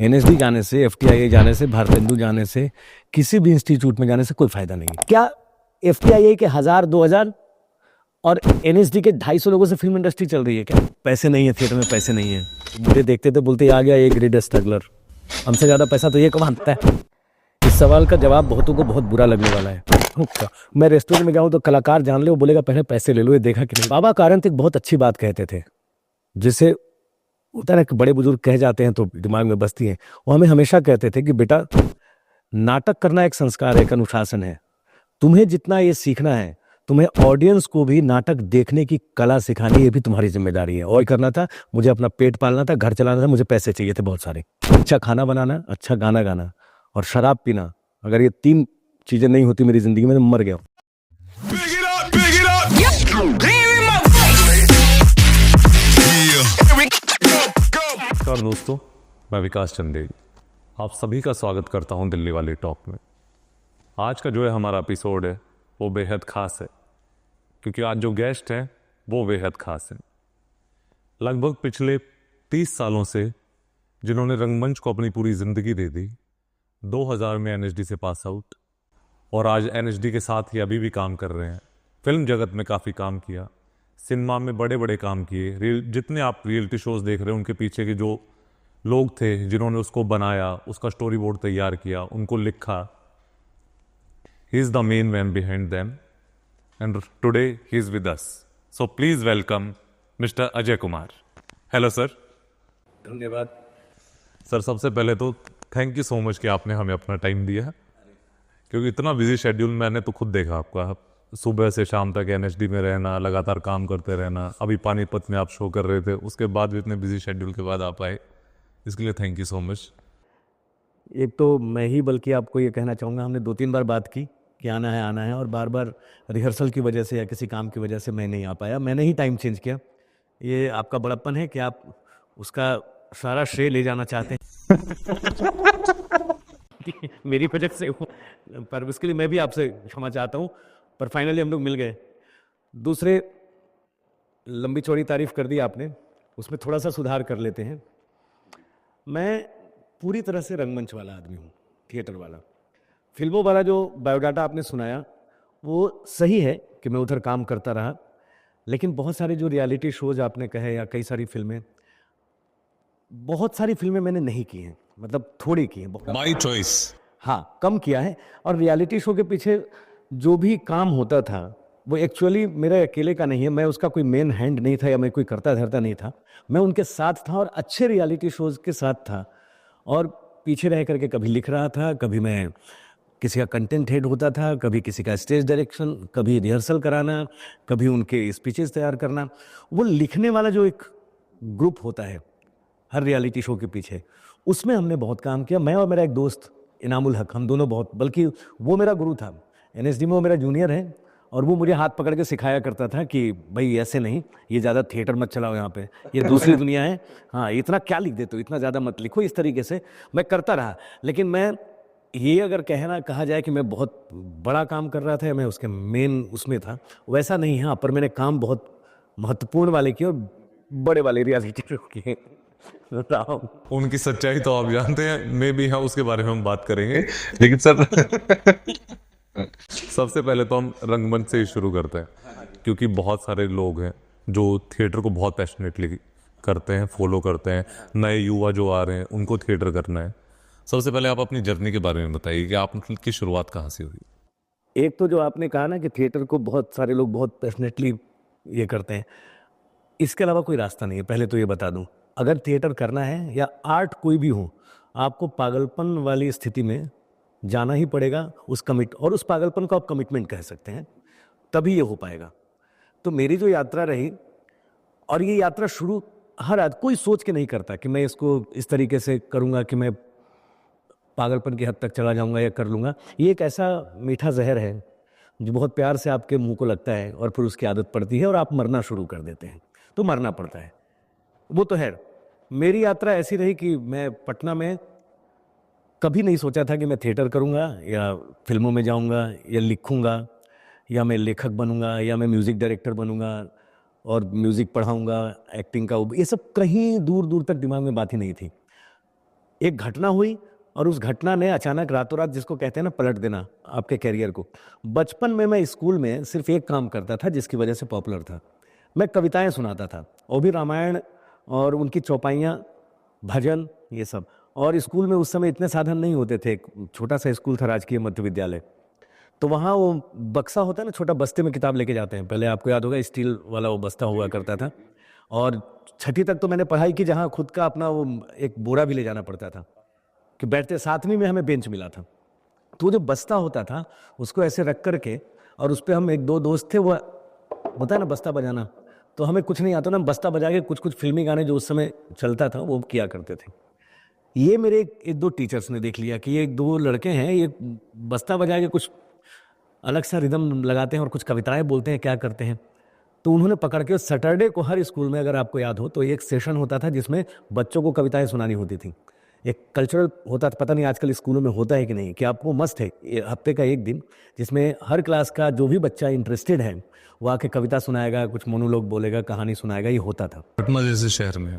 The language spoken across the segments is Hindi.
एनएसडी जाने से, एफटीआईए जाने से, भारतेंदु जाने से, किसी भी इंस्टीट्यूट में जाने से कोई फायदा नहीं है। क्या एफटीआईए के 1000-2000 और एनएसडी के 250 लोगों से फिल्म इंडस्ट्री चल रही है क्या? पैसे नहीं है, थिएटर में पैसे नहीं है। मुझे देखते थे बोलते आ गया ए ग्रेड स्ट्रगलर, हमसे ज्यादा पैसा तो ये कमाता है। इस सवाल का जवाब बहुतों को बहुत बुरा लगने वाला है। मैं रेस्टोरेंट में जाऊं तो कलाकार जान ले, वो बोलेगा पहले पैसे ले लो, ये देखा कि नहीं। बाबा कारंत एक बहुत अच्छी बात कहते थे, जिसे होता है कि बड़े बुजुर्ग कह जाते हैं तो दिमाग में बसती है। वो हमें हमेशा कहते थे कि बेटा, नाटक करना एक संस्कार है, एक अनुशासन है। तुम्हें जितना ये सीखना है, तुम्हें ऑडियंस को भी नाटक देखने की कला सिखानी, ये भी तुम्हारी जिम्मेदारी है। और करना था, मुझे अपना पेट पालना था, घर चलाना था, मुझे पैसे चाहिए थे बहुत सारे। अच्छा खाना बनाना, अच्छा गाना गाना और शराब पीना, अगर ये 3 चीजें नहीं होती मेरी जिंदगी में तो मर गया। नमस्कार दोस्तों, मैं विकास चंदेल आप सभी का स्वागत करता हूं दिल्ली वाली टॉक में। आज का जो है हमारा एपिसोड है वो बेहद ख़ास है, क्योंकि आज जो गेस्ट हैं वो बेहद ख़ास हैं। लगभग पिछले 30 सालों से जिन्होंने रंगमंच को अपनी पूरी ज़िंदगी दे दी, 2000 में एनएसडी से पास आउट और आज एनएसडी के साथ ही अभी भी काम कर रहे हैं। फिल्म जगत में काफ़ी काम किया, सिनेमा में बड़े बड़े काम किए। जितने आप रियलिटी शोज़ देख रहे हैं उनके पीछे के जो लोग थे जिन्होंने उसको बनाया, उसका स्टोरी बोर्ड तैयार किया, उनको लिखा, he is the main man behind them and today he is with us. So please welcome mister Ajay Kumar. Hello sir. धन्यवाद सर, सबसे पहले तो थैंक यू सो मच कि आपने हमें अपना टाइम दिया, क्योंकि इतना बिजी शेड्यूल मैंने तो खुद देखा आपका। सुबह से शाम तक एनएसडी में रहना, लगातार काम करते रहना, अभी पानीपत में आप शो कर रहे थे, उसके बाद भी इतने बिजी शेड्यूल के बाद आप आए, इसके लिए थैंक यू सो मच। एक तो मैं ही बल्कि आपको ये कहना चाहूँगा, हमने 2-3 बार बात की कि आना है, और बार बार रिहर्सल की वजह से या किसी काम की वजह से मैं नहीं आ पाया। मैंने ही टाइम चेंज किया। ये आपका बड़प्पन है कि आप उसका सारा श्रेय ले जाना चाहते हैं मेरी वजह से हो। पर उसके लिए मैं भी आपसे क्षमा चाहता हूँ, पर फाइनली हम लोग मिल गए। दूसरे, लंबी चौड़ी तारीफ कर दी आपने, उसमें थोड़ा सा सुधार कर लेते हैं। मैं पूरी तरह से रंगमंच वाला आदमी हूँ, थिएटर वाला। फिल्मों वाला जो बायोडाटा आपने सुनाया वो सही है कि मैं उधर काम करता रहा, लेकिन बहुत सारे जो रियलिटी शोज आपने कहे या कई सारी फिल्में, बहुत सारी फिल्में मैंने नहीं की हैं, मतलब थोड़ी की हैं। My choice. हाँ, कम किया है। और रियलिटी शो के पीछे जो भी काम होता था वो एक्चुअली मेरे अकेले का नहीं है। मैं उसका कोई मेन हैंड नहीं था या मैं कोई करता धरता नहीं था। मैं उनके साथ था और अच्छे रियलिटी शोज के साथ था, और पीछे रह करके कभी लिख रहा था, कभी मैं किसी का कंटेंट हेड होता था, कभी किसी का स्टेज डायरेक्शन, कभी रिहर्सल कराना, कभी उनके स्पीचेस तैयार करना। वो लिखने वाला जो एक ग्रुप होता है हर रियलिटी शो के पीछे, उसमें हमने बहुत काम किया। मैं और मेरा एक दोस्त इनामुल हक, हम दोनों बहुत, बल्कि वो मेरा गुरु था एनएसडी में, वो मेरा जूनियर है, और वो मुझे हाथ पकड़ के सिखाया करता था कि भाई ऐसे नहीं, ये ज़्यादा थिएटर मत चलाओ, यहाँ पे ये दूसरी दुनिया है, हाँ इतना क्या लिख देते हो, इतना ज़्यादा मत लिखो। इस तरीके से मैं करता रहा। लेकिन मैं ये अगर कहा जाए कि मैं बहुत बड़ा काम कर रहा था या मैं उसके मेन उसमें था, वैसा नहीं है। पर मैंने काम बहुत महत्वपूर्ण वाले किए और बड़े वाले रियलिटी शो किए। उनकी सच्चाई तो आप जानते हैं, मे भी हाँ उसके बारे में हम बात करेंगे, लेकिन सर सबसे पहले तो हम रंगमंच से ही शुरू करते हैं, क्योंकि बहुत सारे लोग हैं जो थिएटर को बहुत पैशनेटली करते हैं, फॉलो करते हैं। नए युवा जो आ रहे हैं उनको थिएटर करना है। सबसे पहले आप अपनी जर्नी के बारे में बताइए कि आपकी शुरुआत कहाँ से हुई। एक तो जो आपने कहा ना कि थिएटर को बहुत सारे लोग बहुत पैशनेटली ये करते हैं, इसके अलावा कोई रास्ता नहीं है। पहले तो ये बता दूं, अगर थिएटर करना है या आर्ट कोई भी हो, आपको पागलपन वाली स्थिति में जाना ही पड़ेगा। और उस पागलपन को आप कमिटमेंट कह सकते हैं, तभी ये हो पाएगा। तो मेरी जो यात्रा रही, और ये यात्रा शुरू हर आदमी कोई सोच के नहीं करता कि मैं इसको इस तरीके से करूँगा कि मैं पागलपन की हद तक चला जाऊँगा या कर लूँगा। ये एक ऐसा मीठा जहर है जो बहुत प्यार से आपके मुंह को लगता है, और फिर उसकी आदत पड़ती है और आप मरना शुरू कर देते हैं, तो मरना पड़ता है। वो तो है। मेरी यात्रा ऐसी रही कि मैं पटना में कभी नहीं सोचा था कि मैं थिएटर करूँगा या फिल्मों में जाऊँगा या लिखूँगा या मैं लेखक बनूँगा या मैं म्यूज़िक डायरेक्टर बनूँगा और म्यूज़िक पढ़ाऊँगा, एक्टिंग का, ये सब कहीं दूर दूर तक दिमाग में बात ही नहीं थी। एक घटना हुई और उस घटना ने अचानक रातों रात, जिसको कहते हैं ना पलट देना आपके कैरियर को। बचपन में मैं स्कूल में सिर्फ एक काम करता था जिसकी वजह से पॉपुलर था। मैं कविताएं सुनाता था, वो भी रामायण और उनकी चौपाइयाँ, भजन, ये सब। और स्कूल में उस समय इतने साधन नहीं होते थे, एक छोटा सा स्कूल था, राजकीय मध्य विद्यालय। तो वहाँ वो बक्सा होता है ना छोटा, बस्ते में किताब लेके जाते हैं, पहले आपको याद होगा स्टील वाला वो बस्ता हुआ करता था। और छठी तक तो मैंने पढ़ाई की जहाँ खुद का अपना वो एक बोरा भी ले जाना पड़ता था, कि बैठते 7वीं में हमें बेंच मिला था। तो वो जो बस्ता होता था उसको ऐसे रख करके, और उस पर हम एक दो दोस्त थे, वो होता है ना बस्ता बजाना, तो हमें कुछ नहीं आता ना, बस्ता बजा के कुछ कुछ फिल्मी गाने जो उस समय चलता था वो किया करते थे। ये मेरे एक दो टीचर्स ने देख लिया कि ये 2 लड़के हैं, ये बस्ता बजा के कुछ अलग सा रिदम लगाते हैं और कुछ कविताएं बोलते हैं, क्या करते हैं। तो उन्होंने पकड़ के, सैटरडे को हर स्कूल में अगर आपको याद हो तो एक सेशन होता था जिसमें बच्चों को कविताएं सुनानी होती थी। एक कल्चरल होता था, पता नहीं आजकल स्कूलों में होता है कि नहीं, कि आपको मस्त है हफ्ते का एक दिन जिसमें हर क्लास का जो भी बच्चा इंटरेस्टेड है वो आके कविता सुनाएगा, कुछ मोनोलॉग बोलेगा, कहानी सुनाएगा, ये होता था। पटना जैसे शहर में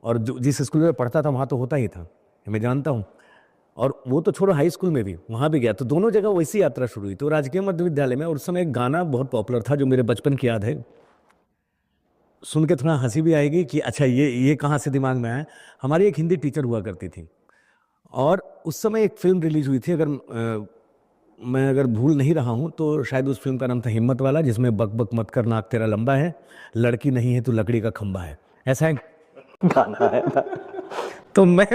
और जो जिस स्कूल में पढ़ता था वहाँ तो होता ही था, मैं जानता हूँ। और वो तो छोड़ो, हाई स्कूल में भी वहाँ भी गया, तो दोनों जगह वैसी यात्रा शुरू हुई। तो राजकीय मध्य विद्यालय में उस समय एक गाना बहुत पॉपुलर था जो मेरे बचपन की याद है, सुन के थोड़ा हंसी भी आएगी कि अच्छा ये कहाँ से दिमाग में आया। हमारी एक हिंदी टीचर हुआ करती थी और उस समय एक फिल्म रिलीज हुई थी, मैं अगर भूल नहीं रहा हूँ तो शायद उस फिल्म का नाम था हिम्मत वाला, जिसमें बक बक मत कर नाक तेरा लंबा है, लड़की नहीं है तू लकड़ी का खंबा है, ऐसा एक गाना है। तो मैं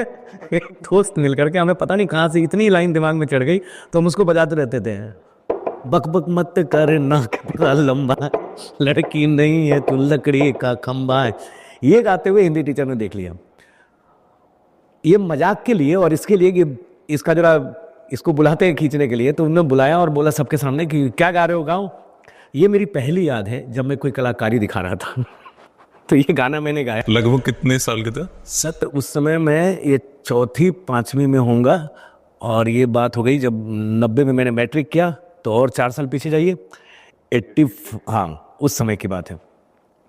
एक दोस्त मिल करके, हमें पता नहीं कहाँ से इतनी लाइन दिमाग में चढ़ गई, तो हम उसको बजाते रहते थे, बक बक मत कर नाक तेरा लंबा है, लड़की नहीं है तू लकड़ी का खंबा है। ये गाते हुए हिंदी टीचर ने देख लिया, ये मजाक के लिए और इसके लिए कि इसका जरा इसको बुलाते हैं खींचने के लिए, तो उन्होंने बुलाया और बोला सबके सामने कि क्या गा रहे हो, गाओ। ये मेरी पहली याद है जब मैं कोई कलाकारी दिखा रहा था। तो ये गाना मैंने गाया। लगभग कितने साल के थे? सत उस समय मैं ये 4वीं 5वीं में होऊंगा, और ये बात हो गई जब 90 में मैंने मैट्रिक किया, तो और 4 साल पीछे जाइए, 80, हाँ उस समय की बात है।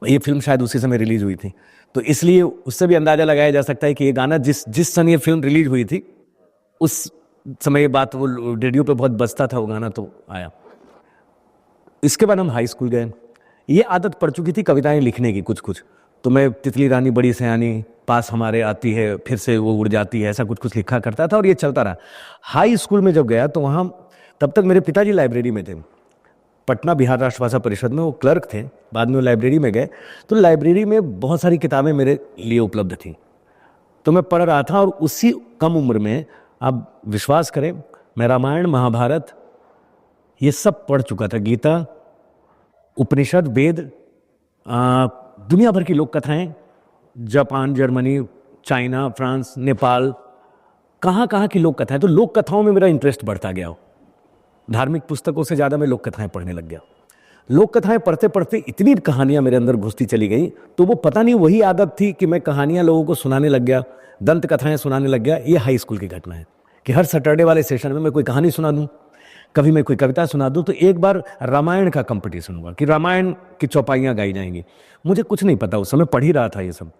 ये फिल्म शायद उसी समय रिलीज हुई थी, तो इसलिए उससे भी अंदाजा लगाया जा सकता है कि ये गाना जिस सन ये फिल्म रिलीज हुई थी उस समय ये बात, वो रेडियो पे बहुत बजता था वो गाना, तो आया। इसके बाद हम हाई स्कूल गए। ये आदत पड़ चुकी थी कविताएं लिखने की कुछ कुछ, तो मैं तितली रानी बड़ी सयानी, पास हमारे आती है फिर से वो उड़ जाती है, ऐसा कुछ कुछ लिखा करता था और ये चलता रहा। हाई स्कूल में जब गया तो वहाँ, तब तक मेरे पिताजी लाइब्रेरी में थे, पटना बिहार राष्ट्रभाषा परिषद में वो क्लर्क थे, बाद में वो लाइब्रेरी में गए, तो लाइब्रेरी में बहुत सारी किताबें मेरे लिए उपलब्ध थी, तो मैं पढ़ रहा था। और उसी कम उम्र में, आप विश्वास करें, मैं रामायण महाभारत ये सब पढ़ चुका था, गीता, उपनिषद, वेद, दुनिया भर की लोक कथाएं, Japan, Germany, China, France, Nepal, कहाँ कहाँ की लोक कथाएं। तो लोक कथाओं में मेरा इंटरेस्ट बढ़ता गया, धार्मिक पुस्तकों से ज़्यादा मैं लोक कथाएं पढ़ने लग गया। लोक कथाएं पढ़ते पढ़ते इतनी कहानियां मेरे अंदर घुसती चली गई, तो वो पता नहीं वही आदत थी कि मैं कहानियां लोगों को सुनाने लग गया, दंत कथाएं सुनाने लग गया। ये हाई स्कूल की घटना है कि हर सैटरडे वाले सेशन में मैं कोई कहानी सुना दूं, कभी मैं कोई कविता सुना दूं। तो एक बार रामायण का कंपटीशन हुआ कि रामायण की चौपाइयाँ गाई जाएंगी। मुझे कुछ नहीं पता, उस समय पढ़ ही रहा था ये सब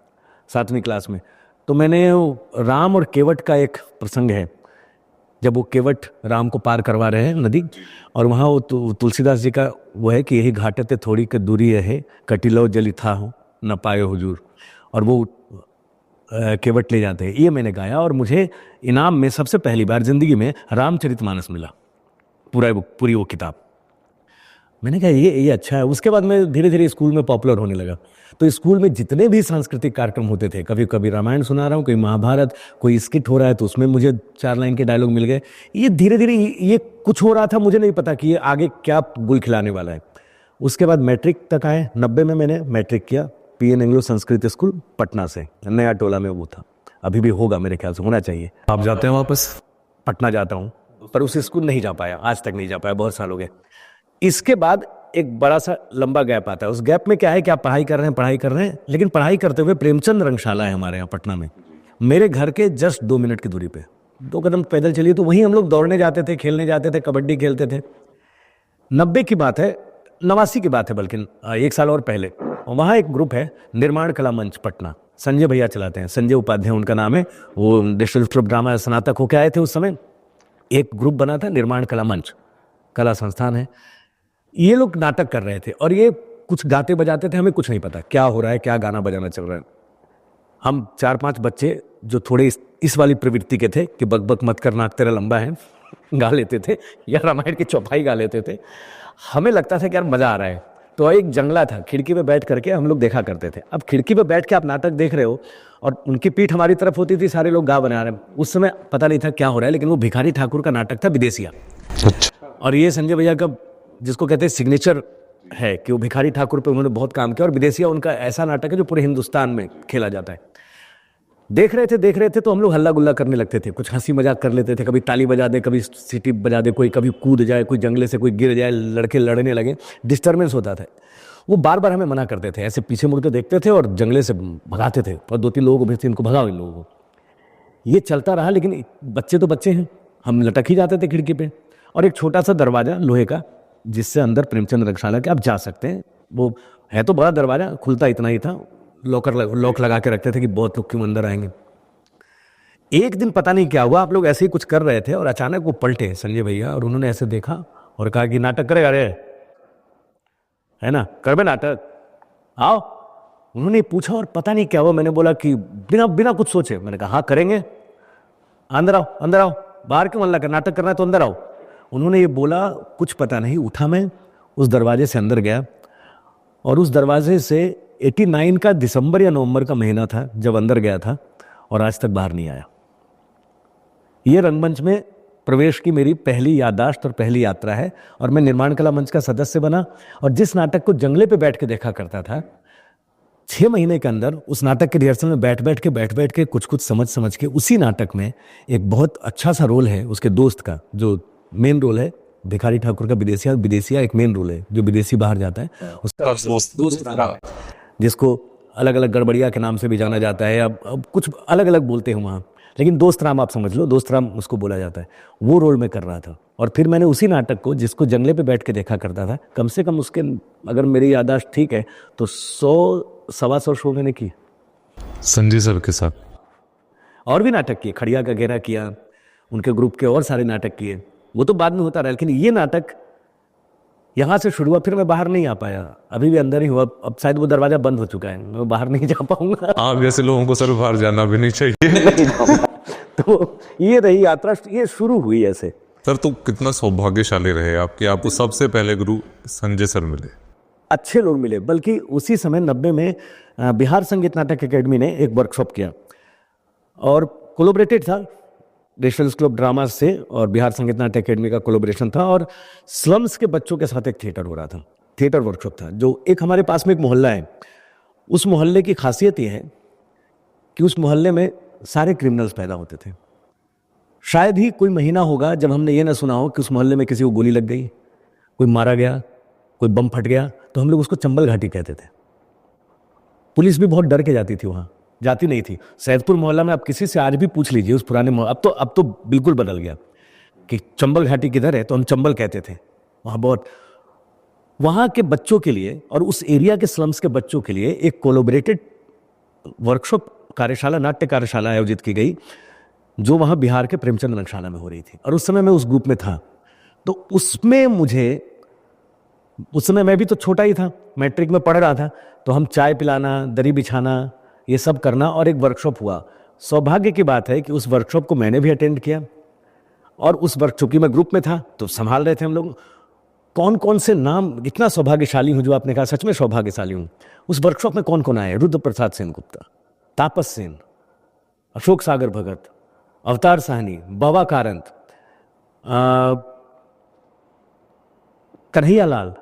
7वीं क्लास में। तो मैंने राम और केवट का एक प्रसंग है, जब वो केवट राम को पार करवा रहे हैं नदी, और वहाँ वो तुलसीदास जी का वो है कि यही घाटते थोड़ी के दूरी है, कटिलो जली था हो न पाए हुजूर, और वो केवट ले जाते हैं। ये मैंने गाया और मुझे इनाम में सबसे पहली बार जिंदगी में रामचरितमानस मिला, पूरी वो किताब। मैंने कहा ये अच्छा है। उसके बाद मैं धीरे धीरे स्कूल में पॉपुलर होने लगा। तो स्कूल में जितने भी सांस्कृतिक कार्यक्रम होते थे, कभी कभी रामायण सुना रहा हूँ, कोई महाभारत, कोई स्किट हो रहा है तो उसमें मुझे 4 लाइन के डायलॉग मिल गए। ये धीरे धीरे ये कुछ हो रहा था, मुझे नहीं पता कि ये आगे क्या गुल खिलाने वाला है। उसके बाद मैट्रिक तक आए, 90 में मैंने मैट्रिक किया, PN Anglo Sanskrit school Patna से, नया टोला में वो था, अभी भी होगा मेरे ख्याल से, होना चाहिए। आप जाते हैं वापस? पटना जाता हूँ, पर उस स्कूल नहीं जा पाया, आज तक नहीं जा पाया, बहुत साल हो गए। इसके बाद एक बड़ा सा लंबा गैप आता है। उस गैप में क्या है कि आप पढ़ाई कर रहे हैं, लेकिन पढ़ाई करते हुए प्रेमचंद रंगशाला है हमारे यहाँ पटना में, मेरे घर के जस्ट 2 मिनट की दूरी पे, 2 कदम पैदल चलिए तो वहीं हम लोग दौड़ने जाते थे, खेलने जाते थे, कबड्डी खेलते थे। 90 की बात है, 89 की बात है, बल्कि 1 साल और पहले। वहाँ एक ग्रुप है निर्माण कला मंच पटना, संजय भैया चलाते हैं, संजय उपाध्याय उनका नाम है। वो नेशनल इंस्टीट्यूट ऑफ ड्रामा स्नातक होके आए थे उस समय। एक ग्रुप बना था निर्माण कला मंच, कला संस्थान है। ये लोग नाटक कर रहे थे और ये कुछ गाते बजाते थे, हमें कुछ नहीं पता क्या हो रहा है, क्या गाना बजाना चल रहा है। हम 4-5 बच्चे जो थोड़े इस वाली प्रवृत्ति के थे कि बक बक मत कर नाक तेरा लंबा है गा लेते थे, या रामायण की चौपाई गा लेते थे। हमें लगता था कि यार मजा आ रहा है। तो एक जंगला था, खिड़की पे बैठ करके हम लोग देखा करते थे। अब खिड़की पे बैठ के आप नाटक देख रहे हो और उनकी पीठ हमारी तरफ होती थी, सारे लोग गा बना रहे हैं। उस समय पता नहीं था क्या हो रहा है, लेकिन वो भिखारी ठाकुर का नाटक था विदेशिया। और ये संजय भैया का जिसको कहते हैं सिग्नेचर है कि वो भिखारी ठाकुर पे उन्होंने बहुत काम किया, और विदेशिया उनका ऐसा नाटक है जो पूरे हिंदुस्तान में खेला जाता है। देख रहे थे तो हम लोग हल्ला गुल्ला करने लगते थे, कुछ हंसी मजाक कर लेते थे, कभी ताली बजा दे, कभी सीटी बजा दे कोई, कभी कूद जाए, कोई जंगले से कोई गिर जाए, लड़के लड़ने लगे, डिस्टर्बेंस होता था। वो बार बार हमें मना करते थे, ऐसे पीछे मुड़ के देखते थे और जंगले से भगाते थे, और 2-3 लोगों को भेजते, इनको भगाओ इन लोगों को। ये चलता रहा, लेकिन बच्चे तो बच्चे हैं, हम लटक ही जाते थे खिड़की पे। और एक छोटा सा दरवाजा लोहे का जिससे अंदर प्रेमचंद रंगशाला के आप जा सकते हैं, वो है तो बड़ा दरवाजा, खुलता इतना ही था, लॉक लगा के रखते थे कि बहुत लोग क्यों अंदर आएंगे। एक दिन पता नहीं क्या हुआ, आप लोग ऐसे ही कुछ कर रहे थे और अचानक वो पलटे संजय भैया, और उन्होंने ऐसे देखा और कहा कि नाटक करेगा रे, है ना, करबे नाटक, आओ। उन्होंने पूछा और पता नहीं क्या हुआ, मैंने बोला कि बिना बिना कुछ सोचे मैंने कहा हाँ करेंगे, अंदर आओ अंदर आओ, बाहर क्यों मन लगा, नाटक करना है तो अंदर आओ। उन्होंने ये बोला, कुछ पता नहीं, उठा मैं उस दरवाजे से अंदर गया, और उस दरवाजे से 89 का दिसंबर या नवंबर का महीना था जब अंदर गया था, और आज तक बाहर नहीं आया। ये रंगमंच में प्रवेश की मेरी पहली याददाश्त और पहली यात्रा है। और मैं निर्माण कला मंच का सदस्य बना, और जिस नाटक को जंगले पे बैठ के देखा करता था, 6 महीने के अंदर उस नाटक के रिहर्सल में बैठ बैठ के कुछ समझ के उसी नाटक में एक बहुत अच्छा सा रोल है उसके दोस्त का, जो मेन रोल है भिखारी ठाकुर का, विदेशिया एक मेन रोल है जो विदेशी बाहर जाता है, उसका दोस्त जिसको अलग अलग गड़बड़िया के नाम से भी जाना जाता है, अब कुछ अलग अलग बोलते हैं वहाँ, लेकिन दोस्त राम आप समझ लो, दोस्त राम उसको बोला जाता है। वो रोल में कर रहा था, और फिर मैंने उसी नाटक को जिसको जंगले पे बैठ के देखा करता था, कम से कम उसके, अगर मेरी याददाश्त ठीक है तो 100-125 शो मैंने किए संजय सर के साथ। और भी नाटक किए, खड़िया का घेरा किया, उनके ग्रुप के और सारे नाटक किए, वो तो बाद में होता रहा, लेकिन ये नाटक यहाँ से शुरू हुआ। फिर मैं बाहर नहीं आ पाया, अभी भी अंदर ही हुआ, अब शायद वो दरवाजा बंद हो चुका है, मैं बाहर नहीं जा पाऊंगा। आप जैसे लोगों को सर बाहर जाना भी नहीं चाहिए। तो ये रही यात्रा, ये शुरू हुई ऐसे। सर तो कितना सौभाग्यशाली रहे आपके, आपको सबसे पहले गुरु संजय सर मिले। अच्छे लोग मिले, बल्कि उसी समय 90 में बिहार संगीत नाटक अकेडमी ने एक वर्कशॉप किया, और कोलैबोरेटेड था नेशनल इंस्टीट्यूट ऑफ ड्रामा से, और बिहार संगीत नाटक अकेडमी का कोलैबोरेशन था, और स्लम्स के बच्चों के साथ एक थिएटर हो रहा था, थिएटर वर्कशॉप था। जो एक हमारे पास में एक मोहल्ला है, उस मोहल्ले की खासियत ये है कि उस मोहल्ले में सारे क्रिमिनल्स पैदा होते थे। शायद ही कोई महीना होगा जब हमने ये ना सुना हो कि उस मोहल्ले में किसी को गोली लग गई, कोई मारा गया, कोई बम फट गया, तो हम लोग उसको चंबल घाटी कहते थे। पुलिस भी बहुत डर के जाती थी, वहाँ जाती नहीं थी। सैदपुर मोहल्ला में आप किसी से आज भी पूछ लीजिए उस पुराने मोहल्ला, अब तो बिल्कुल बदल गया कि चंबल घाटी किधर है, तो हम चंबल कहते थे। वहाँ के बच्चों के लिए और उस एरिया के स्लम्स के बच्चों के लिए एक कोलैबोरेटेड वर्कशॉप कार्यशाला, नाट्य कार्यशाला आयोजित की गई, जो वहाँ बिहार के प्रेमचंद रंगशाला में हो रही थी, और उस समय मैं उस ग्रुप में था। तो उसमें उस समय मैं भी तो छोटा ही था, मैट्रिक में पढ़ रहा था, तो हम चाय पिलाना, दरी बिछाना, ये सब करना, और एक वर्कशॉप हुआ। सौभाग्य की बात है कि उस वर्कशॉप को मैंने भी अटेंड किया, और उस वर्कशॉप की मैं ग्रुप में था तो संभाल रहे थे हम लोग। कौन कौन से नाम, इतना सौभाग्यशाली हूँ जो आपने कहा, सच में सौभाग्यशाली हूँ। उस वर्कशॉप में कौन कौन आए? रुद्र प्रसाद सेन गुप्ता, तापस सेन, अशोक सागर भगत, अवतार साहनी, बाबा कारंत, कन्हैया लाल,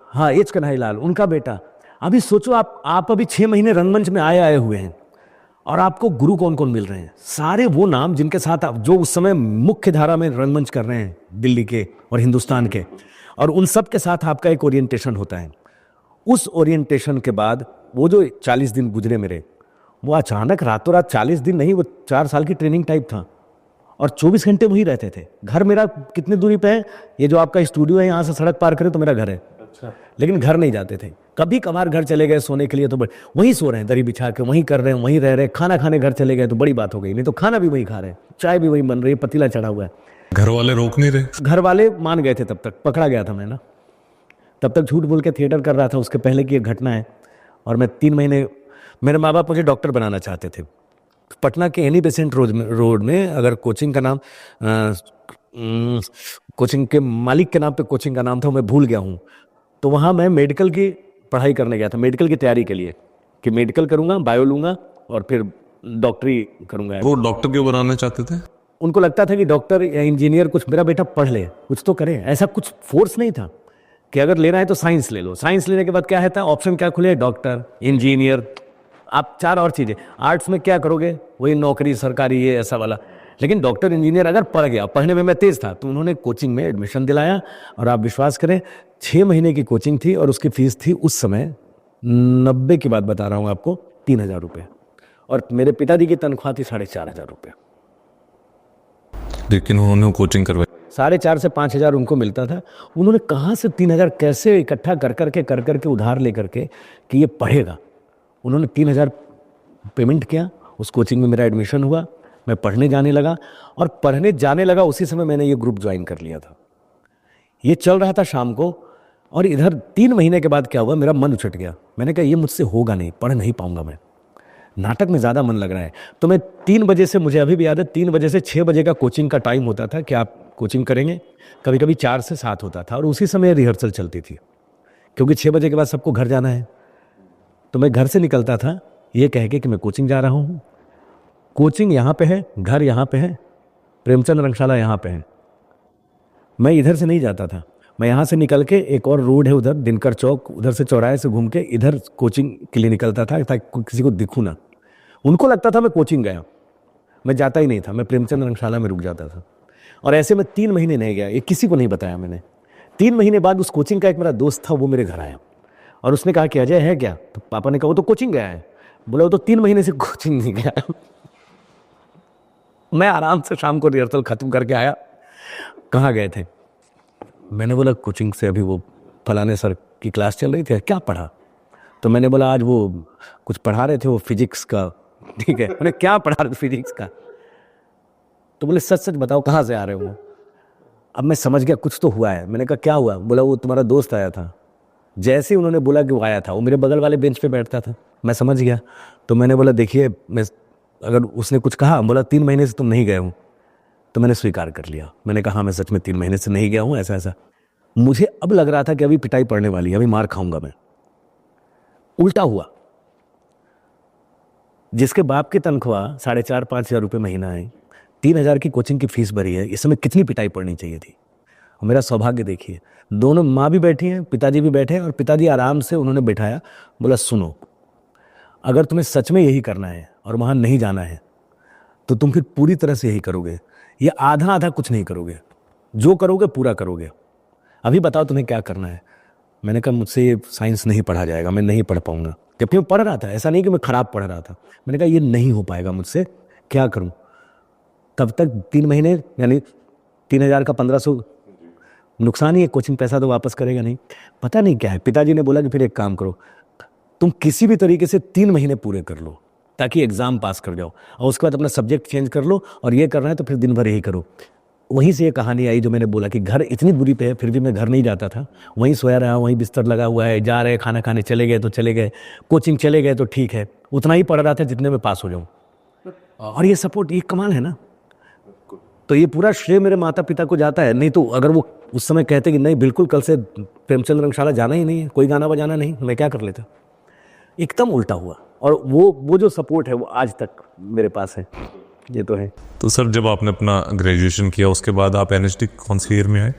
हाँ एच कन्हैया लाल, उनका बेटा। अभी सोचो आप अभी 6 महीने रंगमंच में आए हुए हैं, और आपको गुरु कौन कौन मिल रहे हैं? सारे वो नाम जिनके साथ आप, जो उस समय मुख्य धारा में रंगमंच कर रहे हैं दिल्ली के और हिंदुस्तान के, और उन सब के साथ आपका एक ओरिएंटेशन होता है। उस ओरिएंटेशन के बाद वो जो 40 दिन गुजरे मेरे, वो अचानक रातों रात 40 दिन नहीं, वो 4 साल की ट्रेनिंग टाइप था, और 24 घंटे वहीं रहते थे। घर मेरा कितनी दूरी पे है, ये जो आपका स्टूडियो है यहाँ से सड़क पार करे तो मेरा घर है, लेकिन घर नहीं जाते थे। कभी कभार घर चले गए सोने के लिए तो वहीं सो रहे हैं, दरी बिछा के वहीं कर रहे हैं, वहीं रह रहे हैं। खाना खाने घर चले गए तो बड़ी बात हो गई, नहीं तो खाना भी वहीं खा रहे हैं, चाय भी वहीं बन रही है, पतीला चढ़ा हुआ है। घर वाले रोक नहीं रहे? घर वाले मान गए थे, तब तक पकड़ा गया था मैं ना, तब तक झूठ बोल के थिएटर कर रहा था। उसके पहले की एक घटना है। और मैं 3 महीने, मेरे माँ बाप मुझे डॉक्टर बनाना चाहते थे। पटना के एनी बेसेंट रोड में, अगर कोचिंग का नाम कोचिंग के मालिक के नाम पे कोचिंग का नाम था, मैं भूल गया हूँ। तो वहाँ मैं मेडिकल की पढ़ाई करने गया था, मेडिकल की तैयारी के लिए, कि मेडिकल करूँगा, बायो लूँगा और फिर डॉक्टरी करूँगा। वो डॉक्टर क्यों बनाना चाहते थे? उनको लगता था कि डॉक्टर या इंजीनियर कुछ, मेरा बेटा पढ़ ले, कुछ तो करे। ऐसा कुछ फोर्स नहीं था कि अगर लेना है तो साइंस ले लो। साइंस लेने के बाद क्या है, ऑप्शन क्या खुले, डॉक्टर, इंजीनियर, आप 4 और चीज़ें। आर्ट्स में क्या करोगे, वही नौकरी सरकारी, ये ऐसा वाला। लेकिन डॉक्टर इंजीनियर अगर पढ़ गया, पढ़ने में मैं तेज था, तो उन्होंने कोचिंग में एडमिशन दिलाया। और आप विश्वास करें, 6 महीने की कोचिंग थी और उसकी फीस थी उस समय, 90 की बात बता रहा हूँ आपको, 3,000 रुपये। और मेरे पिताजी की तनख्वाह थी 4,500 रुपये। लेकिन उन्होंने कोचिंग करवाई। 4,500 से 5,000 उनको मिलता था। उन्होंने कहाँ से 3,000 कैसे इकट्ठा कर करके उधार ले करके कि ये पढ़ेगा। उन्होंने 3,000 पेमेंट किया, उस कोचिंग में मेरा एडमिशन हुआ, मैं पढ़ने जाने लगा। और पढ़ने जाने लगा उसी समय मैंने ये ग्रुप ज्वाइन कर लिया था। ये चल रहा था शाम को। और इधर 3 महीने के बाद क्या हुआ, मेरा मन उछट गया। मैंने कहा ये मुझसे होगा नहीं, पढ़ नहीं पाऊंगा मैं, नाटक में ज़्यादा मन लग रहा है। तो मैं 3 बजे से, मुझे अभी भी याद है, 3 बजे से 6 बजे का कोचिंग का टाइम होता था कि आप कोचिंग करेंगे। कभी कभी 4 से 7 होता था और उसी समय रिहर्सल चलती थी, क्योंकि 6 बजे के बाद सबको घर जाना है। तो मैं घर से निकलता था ये कह के कि मैं कोचिंग जा रहा हूँ। कोचिंग यहाँ पे है, घर यहाँ पे है, प्रेमचंद रंगशाला यहाँ पे है। मैं इधर से नहीं जाता था, मैं यहाँ से निकल के, एक और रोड है उधर दिनकर चौक, उधर से चौराहे से घूम के इधर कोचिंग के लिए निकलता था ताकि किसी को दिखूँ ना। उनको लगता था मैं कोचिंग गया, मैं जाता ही नहीं था, मैं प्रेमचंद रंगशाला में रुक जाता था। और ऐसे में 3 महीने नहीं गया, ये किसी को नहीं बताया मैंने। 3 महीने बाद उस कोचिंग का एक मेरा दोस्त था, वो मेरे घर आया और उसने कहा कि अजय है क्या? तो पापा ने कहा वो तो कोचिंग गया है। बोला वो तो 3 महीने से कोचिंग नहीं गया। मैं आराम से शाम को रिहर्सल खत्म करके आया। कहाँ गए थे? मैंने बोला कोचिंग से अभी वो फलाने सर की क्लास चल रही थी। क्या पढ़ा? तो मैंने बोला आज वो कुछ पढ़ा रहे थे, वो फिजिक्स का। ठीक है, मैंने क्या पढ़ा रहे थे? फिजिक्स का। तो बोले सच सच बताओ कहाँ से आ रहे हो? अब मैं समझ गया कुछ तो हुआ है। मैंने कहा क्या हुआ? बोला वो तुम्हारा दोस्त आया था। जैसे ही उन्होंने बोला कि वो आया था, वो मेरे बगल वाले बेंच पे बैठता था, मैं समझ गया। तो मैंने बोला देखिए, मैं अगर उसने कुछ कहा, बोला 3 महीने से तुम नहीं गए हो, तो मैंने स्वीकार कर लिया। मैंने कहा हाँ मैं सच में 3 महीने से नहीं गया हूँ, ऐसा ऐसा। मुझे अब लग रहा था कि अभी पिटाई पड़ने वाली है, अभी मार खाऊंगा मैं। उल्टा हुआ। जिसके बाप की तनख्वाह 4,500-5,000 रुपये महीना है, 3,000 की कोचिंग की फीस भरी है, इस समय कितनी पिटाई पड़नी चाहिए थी। और मेरा सौभाग्य देखिए, दोनों माँ भी बैठी हैं, पिताजी भी बैठे हैं। और पिताजी आराम से उन्होंने बैठाया, बोला सुनो, अगर तुम्हें सच में यही करना है और वहाँ नहीं जाना है तो तुम फिर पूरी तरह से यही करोगे, ये आधा आधा कुछ नहीं करोगे, जो करोगे पूरा करोगे। अभी बताओ तुम्हें क्या करना है। मैंने कहा मुझसे ये साइंस नहीं पढ़ा जाएगा, मैं नहीं पढ़ पाऊंगा। जबकि मैं पढ़ रहा था, ऐसा नहीं कि मैं खराब पढ़ रहा था। मैंने कहा ये नहीं हो पाएगा मुझसे, क्या करूं? तब तक 3 महीने यानी 3,000 का 1,500 नुकसान ही है, कोचिंग पैसा तो वापस करेगा नहीं। पता नहीं क्या है। पिताजी ने बोला कि फिर एक काम करो, तुम किसी भी तरीके से 3 महीने पूरे कर लो ताकि एग्जाम पास कर जाओ, और उसके बाद अपना सब्जेक्ट चेंज कर लो, और ये करना है तो फिर दिन भर यही करो। वहीं से ये कहानी आई जो मैंने बोला कि घर इतनी दूरी पे है फिर भी मैं घर नहीं जाता था, वहीं सोया रहा, वहीं बिस्तर लगा हुआ है, जा रहे खाना खाने चले गए तो चले गए, कोचिंग चले गए तो ठीक है, उतना ही पढ़ रहा था जितने में पास हो जाऊँ। और ये सपोर्ट, ये कमाल है ना। तो ये पूरा श्रेय मेरे माता पिता को जाता है। नहीं तो अगर वो उस समय कहते कि नहीं बिल्कुल कल से प्रेमचंद रंगशाला जाना ही नहीं है, कोई गाना बजाना नहीं, मैं क्या कर लेता। एकदम उल्टा हुआ। और वो जो सपोर्ट है वो आज तक मेरे पास है, ये तो है। तो सर जब आपने अपना ग्रेजुएशन किया उसके बाद आप एनएसडी कौन सी ईयर में आए?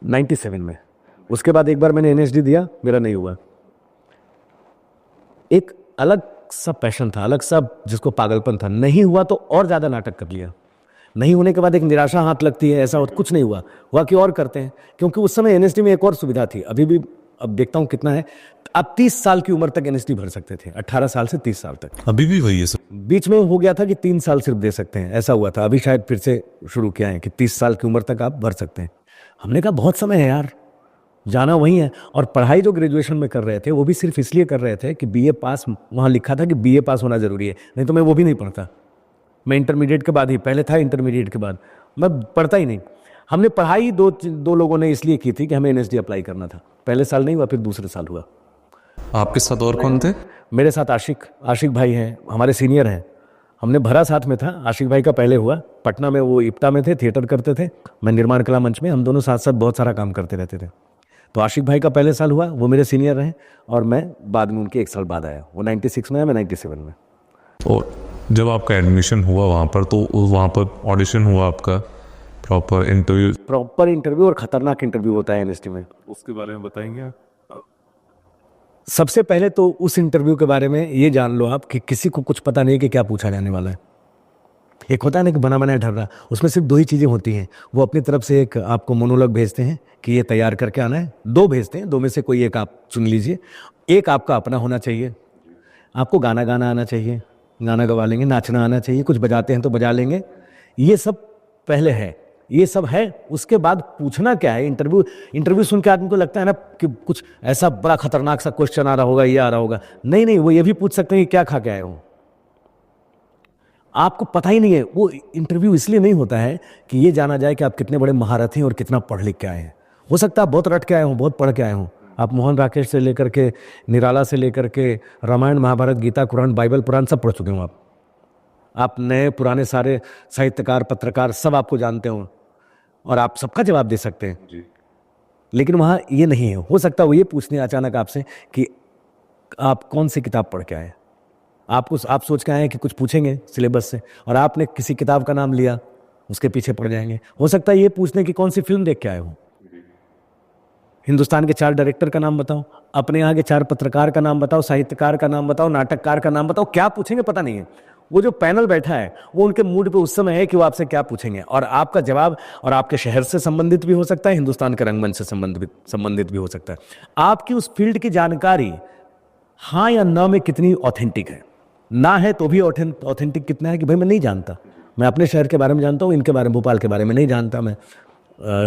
97 में। उसके बाद एक बार मैंने एनएसडी दिया, मेरा नहीं हुआ। एक अलग सा पैशन था, अलग सा जिसको पागलपन था। नहीं हुआ तो और ज़्यादा नाटक कर लिया। नहीं होने के बाद एक निराशा हाथ लगती है, ऐसा कुछ नहीं हुआ कि और करते हैं। क्योंकि उस समय एनएसडी में एक और सुविधा थी, अभी भी अब देखता हूँ कितना है, आप 30 साल की उम्र तक एनएसडी भर सकते थे, 18 साल से 30 साल तक। अभी भी वही है सर? बीच में हो गया था कि 3 साल सिर्फ दे सकते हैं, ऐसा हुआ था। अभी शायद फिर से शुरू किया है कि 30 साल की उम्र तक आप भर सकते हैं। हमने कहा बहुत समय है यार, जाना वही है। और पढ़ाई जो ग्रेजुएशन में कर रहे थे वो भी सिर्फ इसलिए कर रहे थे कि बीए पास, वहाँ लिखा था कि बीए पास होना ज़रूरी है, नहीं तो मैं वो भी नहीं पढ़ता। मैं इंटरमीडिएट के बाद ही, पहले था इंटरमीडिएट के बाद, मैं पढ़ता ही नहीं। हमने पढ़ाई दो लोगों ने इसलिए की थी कि हमें एनएसडी अप्लाई करना था। पहले साल नहीं हुआ, फिर दूसरे साल हुआ। आपके साथ और कौन थे? मेरे साथ आशिक भाई हैं, हमारे सीनियर हैं। हमने भरा साथ में था। आशिक भाई का पहले हुआ पटना में, वो इप्टा में थे, थिएटर करते थे, मैं निर्माण कला मंच में। हम दोनों साथ साथ बहुत सारा काम करते रहते थे। तो आशिक भाई का पहले साल हुआ, वो मेरे सीनियर रहे, और मैं बाद में उनके 1 साल बाद आया। वो 96 में आया, मैं 97 में। और जब आपका एडमिशन हुआ वहाँ पर, तो वहाँ पर ऑडिशन हुआ आपका, प्रॉपर इंटरव्यू और खतरनाक इंटरव्यू होता है एनएसडी में। उसके बारे में बताएंगे आप? सबसे पहले तो उस इंटरव्यू के बारे में ये जान लो आप कि किसी को कुछ पता नहीं कि क्या पूछा जाने वाला है। एक होता है ना कि बना बनाया ढर्रा, उसमें सिर्फ 2 ही चीज़ें होती हैं। वो अपनी तरफ से एक आपको मोनोलॉग भेजते हैं कि ये तैयार करके आना है, 2 भेजते हैं, 2 में से कोई एक आप चुन लीजिए। एक आपका अपना होना चाहिए, आपको गाना आना चाहिए, गाना गवा लेंगे, नाचना आना चाहिए, कुछ बजाते हैं तो बजा लेंगे, ये सब पहले है, ये सब है। उसके बाद पूछना क्या है, इंटरव्यू सुन के आदमी को लगता है ना कि कुछ ऐसा बड़ा खतरनाक सा क्वेश्चन आ रहा होगा, ये आ रहा होगा। नहीं, वो ये भी पूछ सकते हैं कि क्या खा के आए हो। आपको पता ही नहीं है। वो इंटरव्यू इसलिए नहीं होता है कि ये जाना जाए कि आप कितने बड़े महारथी हैं और कितना पढ़ लिख के आए हैं। हो सकता है आप बहुत रट के आए हों, बहुत पढ़ के आए हों। आप मोहन राकेश से लेकर के, निराला से लेकर के, रामायण महाभारत, गीता, कुरान, बाइबल, पुराण सब पढ़ चुके हों आप नए पुराने सारे साहित्यकार, पत्रकार सब आपको जानते हों, और आप सबका जवाब दे सकते हैं जी। लेकिन वहाँ ये नहीं है। हो सकता है वो ये पूछने अचानक आपसे कि आप कौन सी किताब पढ़ के आए। आप सोच के आए हैं कि कुछ पूछेंगे सिलेबस से, और आपने किसी किताब का नाम लिया, उसके पीछे पड़ जाएंगे। हो सकता है ये पूछने की कौन सी फिल्म देख के आए हो, हिंदुस्तान के 4 डायरेक्टर का नाम बताओ, अपने यहाँ के 4 पत्रकार का नाम बताओ, साहित्यकार का नाम बताओ, नाटककार का नाम बताओ। क्या पूछेंगे पता नहीं है। वो जो पैनल बैठा है वो उनके मूड पे उस समय है कि वो आपसे क्या पूछेंगे, और आपका जवाब और आपके शहर से संबंधित भी हो सकता है, हिंदुस्तान के रंगमंच से संबंधित भी हो सकता है। आपकी उस फील्ड की जानकारी हाँ या ना में कितनी ऑथेंटिक है। ना है तो भी ऑथेंटिक कितना है कि भाई मैं नहीं जानता, मैं अपने शहर के बारे में जानता हूँ, इनके बारे में, भोपाल के बारे में नहीं जानता, मैं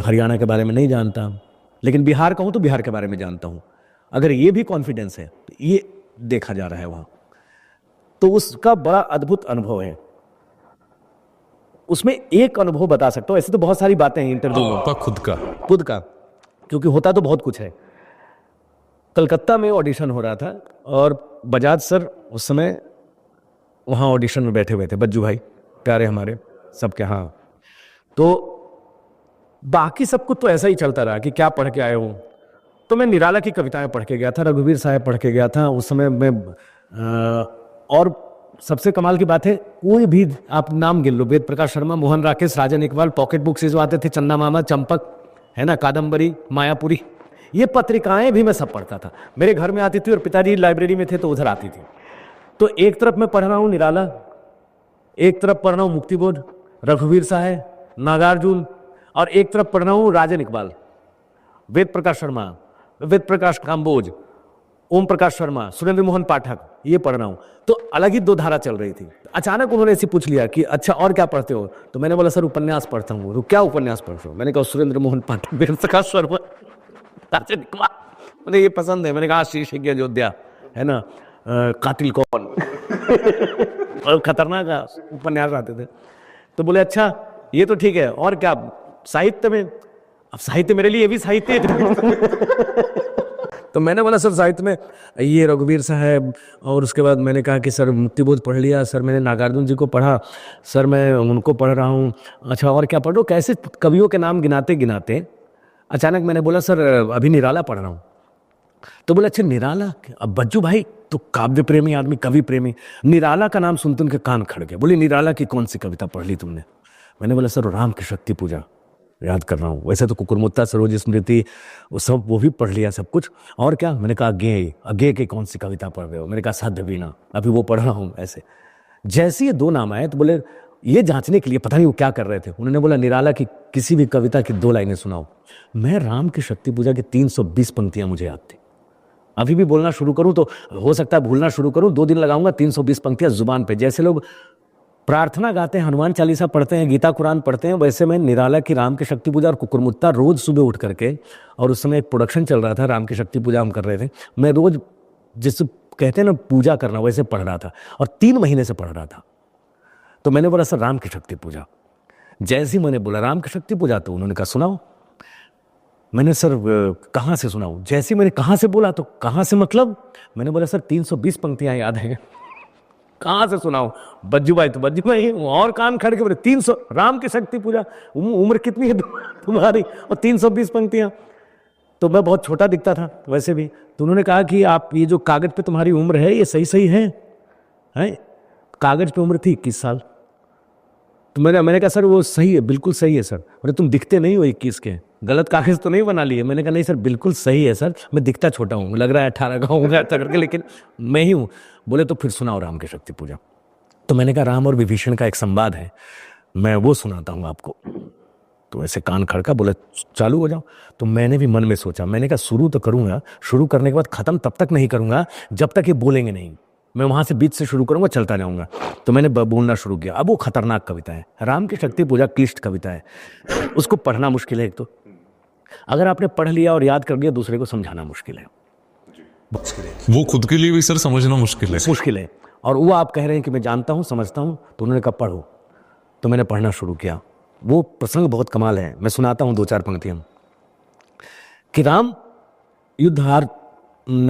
हरियाणा के बारे में नहीं जानता, लेकिन बिहार का हूँ तो बिहार के बारे में जानता हूँ। अगर ये भी कॉन्फिडेंस है तो ये देखा जा रहा है वहाँ, तो उसका बड़ा अद्भुत अनुभव है। उसमें एक अनुभव बता सकता हूँ, ऐसे तो बहुत सारी बातें हैं इंटरव्यू में। खुद का क्योंकि होता तो बहुत कुछ है। कलकत्ता में ऑडिशन हो रहा था और बजाज सर उस समय वहाँ ऑडिशन में बैठे हुए थे, बज्जू भाई प्यारे हमारे सबके। हाँ, तो बाकी सब कुछ तो ऐसा ही चलता रहा कि क्या पढ़ के आए हो। तो मैं निराला की कविताएं पढ़ के गया था, रघुवीर साहब पढ़ के गया था उस समय मैं। और सबसे कमाल की बात है, कोई भी आप नाम गिन लो, वेद प्रकाश शर्मा, मोहन राकेश, राजन इकबाल, पॉकेट बुक से जो आते थे, चन्ना मामा, चंपक, है ना, कादम्बरी, मायापुरी, ये पत्रिकाएं भी मैं सब पढ़ता था। मेरे घर में आती थी और पिताजी लाइब्रेरी में थे तो उधर आती थी। तो एक तरफ मैं पढ़ रहा हूँ निराला, एक तरफ पढ़ रहा हूँ मुक्तिबोध, रघुवीर साहब, नागार्जुन, और एक तरफ पढ़ रहा हूँ राजन इकबाल, वेद प्रकाश शर्मा, वेद प्रकाश काम्बोज, ओम प्रकाश शर्मा, सुरेंद्र मोहन पाठक, ये पढ़ रहा हूँ। तो अलग ही 2 धारा चल रही थी। अचानक उन्होंने ऐसे पूछ लिया कि अच्छा और क्या पढ़ते हो, तो मैंने बोला सर उपन्यास पढ़ता हूँ। तो क्या उपन्यास पढ़ते हो? मैंने कहा सुरेंद्र मोहन पाठक, वेद प्रकाश शर्मा, राजन इकबाल, मुझे ये पसंद है। मैंने कहा शीश की अयोध्या, है ना, कातिल कौन और खतरनाक उपन्यास आते थे। तो बोले अच्छा ये तो ठीक है, और क्या साहित्य में? अब साहित्य मेरे लिए ये भी साहित्य तो मैंने बोला सर साहित्य में ये रघुवीर साहब, और उसके बाद मैंने कहा कि सर मुक्तिबोध पढ़ लिया, सर मैंने नागार्जुन जी को पढ़ा, सर मैं उनको पढ़ रहा हूँ। अच्छा और क्या पढ़ रहा हूँ? कैसे कवियों के नाम गिनाते गिनाते अचानक मैंने बोला सर अभी निराला पढ़ रहा हूँ। तो बोला अच्छा निराला? अब बज्जू भाई तो काव्य प्रेमी आदमी, कवि प्रेमी, निराला का नाम सुनते उनके कान खड़ गए। बोले निराला की कौन सी कविता पढ़ ली तुमने? मैंने बोला सर राम की शक्ति पूजा याद कर रहा हूँ। वैसे तो कुकुरमुत्ता, सरोज स्मृति, वो सब वो भी पढ़ लिया सब कुछ। और क्या? मैंने कहा अज्ञेय की कौन सी कविता पढ़ रहे हो? मैंने कहा साध्य वीणा, अभी वो पढ़ रहा हूँ। ऐसे जैसे ये 2 नाम आए तो बोले ये जांचने के लिए, पता नहीं वो क्या कर रहे थे, उन्होंने बोला निराला की किसी भी कविता की 2 लाइनें सुनाओ। मैं राम की शक्ति पूजा की 320 पंक्तियां मुझे याद थी। अभी भी बोलना शुरू करूं तो हो सकता है भूलना शुरू करूं, 2 दिन लगाऊंगा, 320 पंक्तियां जुबान पे। जैसे लोग प्रार्थना गाते हैं, हनुमान चालीसा पढ़ते हैं, गीता कुरान पढ़ते हैं, वैसे मैं निराला की राम की शक्ति पूजा और कुकुरमुत्ता रोज सुबह उठ करके, और उस समय एक प्रोडक्शन चल रहा था, राम की शक्ति पूजा हम कर रहे थे, मैं रोज जिस कहते हैं ना पूजा करना, वैसे पढ़ रहा था और 3 महीने से पढ़ रहा था। तो मैंने बोला सर राम की शक्ति पूजा, जैसे ही मैंने बोला राम की शक्ति पूजा तो उन्होंने कहा सुनाओ। मैंने सर कहाँ से सुनाऊं? जैसे मैंने कहाँ से बोला तो कहाँ से मतलब, मैंने बोला सर 320 पंक्तियां याद है, कहाँ से सुनाऊं? बज्जू भाई तो बज्जू भाई और कान खड़ के बोले 300 राम की शक्ति पूजा, उम्र कितनी है तुम्हारी और 320 पंक्तियां। तो मैं बहुत छोटा दिखता था वैसे भी। तो उन्होंने कहा कि आप ये जो कागज पे तुम्हारी उम्र है ये सही सही है? कागज पे उम्र थी 21 साल। तो मैंने कहा सर वो सही है, बिल्कुल सही है सर। बोले तुम दिखते नहीं हो 21 के, गलत कागज तो नहीं बना लिए? मैंने कहा नहीं सर बिल्कुल सही है सर, मैं दिखता छोटा हूँ, लग रहा है 18 का हूँ करके, लेकिन मैं ही हूँ। बोले तो फिर सुनाओ राम की शक्ति पूजा। तो मैंने कहा राम और विभीषण का एक संवाद है, मैं वो सुनाता हूँ आपको। तो ऐसे कान खड़का, बोले चालू हो जाओ। तो मैंने भी मन में सोचा, मैंने कहा शुरू तो करूँगा, शुरू करने के बाद ख़त्म तब तक नहीं करूँगा जब तक ये बोलेंगे नहीं। मैं वहाँ से बीच से शुरू करूँगा, चलता जाऊँगा। तो मैंने बोलना शुरू किया। अब वो खतरनाक कविता है, राम की शक्ति पूजा क्लिष्ट कविता है, उसको पढ़ना मुश्किल है। एक तो अगर आपने पढ़ लिया और याद कर लिया, दूसरे को समझाना मुश्किल है, वो खुद के लिए भी सर समझना मुश्किल है, मुश्किल है। और वो आप कह रहे हैं कि मैं जानता हूँ समझता हूँ, तो उन्होंने कहा पढ़ो। तो मैंने पढ़ना शुरू किया। वो प्रसंग बहुत कमाल है, मैं सुनाता हूँ 2-4 पंक्तियाँ। कि राम युद्ध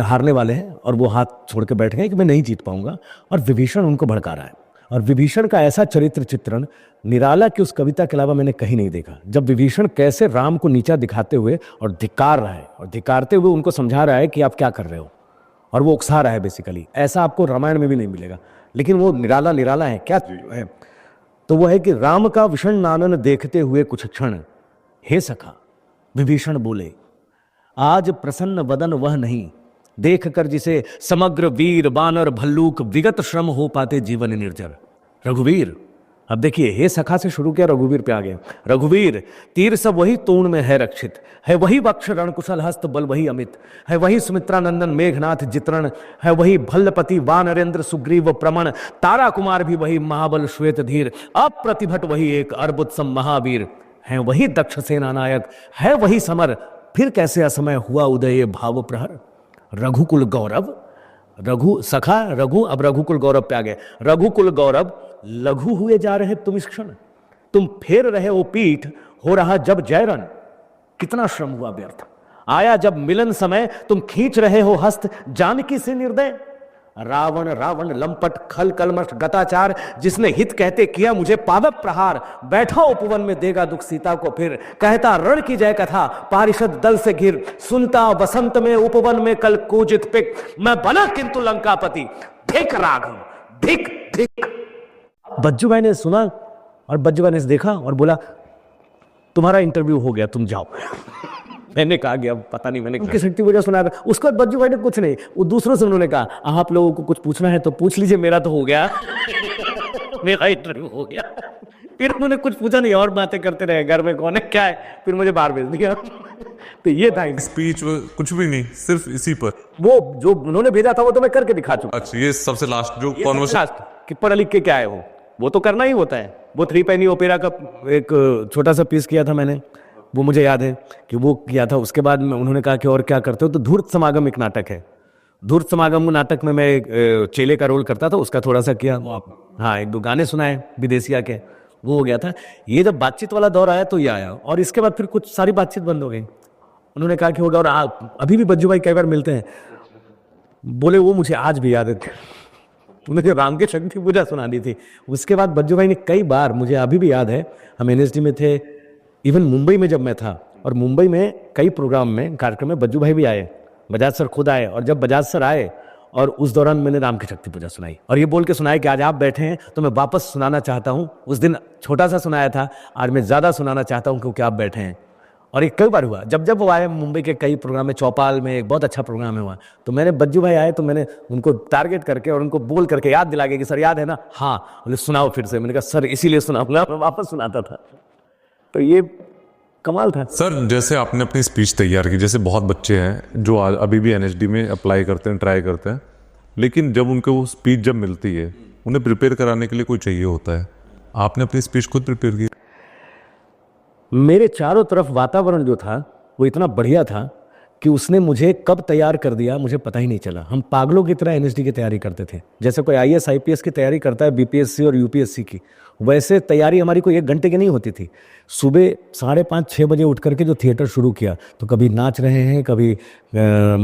हारने वाले हैं और वो हाथ छोड़ के बैठ गए कि मैं नहीं जीत पाऊंगा, और विभीषण उनको भड़का रहा है। और विभीषण का ऐसा चरित्र चित्रण निराला की उस कविता के अलावा मैंने कहीं नहीं देखा। जब विभीषण कैसे राम को नीचा दिखाते हुए और धिक्कार रहा है, और धिक्कारते हुए उनको समझा रहा है कि आप क्या कर रहे हो, और वो उकसा रहा है बेसिकली, ऐसा आपको रामायण में भी नहीं मिलेगा। लेकिन वो निराला है क्या है? तो वो है कि राम का विषण नानन देखते हुए कुछ क्षण, हे सखा विभीषण बोले, आज प्रसन्न वदन वह नहीं, देख कर जिसे समग्र वीर बानर भल्लूक विगत श्रम हो पाते जीवन निर्जर। रघुवीर, अब देखिए हे सखा से शुरू किया, रघुवीर पे आ गया। रघुवीर तीर सब वही तूण में है रक्षित, है वही वक्ष रणकुशल हस्त बल वही अमित, है वही सुमित्रा नंदन मेघनाथ जित्रण, है वही भल्लपति वानरेंद्र सुग्रीव प्रमण, तारा कुमार भी वही महाबल श्वेत धीर, अप्रतिभट वही एक अर्बुद सम महावीर, है वही दक्ष सेना नायक, है वही समर, फिर कैसे असमय हुआ उदय भाव प्रहर। रघुकुल गौरव, रघु सखा रघु, अब रघुकुल गौरव पे आ गए। रघुकुल गौरव लघु हुए जा रहे तुम इस क्षण, तुम फेर रहे हो पीठ, हो रहा जब जयरन, कितना श्रम हुआ व्यर्थ। आया जब मिलन समय, तुम खींच रहे हो हस्त जानकी से निर्दय। रावण रावण लंपट खल कलमश गताचार, जिसने हित कहते किया मुझे पावक प्रहार, बैठा उपवन में देगा दुख सीता को फिर, कहता रण की जय कथा पारिषद दल से घिर, सुनता बसंत में उपवन में कल कूजित पिक, मैं बना किंतु लंकापति, धिक राघव धिक धिक। बज्जू भाई ने सुना और बज्जू भाई ने देखा और बोला तुम्हारा इंटरव्यू हो गया, तुम जाओ। मैंने कहा कि अब पता नहीं, मैंने उनकी शक्ति पूजा सुना। उसके बाद बज्जू भाई ने कुछ नहीं, वो दूसरों से उन्होंने कहा आप लोगों को कुछ पूछना है तो पूछ लीजिए, मेरा तो हो गया मेरा इंटरव्यू हो गया। फिर उन्होंने कुछ पूछा नहीं और बातें करते रहे, घर में कौन है क्या है, फिर मुझे बाहर भेज दिया। तो ये था स्पीच, कुछ भी नहीं, सिर्फ इसी पर वो जो उन्होंने भेजा था वो तो मैं करके दिखा चुका। अच्छा, ये सबसे लास्ट जो कॉन्वर्सेशन कि पढ़ लिख के क्या है वो तो करना ही होता है। वो 3 पेनी ओपेरा का एक छोटा सा पीस किया था मैंने, वो मुझे याद है कि वो किया था। उसके बाद में उन्होंने कहा कि और क्या करते हो, तो धूर्त समागम एक नाटक है, धूर्त समागम नाटक में मैं चेले का रोल करता था, उसका थोड़ा सा किया। हाँ, 1-2 गाने सुनाए विदेशिया के, वो हो गया था। ये जब बातचीत वाला दौर आया तो ये आया, और इसके बाद फिर कुछ सारी बातचीत बंद हो गई। उन्होंने कहा कि होगा, और अभी भी बज्जू भाई कई बार मिलते हैं, बोले वो मुझे आज भी याद है, उन्होंने राम की शक्ति पूजा सुना दी थी। उसके बाद बज्जू भाई ने कई बार, मुझे अभी भी याद है, हम NSD में थे, इवन मुंबई में जब मैं था, और मुंबई में कई प्रोग्राम में कार्यक्रम में बज्जू भाई भी आए, बजाज सर खुद आए, और जब बजाज सर आए और उस दौरान मैंने राम की शक्ति पूजा सुनाई, और ये बोल के सुनाया कि आज आप बैठे हैं तो मैं वापस सुनाना चाहता हूँ। उस दिन छोटा सा सुनाया था, आज मैं ज़्यादा सुनाना चाहता हूँ क्योंकि आप बैठे हैं। और ये कई बार हुआ, जब वो आए मुंबई के कई प्रोग्राम में, चौपाल में एक बहुत अच्छा प्रोग्राम हुआ, तो मैंने बज्जू भाई आए तो मैंने उनको टारगेट करके और उनको बोल करके याद दिला के कि सर याद है ना, हाँ, बोले सुनाओ फिर से। मैंने कहा सर इसीलिए सुनाऊंगा, मैं वापस सुनाता था। तो ये कमाल था सर। जैसे आपने अपनी स्पीच तैयार की, जैसे बहुत बच्चे हैं जो अभी भी NSD में अप्लाई करते हैं, ट्राई करते हैं, लेकिन जब उनको वो स्पीच जब मिलती है, उन्हें प्रिपेयर कराने के लिए कोई चाहिए होता है। आपने अपनी स्पीच खुद प्रिपेयर की? मेरे चारों तरफ वातावरण जो था वो इतना बढ़िया था कि उसने मुझे कब तैयार कर दिया मुझे पता ही नहीं चला। हम पागलों की तरह एनएसडी की तैयारी करते थे, जैसे कोई आईएएस आईपीएस की तैयारी करता है, बीपीएससी और यूपीएससी की, वैसे तैयारी हमारी कोई 1 घंटे की नहीं होती थी। सुबह 5:30-6 बजे उठ करके जो थिएटर शुरू किया, तो कभी नाच रहे हैं, कभी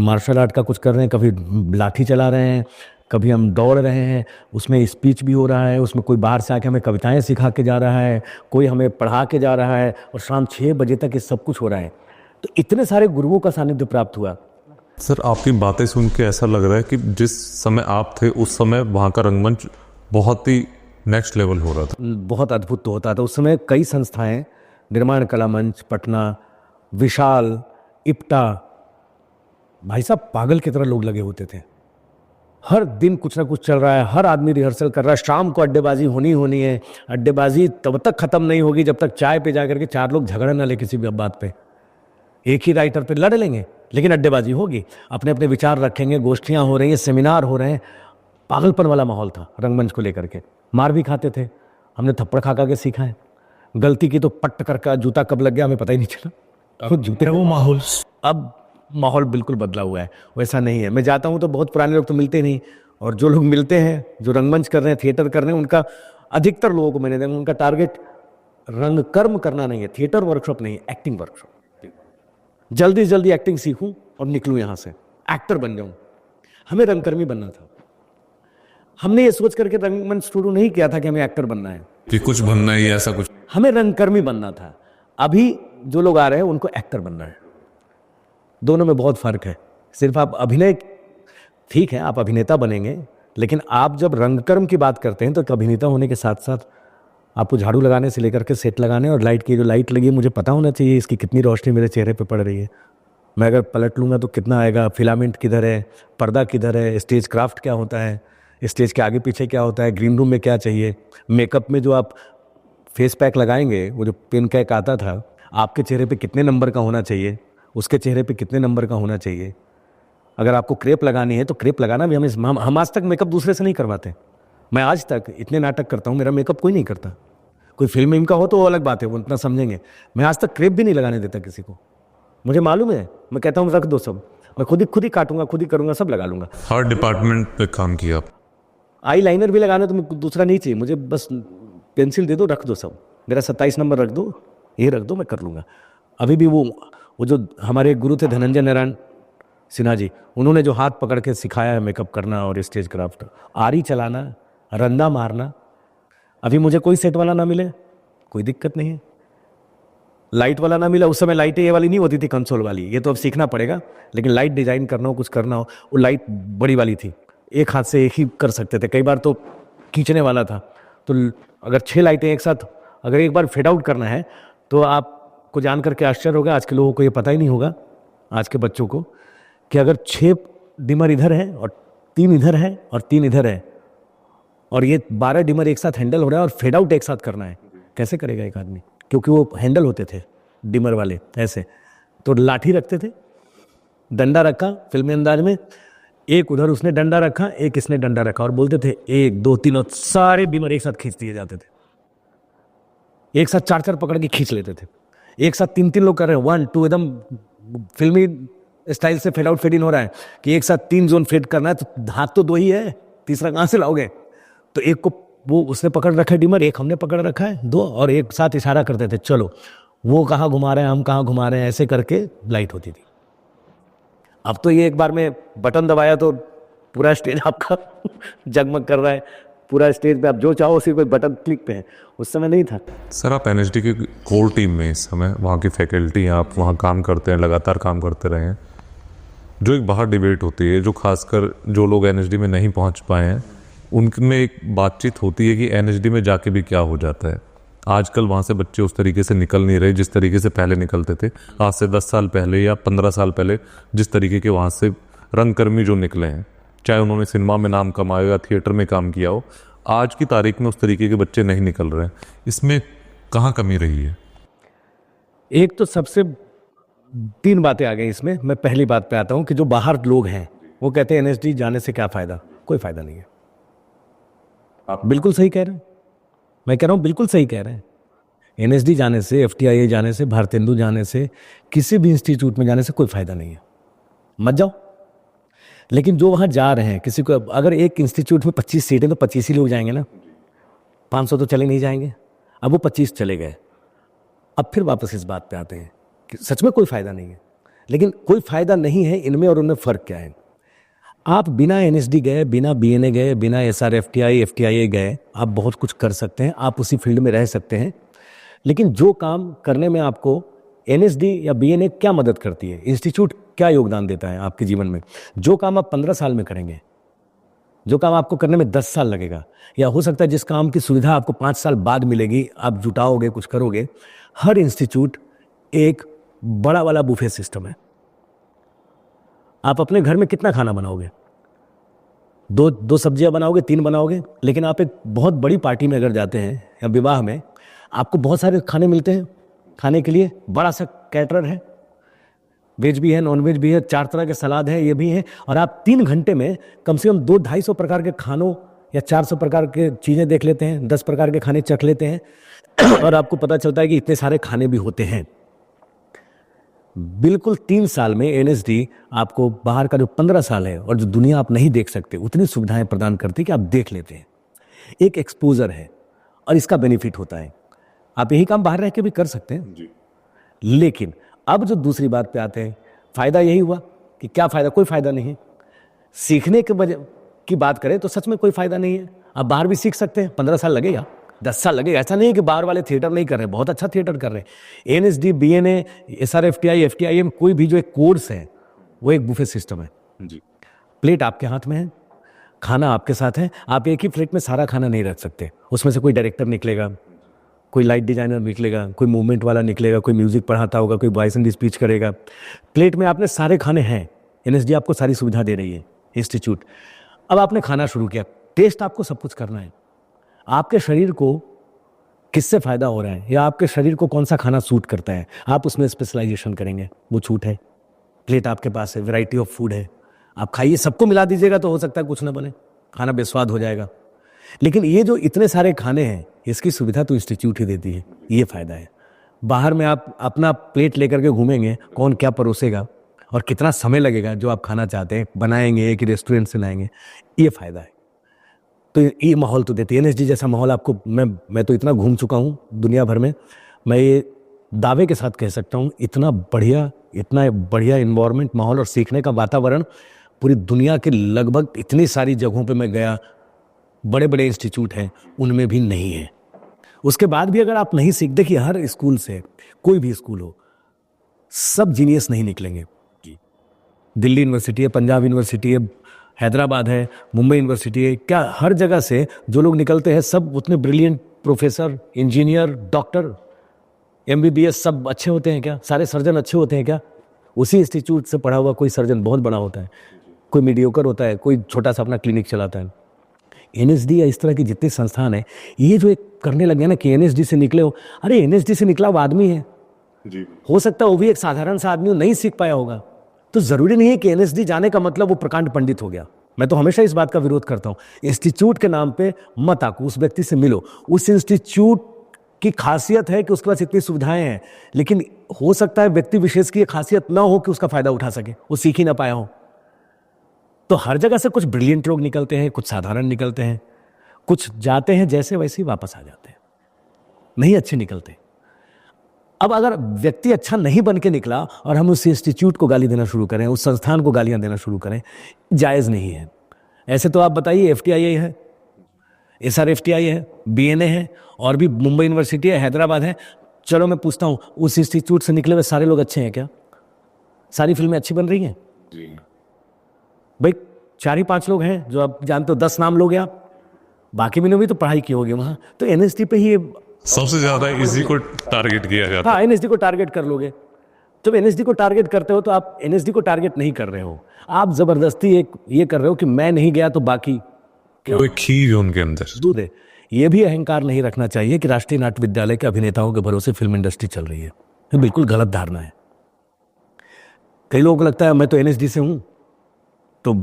मार्शल आर्ट का कुछ कर रहे हैं, कभी लाठी चला रहे हैं, कभी हम दौड़ रहे हैं, उसमें स्पीच भी हो रहा है, उसमें कोई बाहर से आके हमें कविताएं सिखा के जा रहा है, कोई हमें पढ़ा के जा रहा है, और शाम 6 बजे तक ये सब कुछ हो रहा है। तो इतने सारे गुरुओं का सानिध्य प्राप्त हुआ। सर, आपकी बातें सुन के ऐसा लग रहा है कि जिस समय आप थे उस समय वहाँ का रंगमंच बहुत ही नेक्स्ट लेवल हो रहा था। बहुत अद्भुत तो होता था उस समय। कई संस्थाएं, निर्माण कला मंच पटना, विशाल, इप्टा, भाई साहब पागल की तरह लोग लगे होते थे। हर दिन कुछ ना कुछ चल रहा है, हर आदमी रिहर्सल कर रहा है, शाम को अड्डेबाजी होनी है। अड्डेबाजी तब तक खत्म नहीं होगी जब तक चाय पे जाकर के 4 लोग झगड़ा ना ले किसी भी बात पे। एक ही राइटर पे लड़ लेंगे लेकिन अड्डेबाजी होगी, अपने अपने विचार रखेंगे, गोष्ठियां हो रही हैं, सेमिनार हो रहे हैं। पागलपन वाला माहौल था रंगमंच को लेकर के। मार भी खाते थे, हमने थप्पड़ खा खा के सीखा है। गलती की तो पट्ट करके जूता कब लग गया हमें पता ही नहीं चला। तो जूते वो माहौल, अब माहौल बिल्कुल बदला हुआ है, वैसा नहीं है। मैं जाता हूँ तो बहुत पुराने लोग तो मिलते नहीं, और जो लोग मिलते हैं, जो रंगमंच कर रहे हैं, थिएटर कर रहे हैं, उनका अधिकतर लोगों को मैंने देखा, उनका टारगेट रंग कर्म करना नहीं है, थिएटर वर्कशॉप नहीं है, एक्टिंग वर्कशॉप। जल्दी से जल्दी एक्टिंग सीखूं और निकलूं यहां से, एक्टर बन जाऊं। हमें रंगकर्मी बनना था। हमने ये सोच करके रंगमंच शुरू नहीं किया था कि हमें एक्टर बनना है, कि कुछ बनना ही ऐसा कुछ। हमें रंगकर्मी बनना था। अभी जो लोग आ रहे हैं उनको एक्टर बनना है। दोनों में बहुत फर्क है। सिर्फ आप अभिनय, ठीक है आप अभिनेता बनेंगे, लेकिन आप जब रंगकर्म की बात करते हैं तो अभिनेता होने के साथ साथ आपको झाड़ू लगाने से लेकर के सेट लगाने, और लाइट की जो लाइट लगी है मुझे पता होना चाहिए इसकी कितनी रोशनी मेरे चेहरे पे पड़ रही है। मैं अगर पलट लूँगा तो कितना आएगा, फिलामेंट किधर है, पर्दा किधर है, स्टेज क्राफ्ट क्या होता है, स्टेज के आगे पीछे क्या होता है, ग्रीन रूम में क्या चाहिए, मेकअप में जो आप फेस पैक लगाएंगे, वो जो पिन कैक आता था, आपके चेहरे पे कितने नंबर का होना चाहिए, उसके चेहरे पे कितने नंबर का होना चाहिए। अगर आपको क्रेप लगानी है तो क्रेप लगाना भी हम आज तक मेकअप दूसरे से नहीं करवाते। मैं आज तक इतने नाटक करता हूँ, मेरा मेकअप कोई नहीं करता। कोई फिल्म का हो तो वो अलग बात है, वो इतना समझेंगे। मैं आज तक क्रेप भी नहीं लगाने देता किसी को। मुझे मालूम है, मैं कहता हूँ रख दो सब, मैं खुद ही काटूंगा, खुद ही करूंगा, सब लगा लूंगा। हर डिपार्टमेंट पे काम किया आप। आई लाइनर भी लगाना तो दूसरा नहीं चाहिए मुझे, बस पेंसिल दे दो, रख दो सब। मेरा 27 नंबर रख दो, ये रख दो, मैं कर लूँगा। अभी भी वो जो हमारे गुरु थे धनंजय नारायण सिन्हा जी, उन्होंने जो हाथ पकड़ के सिखाया है मेकअप करना और स्टेज क्राफ्ट, आरी चलाना, रंदा मारना। अभी मुझे कोई सेट वाला ना मिले कोई दिक्कत नहीं है, लाइट वाला ना मिला, उस समय लाइटें ये वाली नहीं होती थी, कंसोल वाली, ये तो अब सीखना पड़ेगा। लेकिन लाइट डिजाइन करना हो, कुछ करना हो, वो लाइट बड़ी वाली थी, एक हाथ से एक ही कर सकते थे। कई बार तो खींचने वाला था, तो अगर 6 लाइटें एक साथ अगर एक बार फेड आउट करना है तो आपको जान करके आश्चर्य होगा, आज के लोगों को ये पता ही नहीं होगा, आज के बच्चों को, कि अगर 6 डिमर इधर है और 3 इधर है और 3 इधर है, और ये 12 डिमर एक साथ हैंडल हो रहा है और फेड आउट एक साथ करना है, कैसे करेगा एक आदमी? क्योंकि वो हैंडल होते थे डिमर वाले ऐसे, तो लाठी रखते थे, डंडा रखा फिल्मी अंदाज में, एक उधर उसने डंडा रखा, एक इसने डंडा रखा, और बोलते थे 1 2 3, और सारे डिमर एक साथ खींच दिए जाते थे। एक साथ 4-4 पकड़ के खींच लेते थे, एक साथ 3-3 लोग कर रहे हैं, 1 2, एकदम फिल्मी स्टाइल से फेड आउट फेड इन हो रहा है कि एक साथ 3 जोन फेड करना है, तो हाथ तो 2 ही है, तीसरा कहाँ से लाओगे? तो एक को वो उसने पकड़ रखा है डिमर, एक हमने पकड़ रखा है, 2, और एक साथ इशारा करते थे, चलो वो कहाँ घुमा रहे हैं, हम कहाँ घुमा रहे हैं, ऐसे करके लाइट होती थी। अब तो ये एक बार में बटन दबाया तो पूरा स्टेज आपका जगमग कर रहा है, पूरा स्टेज पे आप जो चाहो सिर्फ एक बटन क्लिक पे है, उस समय नहीं था। सर, आप एनएसडी की कोर टीम में इस समय, वहाँ की फैकल्टी हैं, आप वहाँ काम करते हैं, लगातार काम करते रहे हैं। जो एक बाहर डिबेट होती है, जो खासकर जो लोग एनएसडी में नहीं पहुँच पाए हैं, उनमें एक बातचीत होती है कि एनएसडी में जाके भी क्या हो जाता है। आजकल वहाँ से बच्चे उस तरीके से निकल नहीं रहे जिस तरीके से पहले निकलते थे। आज से 10 साल पहले या 15 साल पहले जिस तरीके के वहाँ से रंगकर्मी जो निकले हैं, चाहे उन्होंने सिनेमा में नाम कमाया या थिएटर में काम किया हो, आज की तारीख में उस तरीके के बच्चे नहीं निकल रहे हैं। इसमें कहाँ कमी रही है? एक तो सबसे 3 बातें आ गई इसमें। मैं पहली बात पे आता हूँ कि जो बाहर लोग हैं वो कहते हैं एनएसडी जाने से क्या फ़ायदा? कोई फ़ायदा नहीं है। आप बिल्कुल सही कह रहे हैं, मैं कह रहा हूँ बिल्कुल सही कह रहे हैं। एनएसडी जाने से, एफटीआईए जाने से, भारतेंदु जाने से, किसी भी इंस्टीट्यूट में जाने से कोई फायदा नहीं है, मत जाओ। लेकिन जो वहाँ जा रहे हैं, किसी को अगर एक इंस्टीट्यूट में 25 सीटें तो 25 ही लोग जाएंगे ना, 500 तो चले नहीं जाएंगे। अब वो 25 चले गए, अब फिर वापस इस बात पे आते हैं कि सच में कोई फायदा नहीं है। लेकिन कोई फायदा नहीं है, इनमें और उनमें फ़र्क क्या है? आप बिना एनएसडी गए, बिना बीएनए गए, बिना एसआरएफटीआई एफटीआईए गए आप बहुत कुछ कर सकते हैं, आप उसी फील्ड में रह सकते हैं। लेकिन जो काम करने में आपको एनएसडी या बीएनए क्या मदद करती है, इंस्टीट्यूट क्या योगदान देता है आपके जीवन में, जो काम आप 15 साल में करेंगे, जो काम आपको करने में 10 साल लगेगा, या हो सकता है जिस काम की सुविधा आपको 5 साल बाद मिलेगी, आप जुटाओगे, कुछ करोगे। हर इंस्टीट्यूट एक बड़ा वाला बुफे सिस्टम है। आप अपने घर में कितना खाना बनाओगे? दो सब्जियां बनाओगे, 3 बनाओगे। लेकिन आप एक बहुत बड़ी पार्टी में अगर जाते हैं या विवाह में, आपको बहुत सारे खाने मिलते हैं खाने के लिए, बड़ा सा कैटरर है, वेज भी है, नॉन वेज भी है, 4 तरह के सलाद है, ये भी है। और आप 3 घंटे में कम से कम 200-250 प्रकार के खानों या 400 प्रकार के चीज़ें देख लेते हैं, 10 प्रकार के खाने चख लेते हैं और आपको पता चलता है कि इतने सारे खाने भी होते हैं। बिल्कुल 3 साल में एनएसडी आपको बाहर का जो 15 साल है और जो दुनिया आप नहीं देख सकते, उतनी सुविधाएं प्रदान करती है कि आप देख लेते हैं। एक एक्सपोजर है और इसका बेनिफिट होता है। आप यही काम बाहर रह के भी कर सकते हैं जी। लेकिन अब जो दूसरी बात पे आते हैं, फायदा यही हुआ कि क्या फायदा? कोई फायदा नहीं है। सीखने के वजह की बात करें तो सच में कोई फायदा नहीं है। आप बाहर भी सीख सकते हैं, 15 साल लगेगा, 10 साल लगेगा। ऐसा नहीं है कि बाहर वाले थिएटर नहीं कर रहे, बहुत अच्छा थिएटर कर रहे हैं। एनएसडी, बीएनए, एसआरएफटीआई, एफटीआईए में कोई भी जो एक कोर्स है वो एक बुफे सिस्टम है। जी। प्लेट आपके हाथ में है, खाना आपके साथ है। आप एक ही प्लेट में सारा खाना नहीं रख सकते, उसमें से कोई डायरेक्टर निकलेगा, कोई लाइट डिजाइनर निकलेगा, कोई मूवमेंट वाला निकलेगा, कोई म्यूजिक पढ़ाता होगा, कोई वॉइस एंड स्पीच करेगा। प्लेट में आपने सारे खाने हैं, एनएसडी आपको सारी सुविधा दे रही है, इंस्टीट्यूट। अब आपने खाना शुरू किया, टेस्ट आपको सब कुछ करना है। आपके शरीर को किससे फायदा हो रहा है या आपके शरीर को कौन सा खाना सूट करता है, आप उसमें स्पेशलाइजेशन करेंगे, वो छूट है। प्लेट आपके पास है, वैरायटी ऑफ फूड है, आप खाइए। सबको मिला दीजिएगा तो हो सकता है कुछ ना बने, खाना बेस्वाद हो जाएगा। लेकिन ये जो इतने सारे खाने हैं, इसकी सुविधा तो इंस्टीट्यूट ही देती है, ये फायदा है। बाहर में आप अपना प्लेट लेकर के घूमेंगे, कौन क्या परोसेगा और कितना समय लगेगा जो आप खाना चाहते हैं बनाएंगे, एक रेस्टोरेंट से लाएंगे, ये फायदा है। तो ये माहौल तो देती है। एनएसडी जैसा माहौल आपको, मैं तो इतना घूम चुका हूँ दुनिया भर में, मैं ये दावे के साथ कह सकता हूँ, इतना बढ़िया इन्वायरमेंट, माहौल और सीखने का वातावरण पूरी दुनिया के लगभग इतनी सारी जगहों पे मैं गया, बड़े बड़े इंस्टीट्यूट हैं, उनमें भी नहीं है। उसके बाद भी अगर आप नहीं सीख, देखिए हर स्कूल से, कोई भी स्कूल हो, सब जीनियस नहीं निकलेंगे। दिल्ली यूनिवर्सिटी है, पंजाब यूनिवर्सिटी है, हैदराबाद है, मुंबई यूनिवर्सिटी है, क्या हर जगह से जो लोग निकलते हैं सब उतने brilliant professor, engineer, doctor, MBBS सब अच्छे होते हैं क्या? सारे सर्जन अच्छे होते हैं क्या? उसी इंस्टीट्यूट से पढ़ा हुआ कोई सर्जन बहुत बड़ा होता है, कोई मीडियोकर होता है, कोई छोटा सा अपना क्लिनिक चलाता है। एनएसडी या इस तरह की जितने संस्थान हैं, ये जो एक करने लगे ना कि एनएसडी से निकले हो, अरे एनएसडी से निकला वो आदमी है, जी। हो सकता है वो भी एक साधारण सा आदमी नहीं सीख पाया होगा। तो जरूरी नहीं है कि एनएसडी जाने का मतलब वो प्रकांड पंडित हो गया। मैं तो हमेशा इस बात का विरोध करता हूं, इंस्टीट्यूट के नाम पे मत आको, उस व्यक्ति से मिलो। उस इंस्टीट्यूट की खासियत है कि उसके पास इतनी सुविधाएं हैं, लेकिन हो सकता है व्यक्ति विशेष की खासियत ना हो कि उसका फायदा उठा सके, वो सीख ही ना पाया हो। तो हर जगह से कुछ ब्रिलियंट लोग निकलते हैं, कुछ साधारण निकलते हैं, कुछ जाते हैं जैसे वैसे ही वापस आ जाते हैं, नहीं अच्छे निकलते। अब अगर व्यक्ति अच्छा नहीं बन के निकला और हम उस इंस्टीट्यूट को गाली देना शुरू करें, उस संस्थान को गालियां देना शुरू करें, जायज़ नहीं है। ऐसे तो आप बताइए, एफटीआईए है, एसआरएफटीआई है, बीएनए है, और भी मुंबई यूनिवर्सिटी है, हैदराबाद है। चलो मैं पूछता हूँ, उस इंस्टीट्यूट से निकले हुए सारे लोग अच्छे हैं क्या? सारी फिल्में अच्छी बन रही हैं? जी। भाई 4 ही 5 लोग हैं जो आप जानते हो, 10 नाम लोगे आप, बाकी में भी तो पढ़ाई की होगी वहाँ। तो एनएसडी पे ही सबसे ज्यादा इसी को टारगेट किया जाता है। हाँ, एनएसडी को टारगेट कर लोगे। जब एनएसडी को टारगेट करते हो तो आप एनएसडी को टारगेट नहीं कर रहे हो, आप जबरदस्ती एक ये कर रहे हो कि मैं नहीं गया तो बाकी वो एक खीर है उनके अंदर। दूध है। ये भी अहंकार नहीं रखना चाहिए कि राष्ट्रीय नाट्य विद्यालय के अभिनेताओं के भरोसे फिल्म इंडस्ट्री चल रही है। ये बिल्कुल गलत धारणा है। कई लोगों को लगता है मैं तो एनएसडी से हूं तो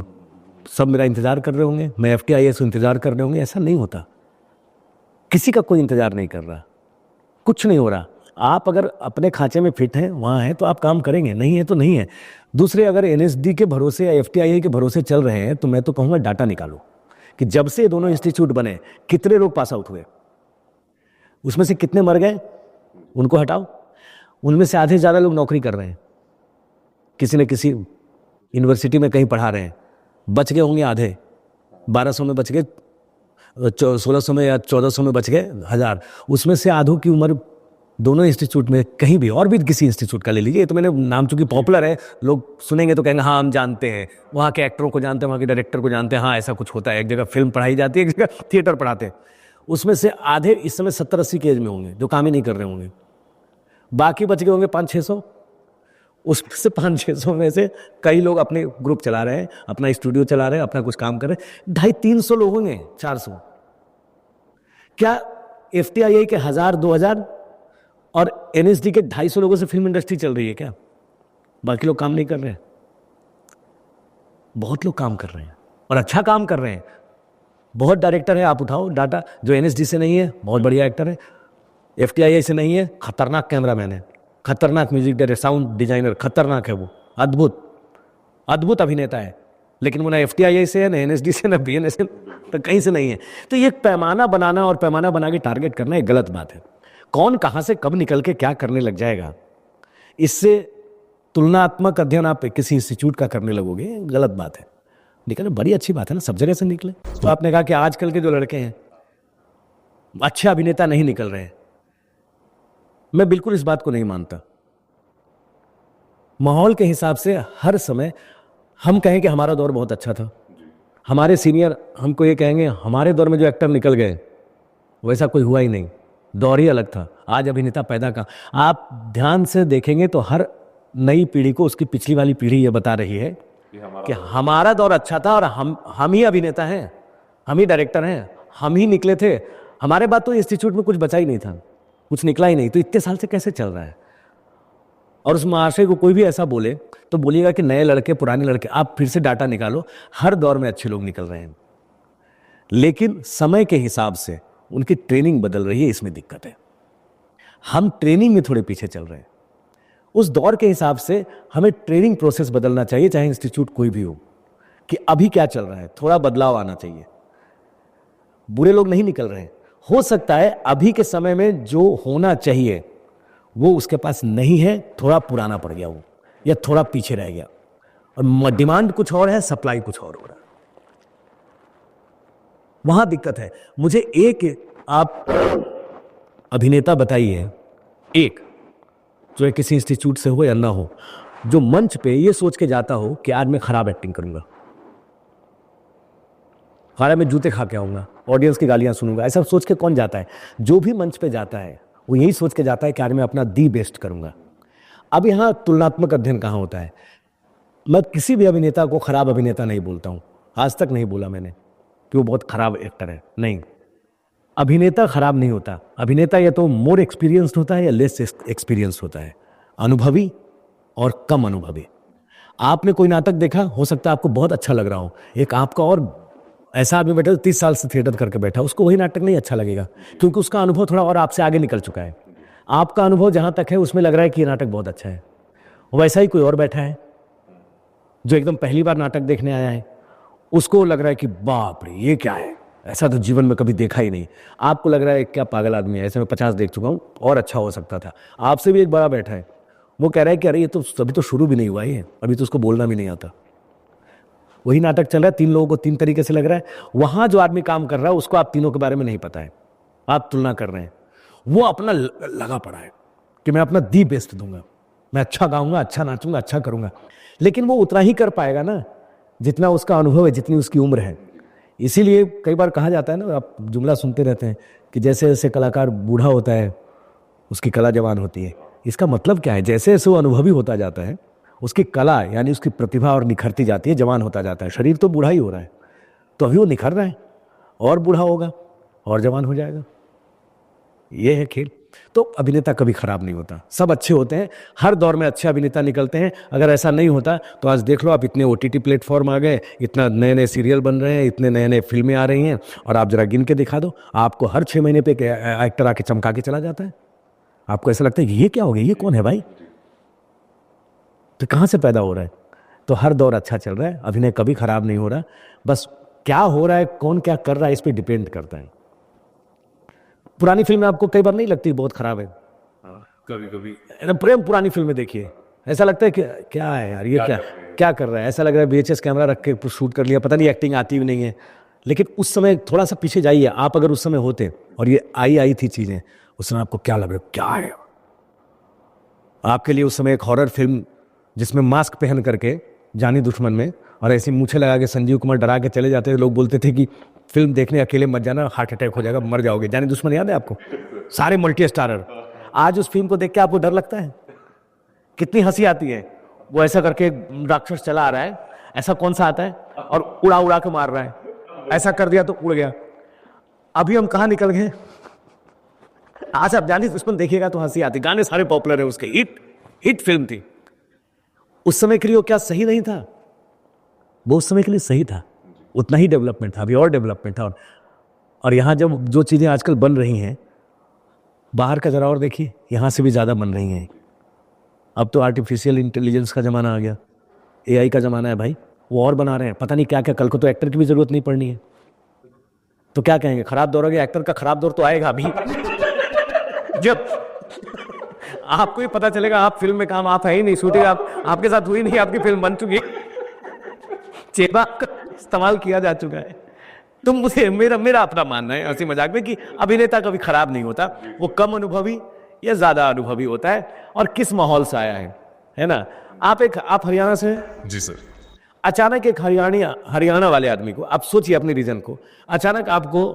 सब मेरा इंतजार कर रहे होंगे, मैं एफटीआईए से इंतजार कर रहे होंगे। ऐसा नहीं होता। किसी का कोई इंतजार नहीं कर रहा, कुछ नहीं हो रहा। आप अगर अपने खांचे में फिट हैं, वहाँ हैं, तो आप काम करेंगे, नहीं है तो नहीं है। दूसरे अगर एनएसडी के भरोसे या एफटीआईआई के भरोसे चल रहे हैं, तो मैं तो कहूँगा डाटा निकालो कि जब से दोनों इंस्टीट्यूट बने कितने लोग पास आउट हुए, उसमें से कितने मर गए, उनको हटाओ। उनमें से आधे ज़्यादा लोग नौकरी कर रहे हैं, किसी न किसी यूनिवर्सिटी में कहीं पढ़ा रहे हैं, बच गए होंगे आधे, 1200 में बच गए, 1600 में या 1400 में बच गए 1000। उसमें से आधों की उम्र दोनों इंस्टीट्यूट में कहीं भी, और भी किसी इंस्टीट्यूट का ले लीजिए, तो मैंने नाम चूंकि पॉपुलर है, लोग सुनेंगे तो कहेंगे हाँ हम जानते हैं, वहाँ के एक्टरों को जानते हैं, वहाँ के डायरेक्टर को जानते हैं, हाँ ऐसा कुछ होता है, एक जगह फिल्म पढ़ाई जाती है, एक जगह थिएटर पढ़ाते हैं। उसमें से आधे इस समय 70-80 की एज में होंगे, जो काम ही नहीं कर रहे होंगे। बाकी बच गए होंगे 500-600। उसमें से 500-600 में से कई लोग अपने ग्रुप चला रहे हैं, अपना स्टूडियो चला रहे हैं, अपना कुछ काम कर रहे हैं। 250-300 लोग होंगे, 400। क्या एफटीआईआई के 1000-2000 और एनएसडी के 250 लोगों से फिल्म इंडस्ट्री चल रही है क्या? बाकी लोग काम नहीं कर रहे हैं? बहुत लोग काम कर रहे हैं और अच्छा काम कर रहे हैं। बहुत डायरेक्टर है, आप उठाओ डाटा, जो एनएसडी से नहीं है, बहुत बढ़िया एक्टर है, एफटीआईआई से नहीं है, खतरनाक कैमरामैन है, खतरनाक म्यूजिक डायरेक्टर, साउंड डिजाइनर, खतरनाक है वो, अद्भुत अद्भुत अभिनेता है। लेकिन वो ना एफटीआईआई से है, ना एनएसडी से, ना बीएनएसएल, तो कहीं से नहीं है। तो ये पैमाना बनाना और पैमाना बना के टारगेट करना एक गलत बात है। कौन कहाँ से कब निकल के क्या करने लग जाएगा, इससे तुलनात्मक अध्ययन आप किसी इंस्टीट्यूट का करने लगोगे, गलत बात है। निकले बड़ी अच्छी बात है ना, सब जगह से निकले। तो आपने कहा कि आजकल के जो लड़के हैं अच्छे अभिनेता नहीं निकल रहे हैं, मैं बिल्कुल इस बात को नहीं मानता। माहौल के हिसाब से हर समय हम कहें कि हमारा दौर बहुत अच्छा था, हमारे सीनियर हमको ये कहेंगे हमारे दौर में जो एक्टर निकल गए वैसा कोई हुआ ही नहीं, दौर ही अलग था। आज अभिनेता पैदा का आप ध्यान से देखेंगे तो हर नई पीढ़ी को उसकी पिछली वाली पीढ़ी ये बता रही है कि हमारा दौर अच्छा था और हम ही अभिनेता हैं, हम ही डायरेक्टर हैं, हम ही निकले थे। हमारे बाद तो इंस्टीट्यूट में कुछ बचा ही नहीं था, कुछ निकला ही नहीं। तो इतने साल से कैसे चल रहा है? और उस महाशय को कोई भी ऐसा बोले तो बोलिएगा कि नए लड़के पुराने लड़के, आप फिर से डाटा निकालो, हर दौर में अच्छे लोग निकल रहे हैं, लेकिन समय के हिसाब से उनकी ट्रेनिंग बदल रही है, इसमें दिक्कत है। हम ट्रेनिंग में थोड़े पीछे चल रहे हैं। उस दौर के हिसाब से हमें ट्रेनिंग प्रोसेस बदलना चाहिए, चाहे इंस्टीट्यूट कोई भी हो, कि अभी क्या चल रहा है, थोड़ा बदलाव आना चाहिए। बुरे लोग नहीं निकल रहे हैं, हो सकता है अभी के समय में जो होना चाहिए वो उसके पास नहीं है, थोड़ा पुराना पड़ गया वो, या थोड़ा पीछे रह गया, और डिमांड कुछ और है, सप्लाई कुछ और हो रहा है, वहां दिक्कत है। मुझे एक आप अभिनेता बताइए, एक जो किसी इंस्टीट्यूट से हो या ना हो, जो मंच पे ये सोच के जाता हो कि आज मैं खराब एक्टिंग करूंगा, खाना में जूते खा के आऊंगा, ऑडियंस की गालियां सुनूंगा, ऐसा सोच के कौन जाता है? जो भी मंच पे जाता है वो यही सोच के जाता है कि आज मैं अपना दी बेस्ट करूंगा। अब यहां तुलनात्मक अध्ययन कहां होता है? मैं किसी भी अभिनेता को खराब अभिनेता नहीं बोलता हूं, आज तक नहीं बोला मैंने कि वो बहुत खराब एक्टर है, नहीं। अभिनेता खराब नहीं होता, अभिनेता या तो मोर एक्सपीरियंस्ड होता है या लेस एक्सपीरियंस होता है, अनुभवी और कम अनुभवी। आपने कोई नाटक देखा, हो सकता है आपको बहुत अच्छा लग रहा हो, एक आपका और ऐसा आदमी बैठा 30 साल से थिएटर करके बैठा, उसको वही नाटक नहीं अच्छा लगेगा, क्योंकि उसका अनुभव थोड़ा और आपसे आगे निकल चुका है। आपका अनुभव जहां तक है उसमें लग रहा है कि ये नाटक बहुत अच्छा है, वैसा ही कोई और बैठा है जो एकदम पहली बार नाटक देखने आया है, उसको लग रहा है कि बाप रे ये क्या है, ऐसा तो जीवन में कभी देखा ही नहीं। आपको लग रहा है क्या पागल आदमी है, ऐसे मैं 50 देख चुका हूं और अच्छा हो सकता था। आपसे भी एक बड़ा बैठा है, वो कह रहा है कि अरे ये तो अभी तो शुरू भी नहीं हुआ है, अभी तो उसको बोलना भी नहीं आता। वही नाटक चल रहा है, 3 लोगों को 3 तरीके से लग रहा है। वहां जो आदमी काम कर रहा है उसको आप तीनों के बारे में नहीं पता है, आप तुलना कर रहे हैं। वो अपना लगा पड़ा है कि मैं अपना दी बेस्ट दूंगा, मैं अच्छा गाऊंगा, अच्छा नाचूंगा, अच्छा करूंगा, लेकिन वो उतना ही कर पाएगा ना जितना उसका अनुभव है, जितनी उसकी उम्र है। इसीलिए कई बार कहा जाता है ना, आप जुमला सुनते रहते हैं कि जैसे जैसे कलाकार बूढ़ा होता है उसकी कला जवान होती है। इसका मतलब क्या है? जैसे जैसे वो अनुभवी होता जाता है उसकी कला यानी उसकी प्रतिभा और निखरती जाती है, जवान होता जाता है। शरीर तो बूढ़ा ही हो रहा है, तो अभी वो निखर रहा है, और बूढ़ा होगा और जवान हो जाएगा। ये है खेल। तो अभिनेता कभी खराब नहीं होता, सब अच्छे होते हैं, हर दौर में अच्छे अभिनेता निकलते हैं। अगर ऐसा नहीं होता तो आज देख लो आप, इतने OTT प्लेटफॉर्म आ गए, इतना नए नए सीरियल बन रहे हैं, इतने नए नए फिल्में आ रही हैं, और आप जरा गिन के दिखा दो, आपको हर 6 महीने पे एक्टर आके चमका के चला जाता है। आपको ऐसा लगता है कि ये क्या हो गया, ये कौन है भाई, तो कहाँ से पैदा हो रहा है। तो हर दौर अच्छा चल रहा है, अभिनय कभी खराब नहीं हो रहा, बस क्या हो रहा है, कौन क्या कर रहा है, इस पर डिपेंड करता है। पुरानी फिल्में आपको कई बार नहीं लगती बहुत खराब है? कभी कभी प्रेम पुरानी फिल्में देखिए, ऐसा लगता है कि क्या है यार, ये क्या क्या कर रहा है, ऐसा लग रहा है VHS कैमरा रख के शूट कर लिया, पता नहीं एक्टिंग आती भी नहीं है। लेकिन उस समय थोड़ा सा पीछे जाइए, आप अगर उस समय होते और ये आई थी चीजें, उस समय आपको क्या लग रहा है, क्या है आपके लिए उस समय एक हॉरर फिल्म जिसमें मास्क पहन करके जानी दुश्मन में और ऐसी मूछें लगा के संजीव कुमार डरा के चले जाते थे, लोग बोलते थे कि फिल्म देखने अकेले मत जाना, हार्ट अटैक हो जाएगा, मर जाओगे। जानी दुश्मन याद है आपको? सारे मल्टी स्टारर। आज उस फिल्म को देख के आपको डर लगता है? कितनी हंसी आती है, वो ऐसा करके राक्षस चला आ रहा है, ऐसा कौन सा आता है, और उड़ा उड़ा के मार रहा है, ऐसा कर दिया तो उड़ गया। अभी हम कहाँ निकल गए? आज आप जानी दुश्मन देखिएगा तो हंसी आती, गाने सारे पॉपुलर है उसके, हिट फिल्म थी। उस समय के लिए वो क्या सही नहीं था? वो उस समय के लिए सही था, उतना ही डेवलपमेंट था, अभी और डेवलपमेंट था। और यहाँ जब जो चीज़ें आजकल बन रही हैं बाहर का जरा और देखिए, यहाँ से भी ज़्यादा बन रही हैं। अब तो आर्टिफिशियल इंटेलिजेंस का ज़माना आ गया, AI का ज़माना है भाई, वो और बना रहे हैं पता नहीं क्या क्या, कल को तो एक्टर की भी ज़रूरत नहीं पड़नी है। तो क्या कहेंगे, खराब दौर हो गया? एक्टर का खराब दौर तो आएगा अभी जब आपको ही पता चलेगा आप फिल्म में काम, आप है ही नहीं, शूटिंग आपके साथ हुई नहीं, आपकी फिल्म बन चुकी, चेहरा इस्तेमाल किया जा चुका है। तो मुझे मेरा अपना मानना है हंसी मजाक में कि अभिनेता कभी खराब नहीं होता, वो कम अनुभवी या ज्यादा अनुभवी होता है और किस माहौल से आया है ना। आप हरियाणा से? जी सर। अचानक एक हरियाणा वाले आदमी को, आप सोचिए अपने रीजन को, अचानक आपको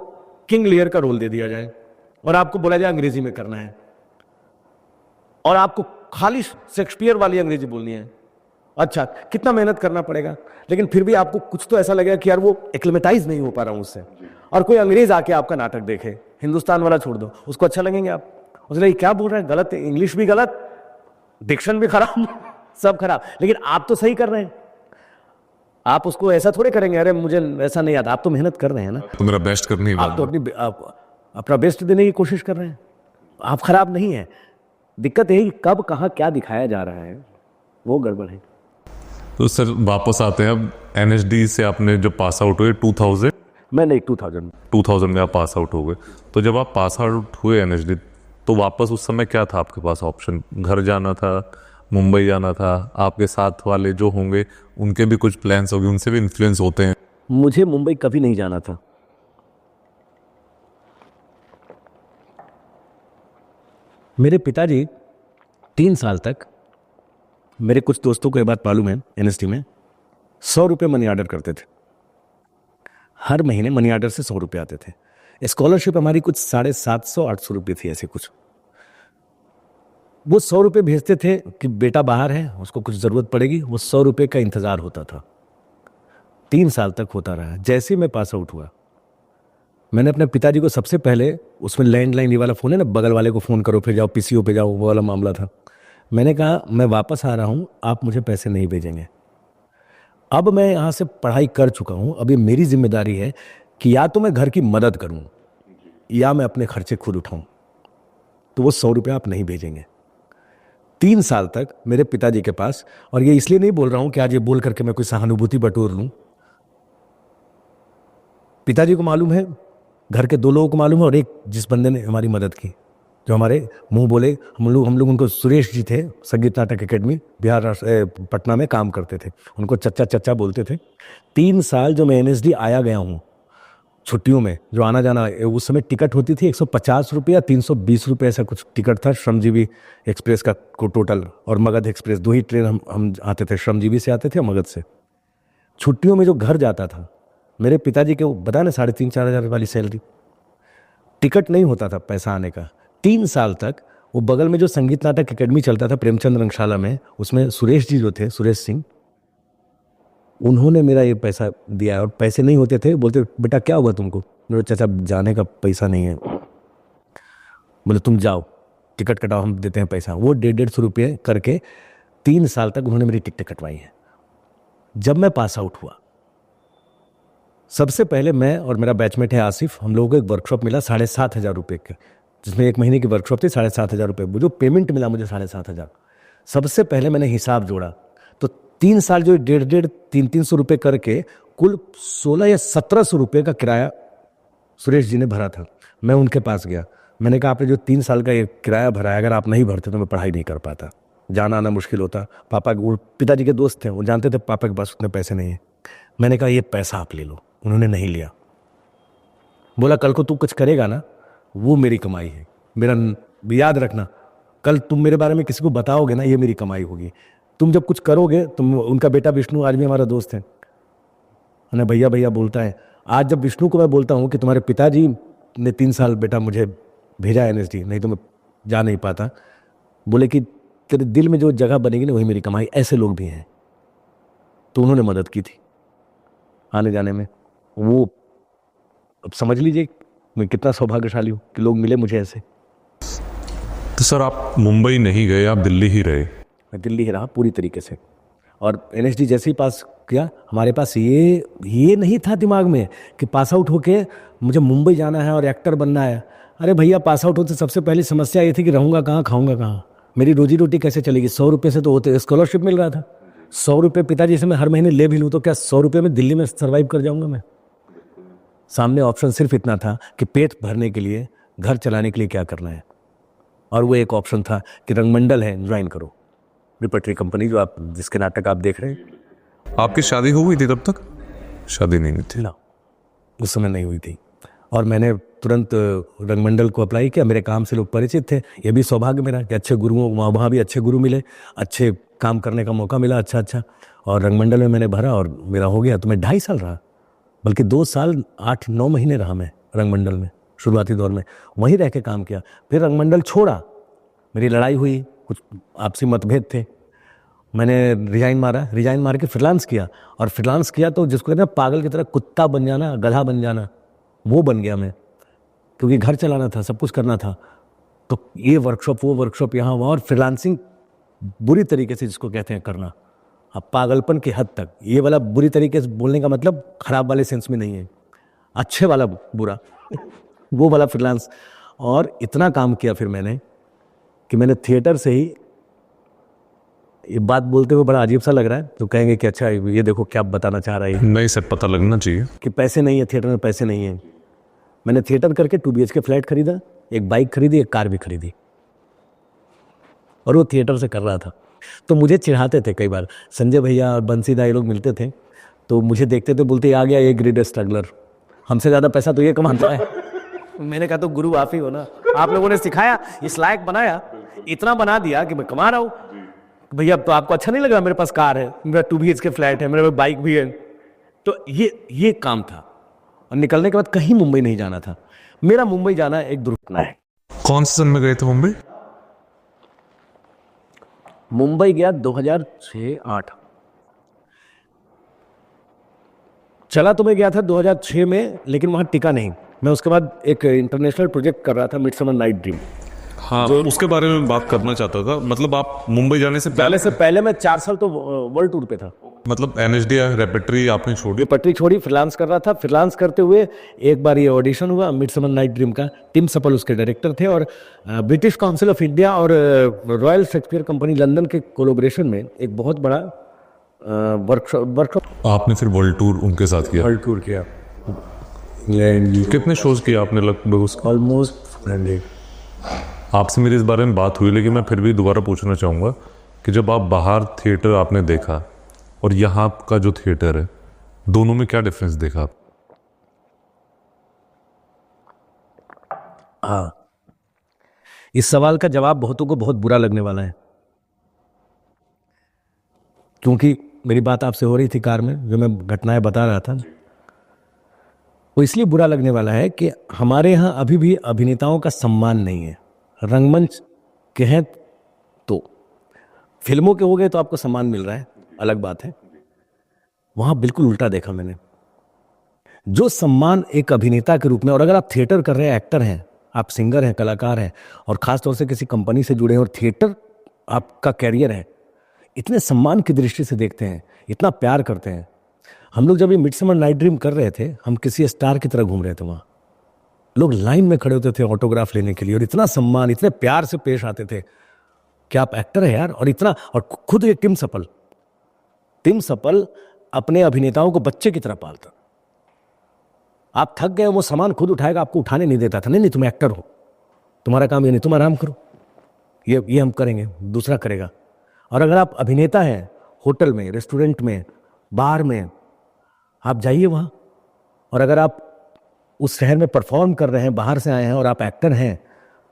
किंग लियर का रोल दे दिया जाए और आपको बोला जाए अंग्रेजी में करना है और आपको खाली शेक्सपियर वाली अंग्रेजी बोलनी है। अच्छा, कितना मेहनत करना पड़ेगा, लेकिन फिर भी आपको कुछ तो ऐसा लगेगा कि यार वो एक्लेमेटाइज नहीं हो पा रहा हूं उससे। और कोई अंग्रेज आके आपका नाटक देखे, हिंदुस्तान वाला छोड़ दो, उसको अच्छा लगेंगे आप? उसने क्या बोल रहे हैं, गलत, इंग्लिश भी गलत, डिक्शन भी खराब सब खराब, लेकिन आप तो सही कर रहे हैं। आप उसको ऐसा थोड़े करेंगे, अरे मुझे ऐसा नहीं आता, आप तो मेहनत कर रहे हैं ना, तो मेरा बेस्ट करने ही आप तो अपना बेस्ट देने की कोशिश कर रहे हैं, आप खराब नहीं है। दिक्कत है कि कब कहाँ क्या दिखाया जा रहा है, वो गड़बड़ है। तो सर वापस आते हैं अब, NSD से आपने जब पास आउट हुए 2000, मैं नहीं 2000 में आप पास आउट हो गए, तो जब आप पास आउट हुए NSD, तो वापस उस समय क्या था आपके पास ऑप्शन? घर जाना था, मुंबई जाना था, आपके साथ वाले जो होंगे उनके भी कुछ प्लान्स होंगे, उनसे भी इन्फ्लुएंस होते हैं। मुझे मुंबई कभी नहीं जाना था। मेरे पिताजी 3 साल तक, मेरे कुछ दोस्तों को ये बात मालूम है, NSD में 100 रुपये मनी ऑर्डर करते थे। हर महीने मनी ऑर्डर से 100 रुपये आते थे। स्कॉलरशिप हमारी कुछ 750-800 रुपये थी, ऐसे कुछ। वो 100 रुपये भेजते थे कि बेटा बाहर है, उसको कुछ ज़रूरत पड़ेगी, वो 100 रुपये का इंतज़ार होता था। 3 साल तक होता रहा। जैसे ही मैं पास आउट हुआ, मैंने अपने पिताजी को सबसे पहले, उसमें लैंडलाइन ये वाला फ़ोन है ना, बगल वाले को फ़ोन करो फिर जाओ, PCO पे जाओ, वो वाला मामला था। मैंने कहा मैं वापस आ रहा हूँ, आप मुझे पैसे नहीं भेजेंगे। अब मैं यहाँ से पढ़ाई कर चुका हूँ, अब ये मेरी जिम्मेदारी है कि या तो मैं घर की मदद करूँ या मैं अपने खर्चे खुद उठाऊँ। तो वो 100 रुपये आप नहीं भेजेंगे। 3 साल तक मेरे पिताजी के पास, और ये इसलिए नहीं बोल रहा हूँ कि आज ये बोल करके मैं कोई सहानुभूति बटोर लूँ। पिताजी को मालूम है, घर के 2 लोगों को मालूम है, और एक जिस बंदे ने हमारी मदद की, जो हमारे मुंह बोले, हम लोग उनको, सुरेश जी थे, संगीत नाटक एकेडमी बिहार पटना में काम करते थे, उनको चच्चा चच्चा बोलते थे। 3 साल जो मैं NSD आया गया हूँ छुट्टियों में, जो आना जाना, उस समय टिकट होती थी 150 रुपये या 320 रुपये, ऐसा कुछ टिकट था श्रमजीवी एक्सप्रेस का टोटल, और मगध एक्सप्रेस, 2 ही ट्रेन हम आते थे, श्रमजीवी से आते थे और मगध से। छुट्टियों में जो घर जाता था, मेरे पिताजी के बता ना 3,500-4 हज़ार वाली सैलरी, टिकट नहीं होता था पैसा आने का। 3 साल तक वो बगल में जो संगीत नाटक एकेडमी चलता था प्रेमचंद रंगशाला में, उसमें सुरेश जी जो थे, सुरेश सिंह, उन्होंने मेरा ये पैसा दिया। और पैसे नहीं होते थे, बोलते बेटा क्या हुआ तुमको? मेरे चाचा जाने का पैसा नहीं है। बोले तुम जाओ, टिकट कटाओ, हम देते हैं पैसा। वो 150 रुपये करके 3 साल तक उन्होंने मेरी टिकट कटवाई है। जब मैं पास आउट हुआ, सबसे पहले मैं और मेरा बैचमेट है आसिफ, हम लोगों को एक वर्कशॉप मिला 7,500 रुपये का, जिसमें 1 महीने की वर्कशॉप थी। 7,500 रुपये वो जो पेमेंट मिला मुझे 7,500। सबसे पहले मैंने हिसाब जोड़ा तो 3 साल जो 150, 300 रुपये करके कुल 16 या 1700 रुपये का किराया सुरेश जी ने भरा था। मैं उनके पास गया, मैंने कहा आपने जो 3 साल का ये किराया भरा है, अगर आप नहीं भरते तो मैं पढ़ाई नहीं कर पाता, जाना आना मुश्किल होता। पापा, वो पिताजी के दोस्त थे, वो जानते थे पापा के पास उतने पैसे नहीं है। मैंने कहा ये पैसा आप ले लो। उन्होंने नहीं लिया। बोला कल को तू कुछ करेगा ना, वो मेरी कमाई है, मेरा याद रखना, कल तुम मेरे बारे में किसी को बताओगे ना, ये मेरी कमाई होगी। तुम जब कुछ करोगे, तुम, उनका बेटा विष्णु आज भी हमारा दोस्त है, उन्हें भैया भैया बोलता है। आज जब विष्णु को मैं बोलता हूँ कि तुम्हारे पिताजी ने 3 साल बेटा मुझे भेजा है NSD, नहीं तो मैं जा नहीं पाता, बोले कि तेरे दिल में जो जगह बनेगी ना वही मेरी कमाई। ऐसे लोग भी हैं। तो उन्होंने मदद की थी आने जाने में। वो अब समझ लीजिए मैं कितना सौभाग्यशाली हूँ कि लोग मिले मुझे ऐसे। तो सर आप मुंबई नहीं गए, आप दिल्ली ही रहे? मैं दिल्ली ही रहा पूरी तरीके से। और NSD जैसे ही पास किया, हमारे पास ये नहीं था दिमाग में कि पास आउट होके मुझे मुंबई जाना है और एक्टर बनना है। अरे भैया, पास आउट होते सबसे पहली समस्या ये थी कि रहूँगा कहाँ, खाऊंगा कहाँ, मेरी रोजी रोटी कैसे चलेगी। 100 रुपये से तो होते स्कॉलरशिप मिल रहा था। 100 रुपये पिताजी से मैं हर महीने ले भी लूँ तो क्या 100 रुपये में दिल्ली में सर्वाइव कर जाऊँगा मैं? सामने ऑप्शन सिर्फ इतना था कि पेट भरने के लिए, घर चलाने के लिए क्या करना है। और वो एक ऑप्शन था कि रंगमंडल है, ज्वाइन करो, रिपर्टरी कंपनी जो आप, जिसके नाटक आप देख रहे हैं। आपकी शादी हो गई थी तब तक? शादी नहीं थी ना, उस समय नहीं हुई थी। और मैंने तुरंत रंगमंडल को अप्लाई किया। मेरे काम से लोग परिचित थे। ये भी सौभाग्य मेरा कि अच्छे गुरुओं, वहाँ भी अच्छे गुरु मिले, अच्छे काम करने का मौका मिला अच्छा। और रंगमंडल में मैंने भरा और मेरा हो गया। तो मैं 2.5 साल रहा, बल्कि 2 साल 8-9 महीने रहा मैं रंगमंडल में। शुरुआती दौर में वहीं रह के काम किया। फिर रंगमंडल छोड़ा, मेरी लड़ाई हुई, कुछ आपसी मतभेद थे, मैंने रिजाइन मार के फ्रीलांस किया। और फ्रीलांस किया तो जिसको कहते हैं पागल की तरह कुत्ता बन जाना, गधा बन जाना, वो बन गया मैं, क्योंकि घर चलाना था, सब कुछ करना था। तो ये वर्कशॉप, वो वर्कशॉप, यहाँ वहाँ, और फ्रीलांसिंग बुरी तरीके से जिसको कहते हैं करना, अब पागलपन की हद तक। ये वाला बुरी तरीके से बोलने का मतलब खराब वाले सेंस में नहीं है, अच्छे वाला बुरा, वो वाला फ्रीलांस। और इतना काम किया फिर मैंने कि मैंने थिएटर से ही, ये बात बोलते हुए बड़ा अजीब सा लग रहा है, तो कहेंगे कि अच्छा ये देखो क्या बताना चाह रहा है। नहीं सर, पता लगना चाहिए कि पैसे नहीं है थिएटर में, पैसे नहीं है। मैंने थिएटर करके 2 BHK फ्लैट खरीदा, एक बाइक खरीदी, एक कार भी खरीदी, और वो थिएटर से कर रहा था। तो मुझे चिढ़ाते थे कई बार, संजय भैया और बंसीदा ये लोग मिलते थे, तो मुझे देखते थे, बोलते आ गया ये ग्रेट स्ट्रगलर, हमसे ज़्यादा पैसा तो ये कमाता है। मैंने कहा तो गुरु आप ही हो ना, आप लोगों ने सिखाया, इस लायक बनाया, इतना बना दिया कि मैं कमा रहा हूँ। भैया अब तो आपको अच्छा नहीं लगा, मेरे पास कार है, मेरा 2 BHK फ्लैट है, मेरे पास बाइक भी है। तो ये काम था। और निकलने के बाद कहीं मुंबई नहीं जाना था। मेरा मुंबई जाना एक दुर्घटना है। कौन से सन में गए थे मुंबई? मुंबई गया 2006-08। चला तो मैं गया था 2006 में, लेकिन वहाँ टिका नहीं। मैं उसके बाद एक इंटरनेशनल प्रोजेक्ट कर रहा था, मिडसमर नाइट ड्रीम। हाँ, उसके बारे में बात करना चाहता था। मतलब आप मुंबई जाने से पहले मैं 4 साल तो वर्ल्ड टूर पे था। मतलब NSD या रेपेट्री आपने छोड़ी? रेपेट्री छोड़ी, फ्रीलांस कर रहा था। फ्रीलांस करते हुए एक बार ये ऑडिशन हुआ मिडसमर नाइट ड्रीम का। टिम सपल उसके डायरेक्टर थे, और ब्रिटिश काउंसिल ऑफ इंडिया और रॉयल शेक्सपियर कंपनी लंदन के कोलोब्रेशन में एक बहुत बड़ा वर्कशॉप। आपने फिर वर्ल्ड टूर उनके साथ किया? वर्ल्ड टूर किया। कितने शोज किया आपने लगभग उसका? ऑलमोस्ट 100। आपसे मेरी इस बारे में बात हुई, लेकिन मैं फिर भी दोबारा पूछना चाहूँगा कि जब आप बाहर थिएटर आपने देखा और यहाँ का जो थिएटर है, दोनों में क्या डिफरेंस देखा आप? हाँ, इस सवाल का जवाब बहुतों को बहुत बुरा लगने वाला है, क्योंकि मेरी बात आपसे हो रही थी कार में, जो मैं घटनाएं बता रहा था, वो इसलिए बुरा लगने वाला है कि हमारे यहाँ अभी भी अभिनेताओं का सम्मान नहीं है। रंगमंच के हैं तो, फिल्मों के हो गए तो आपको सम्मान मिल रहा है, अलग बात है। वहाँ बिल्कुल उल्टा देखा मैंने। जो सम्मान एक अभिनेता के रूप में, और अगर आप थिएटर कर रहे हैं, एक्टर हैं, आप सिंगर हैं, कलाकार हैं, और ख़ास तौर से किसी कंपनी से जुड़े हैं और थिएटर आपका कैरियर है, इतने सम्मान की दृष्टि से देखते हैं, इतना प्यार करते हैं। हम लोग जब ये मिडसमर नाइट ड्रीम कर रहे थे, हम किसी स्टार की तरह घूम रहे थे वहाँ। लोग लाइन में खड़े होते थे ऑटोग्राफ लेने के लिए, और इतना सम्मान, इतने प्यार से पेश आते थे कि आप एक्टर हैं यार। और इतना, और खुद ये टिम सपल अपने अभिनेताओं को बच्चे की तरह पालता। आप थक गए, वो सामान खुद उठाएगा, आपको उठाने नहीं देता था। नहीं, तुम एक्टर हो, तुम्हारा काम ये नहीं, तुम आराम करो, ये हम करेंगे, दूसरा करेगा। और अगर आप अभिनेता हैं, होटल में, रेस्टोरेंट में, बार में, आप जाइए वहाँ, और अगर आप उस शहर में परफॉर्म कर रहे हैं, बाहर से आए हैं और आप एक्टर हैं,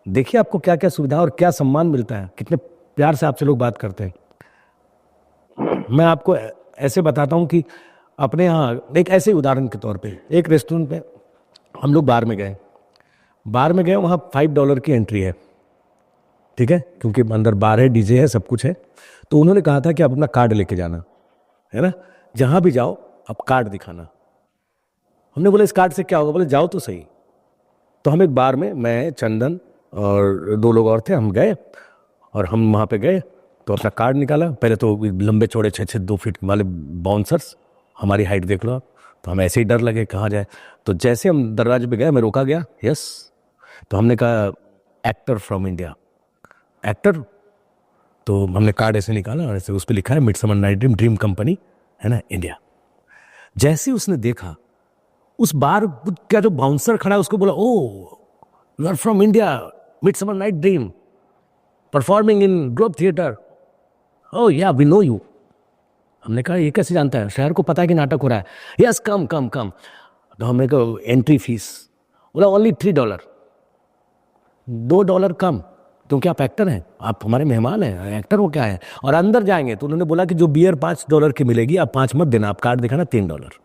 देखिए आपको क्या क्या सुविधा और क्या सम्मान मिलता है, कितने प्यार से आपसे लोग बात करते हैं। मैं आपको ऐसे बताता हूँ कि अपने यहाँ एक ऐसे उदाहरण के तौर पे, एक रेस्टोरेंट में हम लोग बार में गए, वहाँ $5 की एंट्री है, ठीक है, क्योंकि अंदर बार है, डीजे है, सब कुछ है। तो उन्होंने कहा था कि आप अपना कार्ड लेके जाना है ना, जहाँ भी जाओ आप कार्ड दिखाना। हमने बोला इस कार्ड से क्या होगा? बोले जाओ तो सही। तो हम एक बार में, मैं, चंदन और 2 लोग और थे, हम गए और हम वहाँ पे गए तो अपना कार्ड निकाला। पहले तो लंबे चौड़े 6-6 2 फीट वाले बाउंसर्स, हमारी हाइट देख लो आप। तो हम ऐसे ही डर लगे कहाँ जाए। तो जैसे हम दरवाजे पे गए, मैं रोका गया, यस। तो हमने कहा एक्टर फ्रॉम इंडिया, एक्टर। तो हमने कार्ड ऐसे निकाला और ऐसे उस पर लिखा है मिडसमर नाइट ड्रीम कंपनी, है ना, इंडिया। जैसे उसने देखा, उस बार क्या जो बाउंसर खड़ा है उसको बोला, oh you are from India, midsummer night dream, performing in globe theatre, oh yeah we no you. हमने कहा ये कैसे जानता है, शहर को पता है कि नाटक हो रहा है। यस कम कम कम। तो हमने कहा एंट्री फीस, बोला ओनली $3, $2 कम, क्योंकि आप एक्टर हैं, आप हमारे मेहमान हैं, एक्टर हो क्या है। और अंदर जाएंगे तो उन्होंने बोला कि जो बियर $5 की मिलेगी, आप 5 मत देना, आप कार्ड दिखाना $3,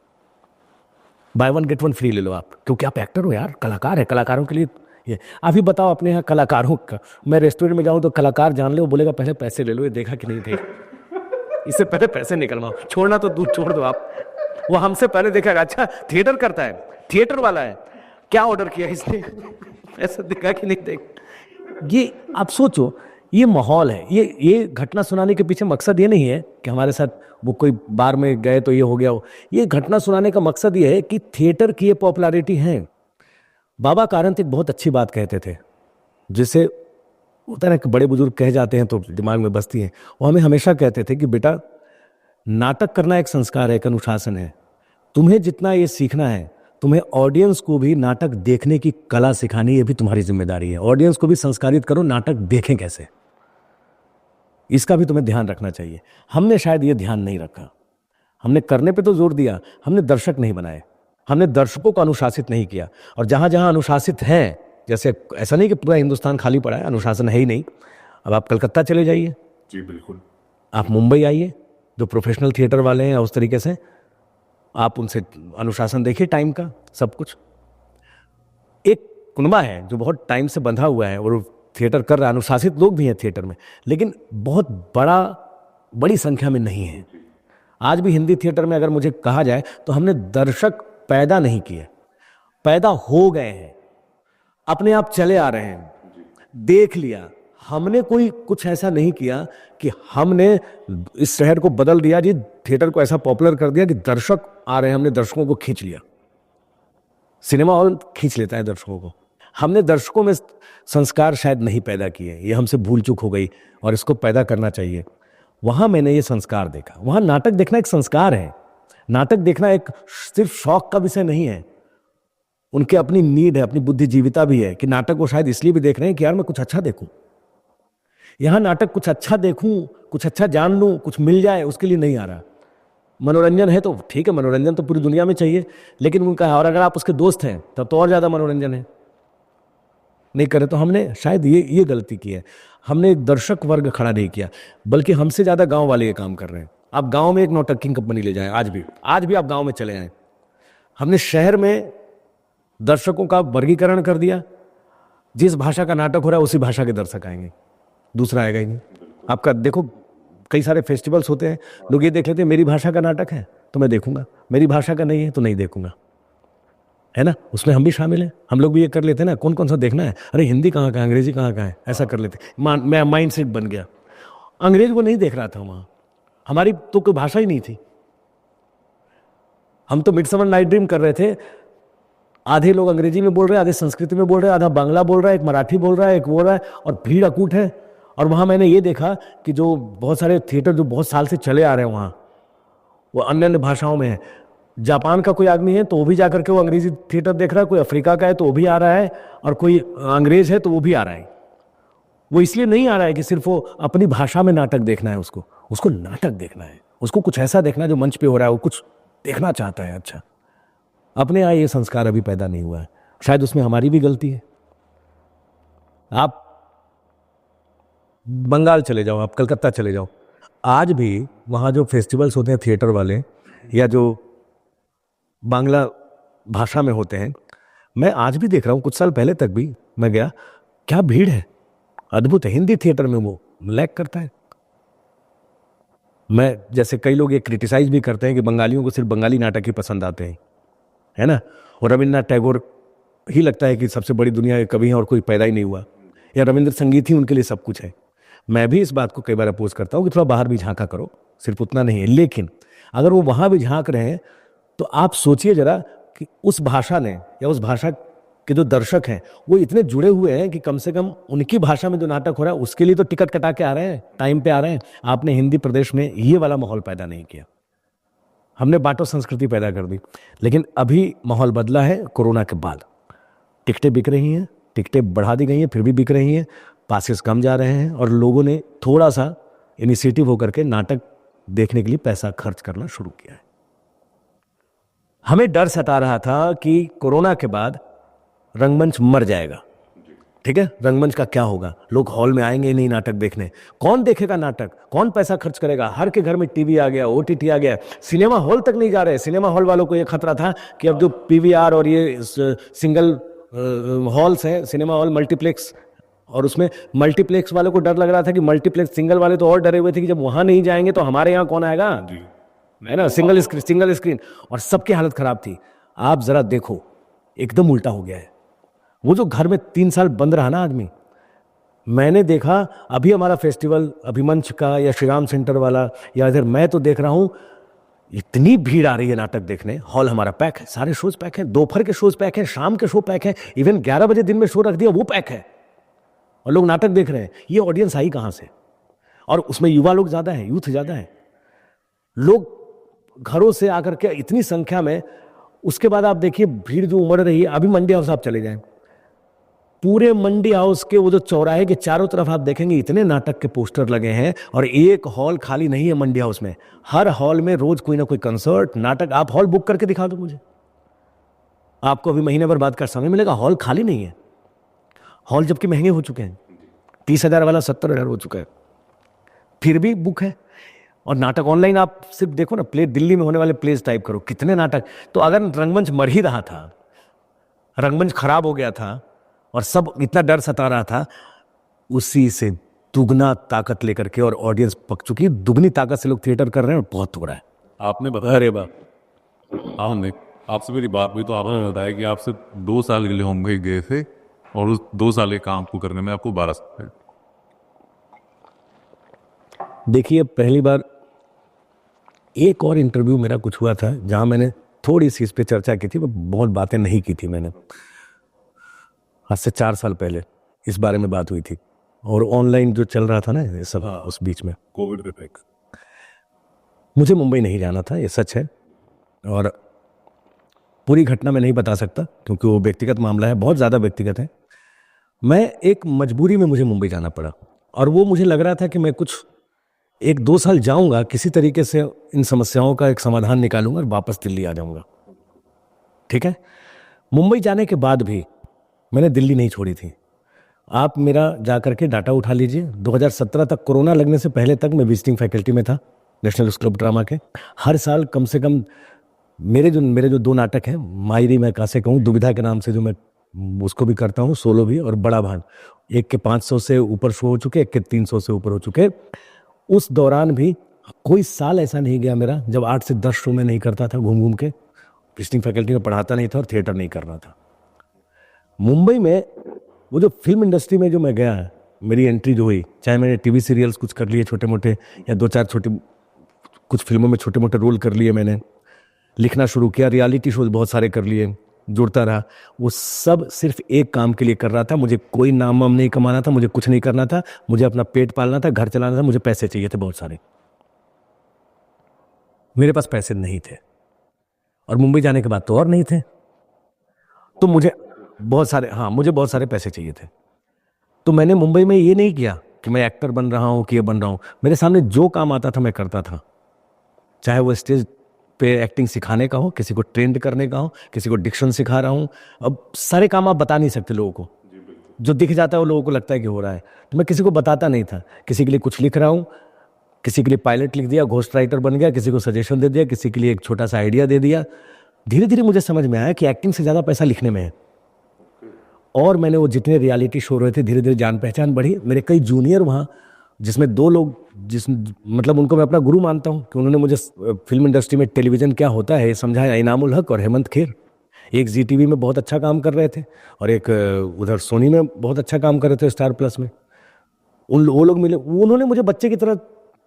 बाय 1 गेट 1 फ्री ले लो आप, क्योंकि आप एक्टर हो यार, कलाकार है, कलाकारों के लिए ये। अभी बताओ अपने यहाँ कलाकारों का, मैं रेस्टोरेंट में जाऊँ तो कलाकार जान ले, वो बोलेगा पहले पैसे ले लो, ये देखा कि नहीं देख, इससे पहले पैसे निकलवाओ, छोड़ना तो दूर छोड़ दो आप, वो हमसे पहले देखेगा, अच्छा थिएटर करता है, थिएटर वाला है, क्या ऑर्डर किया इसने, पैसा दिखा कि नहीं देख। ये आप सोचो, ये माहौल है। ये घटना सुनाने के पीछे मकसद ये नहीं है कि हमारे साथ वो कोई बार में गए तो ये हो गया हो। ये घटना सुनाने का मकसद ये है कि थिएटर की ये पॉपुलैरिटी है। बाबा कारंत एक बहुत अच्छी बात कहते थे, जिसे होता है ना कि बड़े बुजुर्ग कह जाते हैं तो दिमाग में बसती है। वो हमें हमेशा कहते थे कि बेटा, नाटक करना एक संस्कार है, एक अनुशासन है। तुम्हें जितना ये सीखना है, तुम्हें ऑडियंस को भी नाटक देखने की कला सिखानी, ये भी तुम्हारी जिम्मेदारी है। ऑडियंस को भी संस्कारित करो, नाटक देखें कैसे, इसका भी तुम्हें ध्यान रखना चाहिए। हमने शायद ये ध्यान नहीं रखा। हमने करने पे तो जोर दिया, हमने दर्शक नहीं बनाए, हमने दर्शकों को अनुशासित नहीं किया। और जहां जहां अनुशासित हैं, जैसे ऐसा नहीं कि पूरा हिंदुस्तान खाली पड़ा है, अनुशासन है ही नहीं। अब आप कलकत्ता चले जाइए, जी बिल्कुल, आप मुंबई आइए, जो प्रोफेशनल थिएटर वाले हैं उस तरीके से, आप उनसे अनुशासन देखिए, टाइम का, सब कुछ। एक कुनबा है जो बहुत टाइम से बंधा हुआ है और थिएटर कर रहा है, अनुशासित लोग भी हैं थिएटर में, लेकिन बहुत बड़ी संख्या में नहीं है। आज भी हिंदी थिएटर में अगर मुझे कहा जाए तो हमने दर्शक पैदा नहीं किए, पैदा हो गए हैं, अपने आप चले आ रहे हैं, देख लिया। हमने कोई कुछ ऐसा नहीं किया कि हमने इस शहर को बदल दिया जी, थिएटर को ऐसा पॉपुलर कर दिया कि दर्शक आ रहे हैं, हमने दर्शकों को खींच लिया। सिनेमा हॉल खींच लेता है दर्शकों को। हमने दर्शकों में संस्कार शायद नहीं पैदा किए, ये हमसे भूल चूक हो गई और इसको पैदा करना चाहिए। वहां मैंने ये संस्कार देखा। वहां नाटक देखना एक संस्कार है, नाटक देखना एक सिर्फ शौक का विषय नहीं है। उनके अपनी नीड है, अपनी बुद्धिजीविता भी है कि नाटक को शायद इसलिए भी देख रहे हैं कि यार मैं कुछ अच्छा देखूं। यहां नाटक कुछ अच्छा देखूं, कुछ अच्छा जान लूं, कुछ मिल जाए, उसके लिए नहीं आ रहा। मनोरंजन है तो ठीक है, मनोरंजन तो पूरी दुनिया में चाहिए, लेकिन उनका, और अगर आप उसके दोस्त हैं तब तो और ज्यादा मनोरंजन है। नहीं करे तो हमने शायद ये गलती की है, हमने एक दर्शक वर्ग खड़ा नहीं किया, बल्कि हमसे ज्यादा गांव वाले ये काम कर रहे हैं। आप गांव में एक नौटंकी कंपनी ले जाएं, आज भी आप गांव में चले आए, हमने शहर में दर्शकों का वर्गीकरण कर दिया। जिस भाषा का नाटक हो रहा है उसी भाषा के दर्शक आएंगे, दूसरा आएगा ही नहीं। आपका देखो, कई सारे फेस्टिवल्स होते हैं, लोग ये देख लेते हैं मेरी भाषा का नाटक है तो मैं देखूंगा, मेरी भाषा का नहीं है तो नहीं देखूंगा। है ना, उसमें हम भी शामिल हैं। हम लोग भी ये कर लेते हैं ना, कौन कौन सा देखना है, अरे हिंदी कहाँ का है, अंग्रेजी कहाँ का है, ऐसा कर लेते। मैं माइंड सेट बन गया। अंग्रेज को नहीं देख रहा था वहाँ, हमारी तो कोई भाषा ही नहीं थी। हम तो मिडसमर नाइट ड्रीम कर रहे थे, आधे लोग अंग्रेजी में बोल रहे हैं, आधे संस्कृत में बोल रहे हैं, आधा बांग्ला बोल रहा है, एक मराठी बोल रहा है, एक बोल रहा है, और भीड़ अकूट है। और वहाँ मैंने ये देखा कि जो बहुत सारे थिएटर जो बहुत साल से चले आ रहे हैं वहाँ, वो अन्य अन्य भाषाओं में है। जापान का कोई आदमी है तो वो भी जाकर के वो अंग्रेजी थिएटर देख रहा है, कोई अफ्रीका का है तो वो भी आ रहा है, और कोई अंग्रेज है तो वो भी आ रहा है। वो इसलिए नहीं आ रहा है कि सिर्फ वो अपनी भाषा में नाटक देखना है, उसको उसको नाटक देखना है, उसको कुछ ऐसा देखना है जो मंच पे हो रहा है, वो कुछ देखना चाहता है। अच्छा, अपने यहाँ ये संस्कार अभी पैदा नहीं हुआ है, शायद उसमें हमारी भी गलती है। आप बंगाल चले जाओ, आप कलकत्ता चले जाओ, आज भी वहाँ जो फेस्टिवल्स होते हैं थिएटर वाले, या जो बांग्ला भाषा में होते हैं, मैं आज भी देख रहा हूँ, कुछ साल पहले तक भी मैं गया, क्या भीड़ है, अद्भुत है। हिंदी थिएटर में वो लैग करता है। मैं जैसे कई लोग ये क्रिटिसाइज भी करते हैं कि बंगालियों को सिर्फ बंगाली नाटक ही पसंद आते हैं, है ना, और रविन्द्रनाथ टैगोर ही लगता है कि सबसे बड़ी दुनिया के कवि हैं और कोई पैदा ही नहीं हुआ, या रविंद्र संगीत ही उनके लिए सब कुछ है। मैं भी इस बात को कई बार अपोज करता हूँ कि थोड़ा बाहर भी झांका करो, सिर्फ उतना नहीं है। लेकिन अगर वो वहाँ भी झांक रहे हैं तो आप सोचिए जरा कि उस भाषा ने, या उस भाषा के जो दर्शक हैं वो इतने जुड़े हुए हैं कि कम से कम उनकी भाषा में जो नाटक हो रहा है उसके लिए तो टिकट कटा के आ रहे हैं, टाइम पे आ रहे हैं। आपने हिंदी प्रदेश में ये वाला माहौल पैदा नहीं किया, हमने बाटो संस्कृति पैदा कर दी। लेकिन अभी माहौल बदला है कोरोना के बाद, टिकटें बिक रही हैं, टिकटें बढ़ा दी गई हैं, फिर भी बिक रही हैं, पासेस कम जा रहे हैं, और लोगों ने थोड़ा सा इनिशिएटिव होकर के नाटक देखने के लिए पैसा खर्च करना शुरू किया है। हमें डर सता रहा था कि कोरोना के बाद रंगमंच मर जाएगा, ठीक है, रंगमंच का क्या होगा, लोग हॉल में आएंगे नहीं नाटक देखने, कौन देखेगा नाटक, कौन पैसा खर्च करेगा, हर के घर में टीवी आ गया, ओटीटी आ गया, सिनेमा हॉल तक नहीं जा रहे। सिनेमा हॉल वालों को यह खतरा था कि अब जो पीवीआर और ये सिंगल हॉल्स हैं, सिनेमा हॉल, मल्टीप्लेक्स, और उसमें मल्टीप्लेक्स वालों को डर लग रहा था कि मल्टीप्लेक्स, सिंगल वाले तो और डरे हुए थे कि जब वहां नहीं जाएंगे तो हमारे यहाँ कौन आएगा, है ना, सिंगल स्क्रीन, और सबकी हालत खराब थी। आप जरा देखो, एकदम उल्टा हो गया है। वो जो घर में 3 साल बंद रहा ना आदमी, मैंने देखा अभी हमारा फेस्टिवल अभिमंच का या श्रीराम सेंटर वाला, या इधर मैं तो देख रहा हूं इतनी भीड़ आ रही है नाटक देखने, हॉल हमारा पैक है, सारे शोज पैक हैं, दोपहर के शोज पैक हैं, शाम के शो पैक हैं, इवन 11 बजे दिन में शो रख दिया वो पैक है, और लोग नाटक देख रहे हैं। ये ऑडियंस आई कहां से? और उसमें युवा लोग ज्यादा हैं, यूथ ज्यादा है, लोग घरों से आकर के इतनी संख्या में। उसके बाद आप देखिए भीड़ जो उमड़ रही है। अभी मंडी हाउस आप चले जाएं, पूरे मंडी हाउस के वो जो चौराहे के चारों तरफ आप देखेंगे इतने नाटक के पोस्टर लगे हैं, और एक हॉल खाली नहीं है मंडी हाउस में। हर हॉल में रोज कोई ना कोई कंसर्ट, नाटक। आप हॉल बुक करके दिखा दो मुझे, आपको अभी महीने भर बाद का समय मिलेगा, हॉल खाली नहीं है। हॉल जबकि महंगे हो चुके हैं, 30,000 वाला 70,000 हो चुका है, फिर भी बुक है। और नाटक ऑनलाइन आप सिर्फ देखो ना, प्ले दिल्ली में होने वाले प्लेस टाइप करो, कितने नाटक। तो अगर रंगमंच मर ही रहा था, रंगमंच खराब हो गया था और सब इतना डर सता रहा था, उसी से दुगना ताकत लेकर के, और ऑडियंस पक चुकी है, दुगनी ताकत से लोग थिएटर कर रहे हैं और बहुत हो रहा है। आपने बताया, अरे बाप, हमने आपसे मेरी बात हुई तो आपने बताया कि आपसे 2 साल के लिए मुंबई गए थे, और उस 2 साल के काम को करने में आपको 12 साल। देखिए पहली बार एक और इंटरव्यू मेरा कुछ हुआ था जहां मैंने थोड़ी सी इस पे चर्चा की थी, बहुत बातें नहीं की थी मैंने। आज से 4 साल पहले इस बारे में बात हुई थी, और ऑनलाइन जो चल रहा था ना ये सब, उस बीच में कोविड इफेक्ट। मुझे मुंबई नहीं जाना था, ये सच है, और पूरी घटना मैं नहीं बता सकता क्योंकि वो व्यक्तिगत मामला है, बहुत ज़्यादा व्यक्तिगत है। मैं एक मजबूरी में मुझे मुंबई जाना पड़ा, और वो मुझे लग रहा था कि मैं कुछ 1-2 साल जाऊंगा, किसी तरीके से इन समस्याओं का एक समाधान निकालूंगा और वापस दिल्ली आ जाऊंगा, ठीक है। मुंबई जाने के बाद भी मैंने दिल्ली नहीं छोड़ी थी। आप मेरा जा करके डाटा उठा लीजिए, 2017 तक, कोरोना लगने से पहले तक मैं विजिटिंग फैकल्टी में था नेशनल स्कूल ऑफ ड्रामा के। हर साल कम से कम मेरे जो 2 नाटक हैं, मायरी मैं कैसे कहूँ, दुविधा के नाम से जो मैं उसको भी करता हूँ, सोलो भी, और बड़ा भान, एक के 500 से ऊपर शो हो चुके, एक के 300 से ऊपर हो चुके। उस दौरान भी कोई साल ऐसा नहीं गया मेरा जब 8 से 10 शो में नहीं करता था घूम घूम के। विजिटिंग फैकल्टी में पढ़ाता नहीं था और थिएटर नहीं कर रहा था। मुंबई में वो जो फिल्म इंडस्ट्री में जो मैं गया, मेरी एंट्री जो हुई, चाहे मैंने टीवी सीरियल्स कुछ कर लिए छोटे मोटे, या 2-4 छोटे कुछ फिल्मों में छोटे मोटे रोल कर लिए मैंने, लिखना शुरू किया, रियलिटी शोज बहुत सारे कर लिए, जुड़ता रहा। वो सब सिर्फ एक काम के लिए कर रहा था, मुझे कोई नाम वाम नहीं कमाना था, मुझे कुछ नहीं करना था, मुझे अपना पेट पालना था, घर चलाना था, मुझे पैसे चाहिए थे बहुत सारे। मेरे पास पैसे नहीं थे और मुंबई जाने के बाद तो और नहीं थे, तो मुझे बहुत सारे पैसे चाहिए थे। तो मैंने मुंबई में ये नहीं किया कि मैं एक्टर बन रहा हूँ कि ये बन रहा हूँ। मेरे सामने जो काम आता था मैं करता था, चाहे वो स्टेज पे एक्टिंग सिखाने का हो, किसी को ट्रेंड करने का हो, किसी को डिक्शन सिखा रहा हूँ। अब सारे काम आप बता नहीं सकते लोगों को, जो दिख जाता है वो लोगों को लगता है कि हो रहा है, तो मैं किसी को बताता नहीं था। किसी के लिए कुछ लिख रहा हूँ, किसी के लिए पायलट लिख दिया, घोस्ट राइटर बन गया, किसी को सजेशन दे दिया, किसी के लिए एक छोटा सा आइडिया दे दिया। धीरे धीरे मुझे समझ में आया कि एक्टिंग से ज़्यादा पैसा लिखने में है। और मैंने वो जितने रियलिटी शो रहे थे, धीरे धीरे जान पहचान बढ़ी। मेरे कई जूनियर वहाँ, जिसमें 2 लोग मतलब उनको मैं अपना गुरु मानता हूँ कि उन्होंने मुझे फिल्म इंडस्ट्री में टेलीविज़न क्या होता है समझाया, इनामुल हक और हेमंत खेर। एक जी टीवी में बहुत अच्छा काम कर रहे थे और एक उधर सोनी में बहुत अच्छा काम कर रहे थे, स्टार प्लस में। वो लोग मिले, उन्होंने मुझे बच्चे की तरह,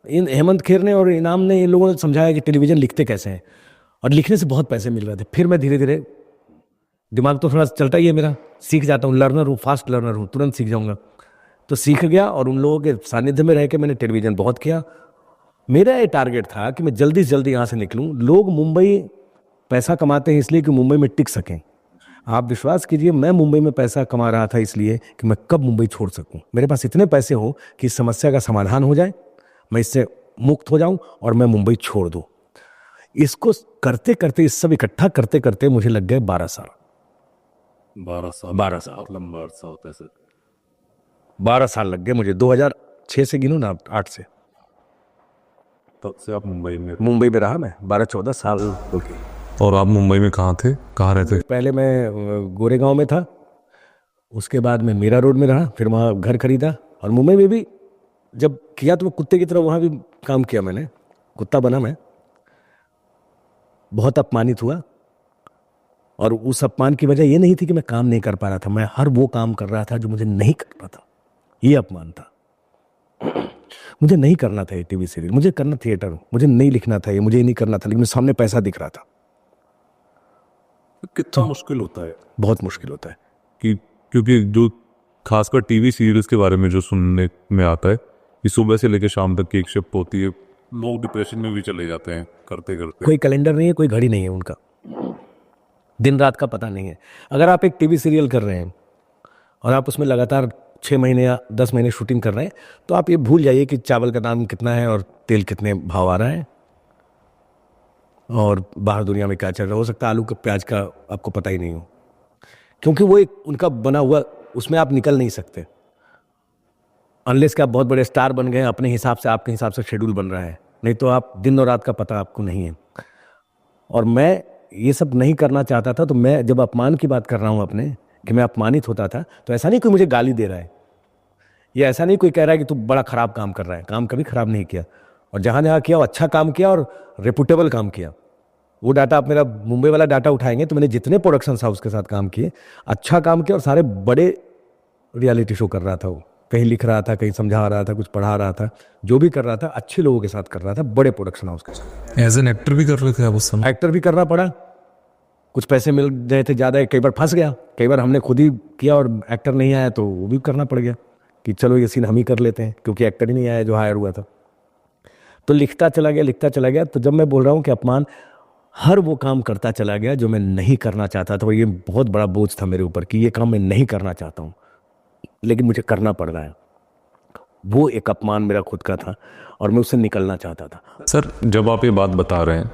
इन हेमंत खेर ने और इनाम ने, इन लोगों ने समझाया कि टेलीविज़न लिखते कैसे हैं, और लिखने से बहुत पैसे मिल रहे थे। फिर मैं धीरे धीरे, दिमाग तो थोड़ा चलता ही है मेरा, सीख जाता हूँ, लर्नर हूँ, फास्ट लर्नर हूँ, तुरंत सीख जाऊँगा। तो सीख गया और उन लोगों के सानिध्य में रह के मैंने टेलीविज़न बहुत किया। मेरा ये टारगेट था कि मैं जल्दी से जल्दी यहाँ से निकलूँ। लोग मुंबई पैसा कमाते हैं इसलिए कि मुंबई में टिक सकें। आप विश्वास कीजिए, मैं मुंबई में पैसा कमा रहा था इसलिए कि मैं कब मुंबई छोड़ सकूँ, मेरे पास इतने पैसे हो कि इस समस्या का समाधान हो जाए, मैं इससे मुक्त हो जाऊँ और मैं मुंबई छोड़ दूँ। इसको करते करते, इस सब इकट्ठा करते करते मुझे लग गए 12 साल। 12 साल लंबा अरसा होता है सर। 12 साल लग गए मुझे, 2006 से गिनूँ ना, 8 से। तब से आप मुंबई में रहा मैं 12-14 साल। और आप मुंबई में कहाँ थे, कहाँ रहते? पहले मैं गोरेगांव में था, उसके बाद मैं मीरा रोड में रहा, फिर वहाँ घर खरीदा। और मुंबई में भी जब किया तो मैं कुत्ते की तरह वहाँ भी काम किया, मैंने कुत्ता बना मैं। बहुत अपमानित हुआ, और उस अपमान की वजह ये नहीं थी कि मैं काम नहीं कर पा रहा था, मैं हर वो काम कर रहा था जो मुझे नहीं करना था। ये अपमान था। मुझे नहीं करना था ये टीवी सीरियल, मुझे करना थिएटर, मुझे नहीं लिखना था ये, मुझे नहीं करना था, लेकिन सामने पैसा दिख रहा था। कितना मुश्किल होता है? बहुत मुश्किल होता है कि क्योंकि जो खासकर टीवी सीरियल्स के बारे में जो सुनने में आता है कि सुबह से लेकर शाम तक की एक शिफ्ट होती है, लोग डिप्रेशन में भी चले जाते हैं करते करते। कोई कैलेंडर नहीं है, कोई घड़ी नहीं है उनका, दिन रात का पता नहीं है। अगर आप एक टीवी सीरियल कर रहे हैं और आप उसमें लगातार 6 महीने या 10 महीने शूटिंग कर रहे हैं, तो आप ये भूल जाइए कि चावल का दाम कितना है और तेल कितने भाव आ रहा है और बाहर दुनिया में क्या चल रहा है। हो सकता है आलू का, प्याज का आपको पता ही नहीं हो, क्योंकि वो एक उनका बना हुआ, उसमें आप निकल नहीं सकते अनलेस कि आप बहुत बड़े स्टार बन गए, अपने हिसाब से, आपके हिसाब से शेड्यूल बन रहा है, नहीं तो आप दिन और रात का पता आपको नहीं है। और मैं ये सब नहीं करना चाहता था। तो मैं जब अपमान की बात कर रहा हूँ अपने, कि मैं अपमानित होता था, तो ऐसा नहीं कोई मुझे गाली दे रहा है, या ऐसा नहीं कोई कह रहा है कि तू बड़ा खराब काम कर रहा है। काम कभी खराब नहीं किया, और जहाँ जहाँ किया वो अच्छा काम किया और रेपुटेबल काम किया। वो डाटा, आप मेरा मुंबई वाला डाटा उठाएंगे तो मैंने जितने प्रोडक्शन हाउस के साथ काम किए, अच्छा काम किया, और सारे बड़े रियलिटी शो कर रहा था। वो कहीं लिख रहा था, कहीं समझा रहा था, कुछ पढ़ा रहा था, जो भी कर रहा था अच्छे लोगों के साथ कर रहा था, बड़े प्रोडक्शन हाउस के साथ। एज एन एक्टर भी कर रहे थे आप उस समय? एक्टर भी करना पड़ा, कुछ पैसे मिल गए थे ज़्यादा, कई बार फंस गया, कई बार हमने खुद ही किया और एक्टर नहीं आया तो वो भी करना पड़ गया कि चलो ये सीन हम ही कर लेते हैं, क्योंकि एक्टर ही नहीं आया जो हायर हुआ था। तो लिखता चला गया। तो जब मैं बोल रहा हूँ कि अपमान, हर वो काम करता चला गया जो मैं नहीं करना चाहता था। ये बहुत बड़ा बोझ था मेरे ऊपर कि ये काम मैं नहीं करना चाहता हूँ, लेकिन मुझे करना पड़ रहा है। वो एक अपमान मेरा खुद का था और मैं उससे निकलना चाहता था। सर, जब आप ये बात बता रहे हैं,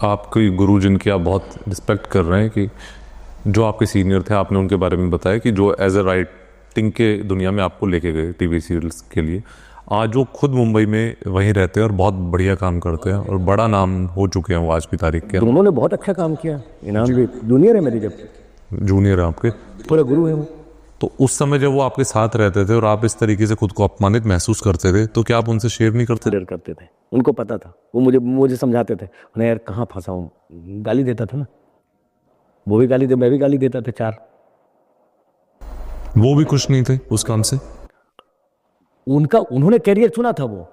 आपके गुरु जिनकी आप बहुत रिस्पेक्ट कर रहे हैं, कि जो आपके सीनियर थे, आपने उनके बारे में बताया कि जो एज ए राइटिंग के दुनिया में आपको लेके गए टीवी सीरियल्स के लिए, आज वो खुद मुंबई में वहीं रहते हैं और बहुत बढ़िया काम करते हैं और बड़ा नाम हो चुके हैं वो आज की तारीख के। दोनों ने बहुत अच्छा काम किया, इनाम भी, जूनियर है मेरी, जब जूनियर है आपके, पूरा गुरु है वो। तो उस समय जब वो आपके साथ रहते थे और आप इस तरीके से खुद को अपमानित महसूस करते थे, तो क्या आप उनसे शेयर नहीं करते? शेयर करते थे, उनको पता था, वो मुझे समझाते थे। उन्हें यार कहाँ फंसा हूँ, गाली देता था ना, वो भी गाली दे, मैं भी गाली देता था 4। वो भी खुश नहीं थे उस काम से? उन्होंने कैरियर चुना था वो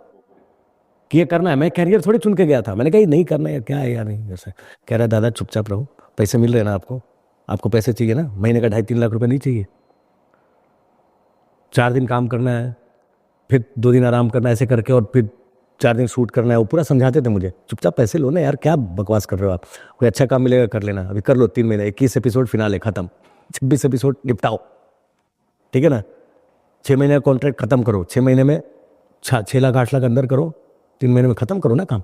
कि ये करना है, मैं कैरियर थोड़ी चुन के गया था। मैंने कहा ये नहीं करना है, क्या है यार, नहीं ऐसे। कह रहा दादा चुपचाप रहो, पैसे मिल रहे ना आपको, आपको पैसे चाहिए ना, महीने का 2.5-3 लाख रुपए नहीं चाहिए? 4 दिन काम करना है, फिर 2 दिन आराम करना है, ऐसे करके, और फिर 4 दिन शूट करना है। वो पूरा समझाते थे मुझे, चुपचाप पैसे लो ना यार, क्या बकवास कर रहे हो आप, कोई अच्छा काम मिलेगा कर लेना, अभी कर लो 3 महीने, 21 एपिसोड फिनाले खत्म, 26 एपिसोड निपटाओ, ठीक है ना, 6 महीने का कॉन्ट्रैक्ट खत्म करो, 6 महीने में 6 लाख 8 लाख अंदर करो, 3 महीने में खत्म करो ना काम।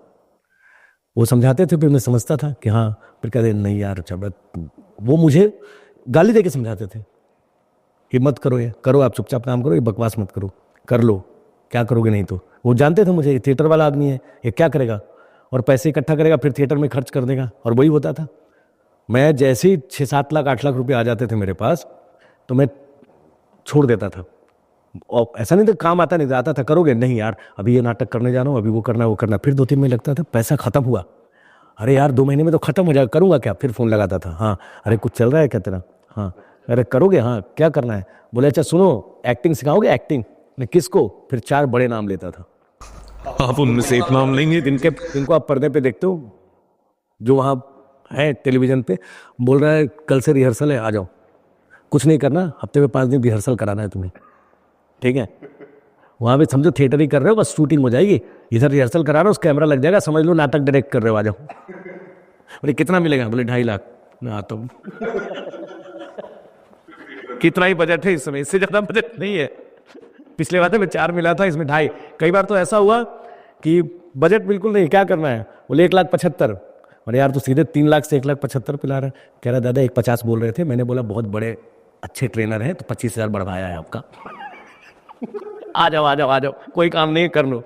वो समझाते थे, फिर मैं समझता था कि हाँ, फिर कहते नहीं यार अच्छा, वो मुझे गाली दे के समझाते थे कि मत करो, ये करो, आप चुपचाप काम करो, ये बकवास मत करो, कर लो, क्या करोगे नहीं तो। वो जानते थे मुझे, ये थिएटर वाला आदमी है, ये क्या करेगा, और पैसे इकट्ठा करेगा फिर थिएटर में खर्च कर देगा, और वही होता था। मैं जैसे ही 6-7 लाख 8 लाख रुपए आ जाते थे मेरे पास, तो मैं छोड़ देता था। और ऐसा नहीं था काम आता नहीं था, आता था, करोगे नहीं यार, अभी ये नाटक करने जा रहा हूँ, अभी वो करना वो करना, फिर 2-3 महीने लगता था, पैसा खत्म हुआ, अरे यार 2 महीने में तो खत्म हो जाएगा, करूँगा क्या, फिर फ़ोन लगाता था, हाँ अरे कुछ चल रहा है क्या तेरा, हाँ अरे करोगे, हाँ क्या करना है, बोले अच्छा सुनो एक्टिंग सिखाओगे, एक्टिंग मैं किसको, फिर 4 बड़े नाम लेता था। आप उनमें से एक नाम लेंगे? जिनको आप पर्दे पे देखते हो, जो वहाँ है टेलीविजन पे, बोल रहा है कल से रिहर्सल है, आ जाओ, कुछ नहीं करना, हफ्ते में 5 दिन रिहर्सल कराना है तुम्हें, ठीक है। वहाँ पे समझो थिएटर ही कर रहे हो, बस शूटिंग हो जाएगी, इधर रिहर्सल करा रहे हो, उस कैमरा लग जाएगा, समझ लो नाटक डायरेक्ट कर रहे हो, आ जाओ। बोले कितना मिलेगा, बोले 2.5 लाख, मैं आता हूँ। कितना ही बजट है इस समय, इससे ज्यादा बजट नहीं है। पिछले बार में 4 मिला था, इसमें 2.5। कई बार तो ऐसा हुआ कि बजट बिल्कुल नहीं, क्या करना है, बोले 1,75,000। अरे यार तो सीधे 3 लाख से 1,75,000 पिला रहा है। कह रहा दादा 1,50 बोल रहे थे, मैंने बोला बहुत बड़े अच्छे ट्रेनर हैं तो 25,000 बढ़वाया है आपका। आ जाओ आ जाओ आ जाओ, कोई काम नहीं कर लो।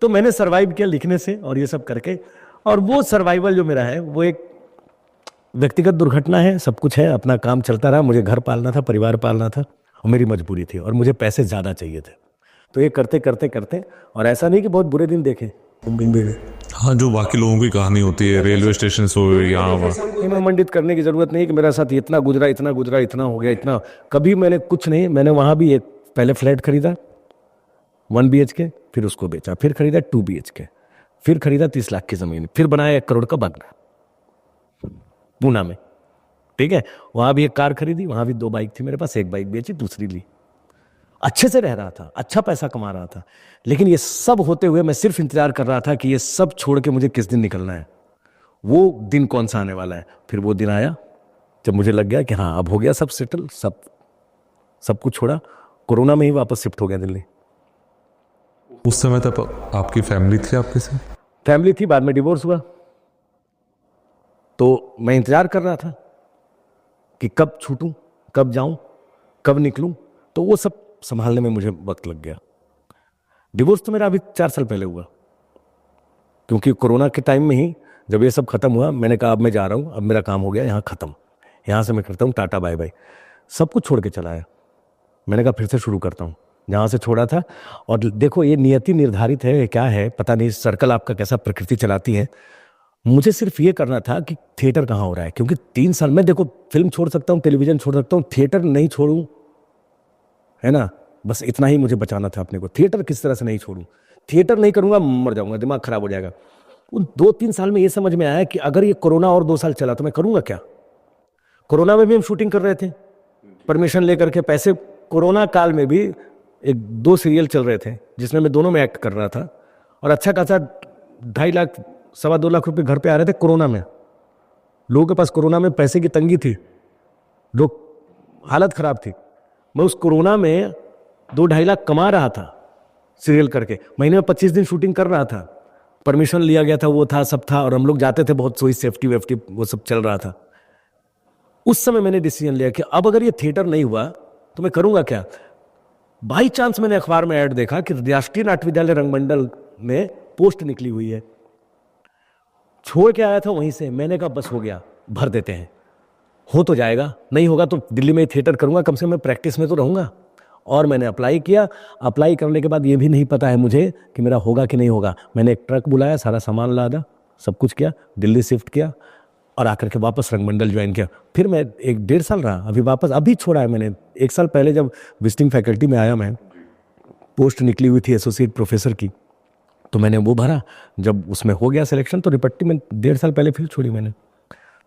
तो मैंने सरवाइव किया लिखने से और ये सब करके, और वो सर्वाइवल जो मेरा है वो एक व्यक्तिगत दुर्घटना है, सब कुछ है, अपना काम चलता रहा, मुझे घर पालना था, परिवार पालना था, और मेरी मजबूरी थी, और मुझे पैसे ज़्यादा चाहिए थे। तो ये करते करते करते, और ऐसा नहीं कि बहुत बुरे दिन देखे मुंबई में। हाँ, जो बाकी लोगों की कहानी होती है, रेलवे स्टेशन से हो यहाँ वहाँ। मंडित करने की जरूरत नहीं कि मेरे साथ इतना गुजरा, इतना गुजरा, इतना हो गया, इतना, कभी मैंने कुछ नहीं। मैंने वहाँ भी एक पहले फ्लैट खरीदा 1 BHK, फिर उसको बेचा, फिर खरीदा 2 BHK, फिर खरीदा 30 लाख की जमीन, फिर बनाया 1 करोड़ का बंगला पूना में, ठीक है। वहां भी एक कार खरीदी, वहां भी 2 बाइक थी मेरे पास, एक बाइक बेची, दूसरी ली, अच्छे से रह रहा था, अच्छा पैसा कमा रहा था। लेकिन ये सब होते हुए मैं सिर्फ इंतजार कर रहा था कि ये सब छोड़ के मुझे किस दिन निकलना है, वो दिन कौन सा आने वाला है। फिर वो दिन आया जब मुझे लग गया कि हाँ अब हो गया सब सेटल, सब कुछ छोड़ा, कोरोना में ही वापस शिफ्ट हो गया दिल्ली। उस समय तक आपकी फैमिली थी आपके साथ? फैमिली थी, बाद में डिवोर्स हुआ, तो मैं इंतजार कर रहा था कि कब छूटूं, कब जाऊं, कब निकलूं। तो वो सब संभालने में मुझे वक्त लग गया। डिवोर्स तो मेरा अभी 4 साल पहले हुआ, क्योंकि कोरोना के टाइम में ही जब ये सब खत्म हुआ, मैंने कहा अब मैं जा रहा हूं, अब मेरा काम हो गया, यहाँ खत्म, यहाँ से मैं करता हूँ टाटा बाय बाय, सब कुछ छोड़ के चला आया। मैंने कहा फिर से शुरू करता हूँ जहाँ से छोड़ा था। और देखो ये नियति निर्धारित है, क्या है पता नहीं, सर्कल आपका कैसा प्रकृति चलाती है। मुझे सिर्फ ये करना था कि थिएटर कहाँ हो रहा है, क्योंकि 3 साल में देखो फिल्म छोड़ सकता हूँ, टेलीविजन छोड़ सकता हूँ, थिएटर नहीं छोड़ूं, है ना, बस इतना ही मुझे बचाना था अपने को। थिएटर किस तरह से नहीं छोड़ूं, थिएटर नहीं करूंगा मर जाऊंगा, दिमाग खराब हो जाएगा। उन 2-3 साल में ये समझ में आया कि अगर ये कोरोना और 2 साल चला तो मैं करूंगा क्या। कोरोना में भी हम शूटिंग कर रहे थे परमिशन लेकर के, पैसे, कोरोना काल में भी 2 सीरियल चल रहे थे जिसमें मैं दोनों में एक्ट कर रहा था, और अच्छा खासा 2.5 लाख 2.25 लाख रुपए घर पे आ रहे थे कोरोना में। लोगों के पास कोरोना में पैसे की तंगी थी, लोग, हालत खराब थी। मैं उस कोरोना में 2-2.5 लाख कमा रहा था सीरियल करके, महीने में 25 दिन शूटिंग कर रहा था, परमिशन लिया गया था, वो था सब था, और हम लोग जाते थे बहुत, सोई सेफ्टी वेफ्टी वो सब चल रहा था। उस समय मैंने डिसीजन लिया कि अब अगर ये थिएटर नहीं हुआ तो मैं करूंगा क्या। बाई चांस मैंने अखबार में ऐड देखा कि राष्ट्रीय नाट्य विद्यालय रंगमंडल में पोस्ट निकली हुई है, छोड़ के आया था वहीं से। मैंने कहा बस हो गया, भर देते हैं, हो तो जाएगा, नहीं होगा तो दिल्ली में थिएटर करूंगा, कम से कम मैं प्रैक्टिस में तो रहूंगा। और मैंने अप्लाई किया। अप्लाई करने के बाद ये भी नहीं पता है मुझे कि मेरा होगा कि नहीं होगा। मैंने एक ट्रक बुलाया, सारा सामान लादा, सब कुछ किया, दिल्ली शिफ्ट किया, और आकर के वापस रंगमंडल ज्वाइन किया। फिर मैं 1-1.5 साल रहा, अभी वापस अभी छोड़ा है मैंने। 1 साल पहले जब विजिटिंग फैकल्टी में आया, मैं पोस्ट निकली हुई थी एसोसिएट प्रोफेसर की, तो मैंने वो भरा। जब उसमें हो गया सिलेक्शन तो रिपट्टी में 1.5 साल पहले फिर छोड़ी मैंने।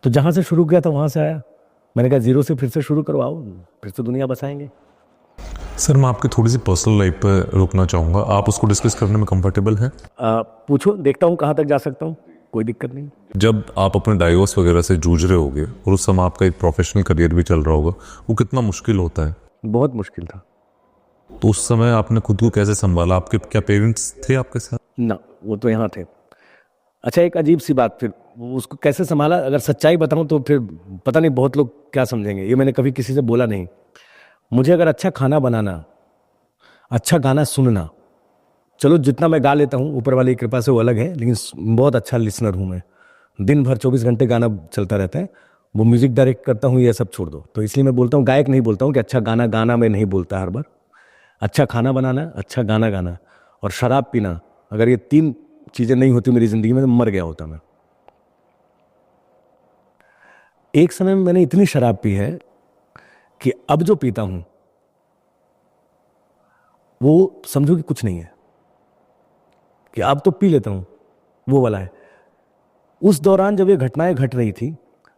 तो जहाँ से शुरू किया था वहाँ से आया। मैंने कहा जीरो से फिर से शुरू करवाओ, फिर से दुनिया बसाएंगे। सर मैं आपकी थोड़ी सी पर्सनल लाइफ पर रोकना चाहूँगा, आप उसको डिस्कस करने में कंफर्टेबल हैं? पूछो, देखता हूँ कहाँ तक जा सकता हूँ, कोई दिक्कत नहीं। जब आप अपने डाइवोर्स वगैरह से जूझ रहे होगे और उस समय आपका एक प्रोफेशनल करियर भी चल रहा होगा, वो कितना मुश्किल होता है? बहुत मुश्किल था। तो उस समय आपने खुद को कैसे संभाला? आपके क्या पेरेंट्स थे आपके साथ? ना, वो तो यहाँ थे। अच्छा, एक अजीब सी बात, फिर उसको कैसे संभाला, अगर सच्चाई बताऊं तो फिर पता नहीं बहुत लोग क्या समझेंगे, ये मैंने कभी किसी से बोला नहीं। मुझे अगर अच्छा खाना बनाना, अच्छा गाना सुनना, चलो जितना मैं गा लेता हूँ ऊपर वाली की कृपा से वो अलग है, लेकिन बहुत अच्छा लिसनर हूँ मैं। दिन भर 24 घंटे गाना चलता रहता है। वो म्यूजिक डायरेक्ट करता हूँ, ये सब छोड़ दो। तो इसलिए मैं बोलता हूँ, गायक नहीं बोलता हूँ कि अच्छा गाना गाना, मैं नहीं बोलता हर बार। अच्छा खाना बनाना, अच्छा गाना गाना और शराब पीना, अगर ये 3 चीजें नहीं होती मेरी जिंदगी में तो मर गया होता मैं। एक समय में मैंने इतनी शराब पी है कि अब जो पीता हूं वो समझो कि कुछ नहीं है, कि अब तो पी लेता हूं, वो वाला है। उस दौरान जब ये घटनाएं घट रही थी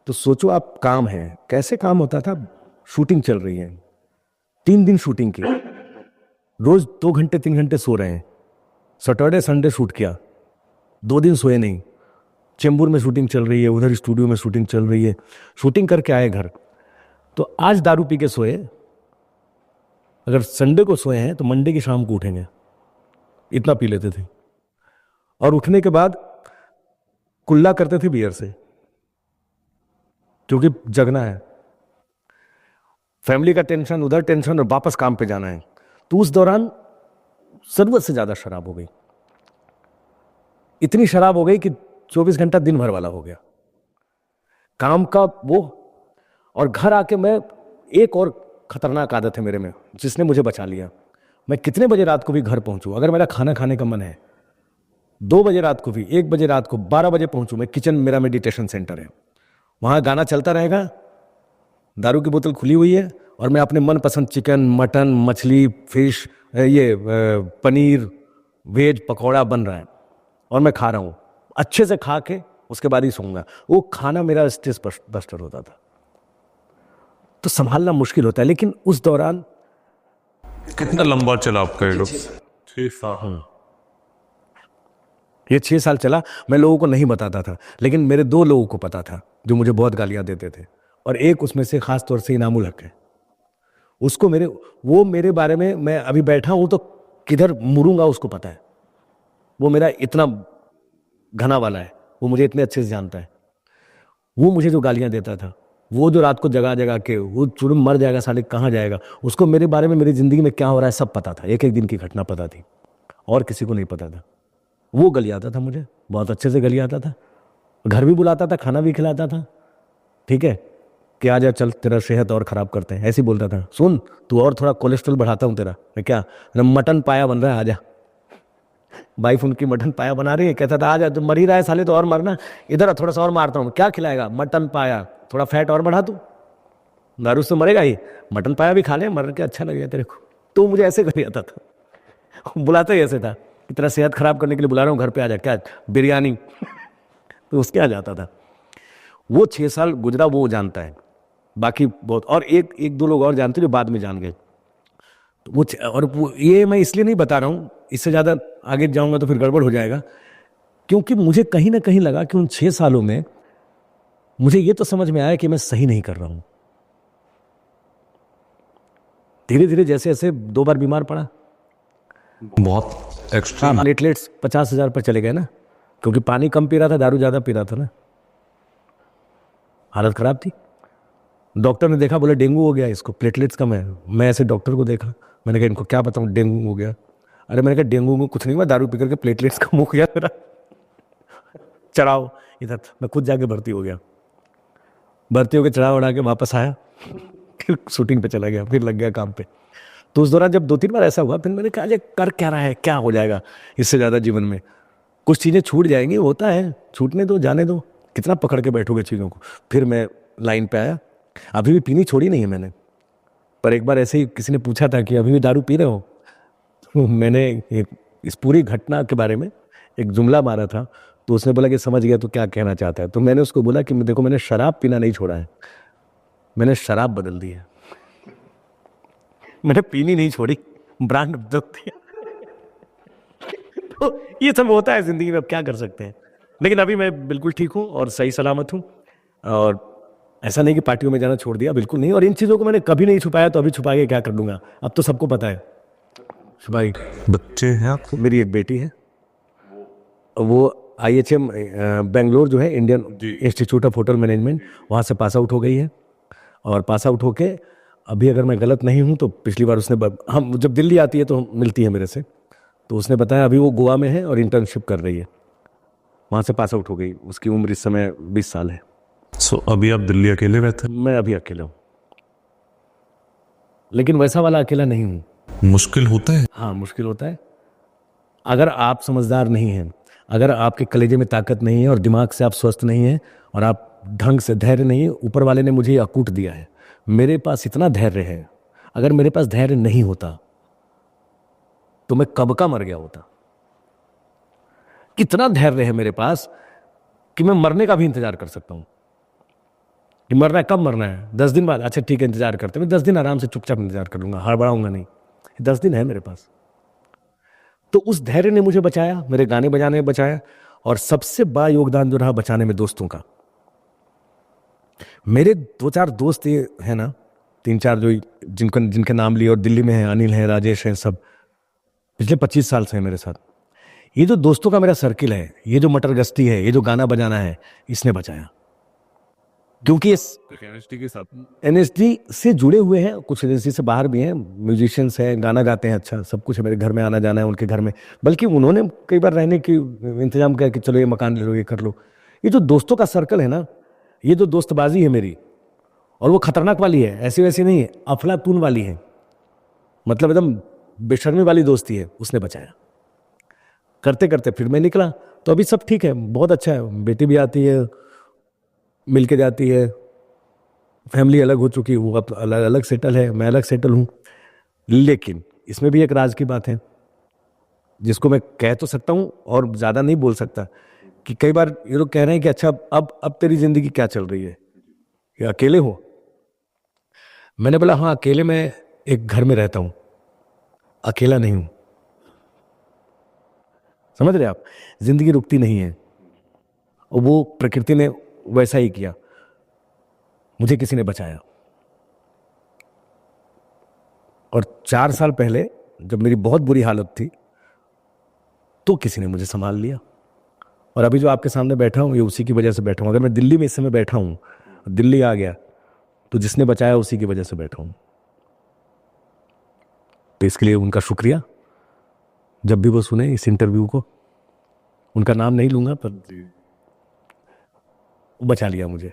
तो सोचो आप, काम है, कैसे काम होता था। शूटिंग चल रही है, 3 दिन शूटिंग की, रोज 2 घंटे 3 घंटे सो रहे हैं। सैटरडे संडे शूट किया, 2 दिन सोए नहीं। चेंबूर में शूटिंग चल रही है, उधर स्टूडियो में शूटिंग चल रही है। शूटिंग करके आए घर तो आज दारू पी के सोए, अगर संडे को सोए हैं तो मंडे की शाम को उठेंगे, इतना पी लेते थे। और उठने के बाद कुल्ला करते थे बियर से, क्योंकि जगना है, फैमिली का टेंशन, उधर टेंशन और वापस काम पे जाना है। तो उस दौरान जरूरत से ज्यादा शराब हो गई, इतनी शराब हो गई कि 24 घंटा दिन भर वाला हो गया काम का वो। और घर आके मैं, एक और खतरनाक आदत है मेरे में जिसने मुझे बचा लिया। मैं कितने बजे रात को भी घर पहुंचूं, अगर मेरा खाना खाने का मन है 2 बजे रात को भी, 1 बजे रात को, 12 बजे पहुंचूं, मैं किचन, मेरा मेडिटेशन सेंटर है, वहां गाना चलता रहेगा, दारू की बोतल खुली हुई है और मैं अपने मनपसंद चिकन, मटन, मछली, फिश, ये पनीर, वेज पकौड़ा बन रहा है और मैं खा रहा हूं, अच्छे से खा के उसके बाद ही सोऊंगा। वो खाना मेरा स्ट्रेस बस्टर होता था। तो संभालना मुश्किल होता है, लेकिन उस दौरान कितना लंबा चला आपका ये लोग? 6 साल। ये 6 साल चला। मैं लोगों को नहीं बताता था, लेकिन मेरे 2 लोगों को पता था जो मुझे बहुत गालियां देते थे, और एक उसमें से खास तौर से इनामुल हक है। उसको मेरे बारे में, मैं अभी बैठा हूं तो किधर मुड़ूंगा उसको पता है। वो मेरा इतना घना वाला है, वो मुझे इतने अच्छे से जानता है। वो मुझे जो गालियां देता था, वो जो रात को जगा जगा के, वो चुड़म मर जाएगा साले, कहाँ जाएगा, उसको मेरे बारे में, मेरी जिंदगी में क्या हो रहा है सब पता था। एक एक दिन की घटना पता थी और किसी को नहीं पता था। वो गलियाता था मुझे, बहुत अच्छे से गलियाता था, घर भी बुलाता था, खाना भी खिलाता था, ठीक है, कि आ जा चल तेरा सेहत और खराब करते हैं, ऐसे ही बोलता था। सुन तू और थोड़ा कोलेस्ट्रॉल बढ़ाता हूँ तेरा, मैं क्या, मटन पाया बन रहा है, आजा। वाइफ उनकी मटन पाया बना रही है, कहता था आजा, तू मर ही रहा है साले तो और मरना, इधर थोड़ा सा और मारता हूँ, क्या खिलाएगा, मटन पाया, थोड़ा फैट और बढ़ा, तू दारू से मरेगा ही, मटन पाया भी खा ले, मर के अच्छा लगेगा तेरे को। तो मुझे ऐसे कर आता था, बुलाता ही ऐसे था कि तेरा सेहत खराब करने के लिए बुला रहा हूँ, घर पे आ जा, क्या बिरयानी तो उसके आ जाता था। वो 6 साल गुजरा, वो जानता है, बाकी बहुत, और एक दो लोग और जानते जो बाद में जान गए। तो वो ये मैं इसलिए नहीं बता रहा हूँ, इससे ज़्यादा आगे जाऊंगा तो फिर गड़बड़ हो जाएगा, क्योंकि मुझे कहीं ना कहीं लगा कि उन 6 सालों में मुझे ये तो समझ में आया कि मैं सही नहीं कर रहा हूं। धीरे धीरे जैसे जैसे 2 बार बीमार पड़ा, बहुत एक्स्ट्रीम। प्लेटलेट्स 50,000 पर चले गए ना, क्योंकि पानी कम पी रहा था, दारू ज्यादा पी रहा था ना, हालत खराब थी। डॉक्टर ने देखा, बोले डेंगू हो गया इसको, प्लेटलेट्स कम है। मैं ऐसे डॉक्टर को देखा, मैंने कहा इनको क्या बताऊं डेंगू हो गया। अरे मैंने कहा डेंगू में कुछ नहीं हुआ, दारू पी करके प्लेटलेट्स कम हो गया मेरा, चढ़ाओ इधर। मैं खुद जाके भर्ती हो गया, भर्ती होकर चढ़ा उड़ा के वापस आया, फिर शूटिंग पे चला गया, फिर लग गया काम पे। तो उस दौरान जब 2-3 बार ऐसा हुआ, फिर मैंने कहा अरे कर क्या रहा है, क्या हो जाएगा इससे ज़्यादा जीवन में, कुछ चीज़ें छूट जाएंगी, होता है, छूटने दो, जाने दो, कितना पकड़ के बैठोगे चीज़ों को। फिर मैं लाइन पे आया, अभी भी पीनी छोड़ी नहीं है मैंने, पर एक बार ऐसे ही किसी ने पूछा था कि अभी भी दारू पी रहे हो, तो मैंने इस पूरी घटना के बारे में एक जुमला मारा था, तो उसने बोला कि समझ गया तो क्या कहना चाहता है। तो मैंने उसको बोला कि देखो मैंने शराब पीना नहीं छोड़ा है, मैंने शराब बदल दी है, मैंने पीनी नहीं छोड़ी, ब्रांड बदल दिया। तो ये सब होता है जिंदगी में, अब क्या कर सकते हैं। लेकिन अभी मैं बिल्कुल ठीक हूँ और सही सलामत हूँ, और ऐसा नहीं कि पार्टियों में जाना छोड़ दिया, बिल्कुल नहीं। और इन चीज़ों को मैंने कभी नहीं छुपाया, तो अभी छुपा के क्या कर लूँगा, अब तो सबको पता है। भाई बच्चे हैं आपको? मेरी एक बेटी है, वो IHM बेंगलोर जो है, Indian institute of hotel management, वहाँ से पास आउट हो गई है। और पास आउट होके अभी, अगर मैं गलत नहीं हूँ तो पिछली बार उसने हम जब दिल्ली आती है तो मिलती है मेरे से, तो उसने बताया अभी वो गोवा में है और इंटर्नशिप कर रही है, वहाँ से पास आउट हो गई। उसकी उम्र इस समय 20 साल है। अभी आप दिल्ली अकेले रहते हैं? मैं अभी अकेला हूँ, लेकिन वैसा वाला अकेला नहीं हूँ। मुश्किल होता है? हाँ, मुश्किल होता है। अगर आप समझदार नहीं हैं, अगर आपके कलेजे में ताकत नहीं है और दिमाग से आप स्वस्थ नहीं हैं और आप ढंग से, धैर्य नहीं है, ऊपर वाले ने मुझे ये अकूट दिया है। मेरे पास इतना धैर्य है, अगर मेरे पास धैर्य नहीं होता तो मैं कब का मर गया होता। कितना धैर्य है मेरे पास कि मैं मरने का भी इंतजार कर सकता हूं, कि मरना है, कब मरना है, 10 दिन बाद, अच्छा ठीक है इंतजार करते, मैं 10 दिन आराम से चुपचाप इंतजार करूंगा, हड़बड़ाऊंगा नहीं, 10 दिन है मेरे पास। तो उस धैर्य ने मुझे बचाया, मेरे गाने बजाने में बचाया, और सबसे बड़ा योगदान जो रहा बचाने में दोस्तों का। मेरे 2-4 दोस्त ये है ना, 3-4 जो जिनके नाम लिए और दिल्ली में हैं, अनिल है, राजेश हैं, सब पिछले 25 साल से हैं मेरे साथ। ये जो दोस्तों का मेरा सर्किल है, ये जो मटर गश्ती है, ये जो गाना बजाना है, इसने बचाया। क्योंकि इस NSD के साथ NSD से जुड़े हुए हैं, कुछ एजेंसी से बाहर भी हैं, म्यूजिशियंस हैं, गाना गाते हैं, अच्छा सब कुछ है, मेरे घर में आना जाना है उनके घर में, बल्कि उन्होंने कई बार रहने की इंतजाम किया कि चलो ये मकान ले लो, ये कर लो। ये जो दोस्तों का सर्कल है ना, ये जो दोस्तबाजी है मेरी, और वो खतरनाक वाली है, ऐसी वैसी नहीं है, अफलातून वाली है, मतलब एकदम बेशर्मी वाली दोस्ती है, उसने बचाया। करते करते फिर मैं निकला, तो अभी सब ठीक है, बहुत अच्छा है। बेटी भी आती है, मिल के जाती है, फैमिली अलग हो चुकी है, वो अब अलग अलग सेटल है, मैं अलग सेटल हूँ। लेकिन इसमें भी एक राज की बात है, जिसको मैं कह तो सकता हूँ और ज़्यादा नहीं बोल सकता, कि कई बार ये लोग कह रहे हैं कि अच्छा अब तेरी जिंदगी क्या चल रही है, या अकेले हो। मैंने बोला हाँ, अकेले मैं एक घर में रहता हूँ, अकेला नहीं हूं। समझ रहे आप, जिंदगी रुकती नहीं है, और वो प्रकृति ने वैसा ही किया, मुझे किसी ने बचाया। और 4 साल पहले जब मेरी बहुत बुरी हालत थी, तो किसी ने मुझे संभाल लिया। और अभी जो आपके सामने बैठा हूं, ये उसी की वजह से बैठा हूं। अगर मैं दिल्ली में इस समय बैठा हूं, दिल्ली आ गया, तो जिसने बचाया उसी की वजह से बैठा हूं। तो इसके लिए उनका शुक्रिया। जब भी वो सुने इस इंटरव्यू को, उनका नाम नहीं लूंगा, पर बचा लिया मुझे।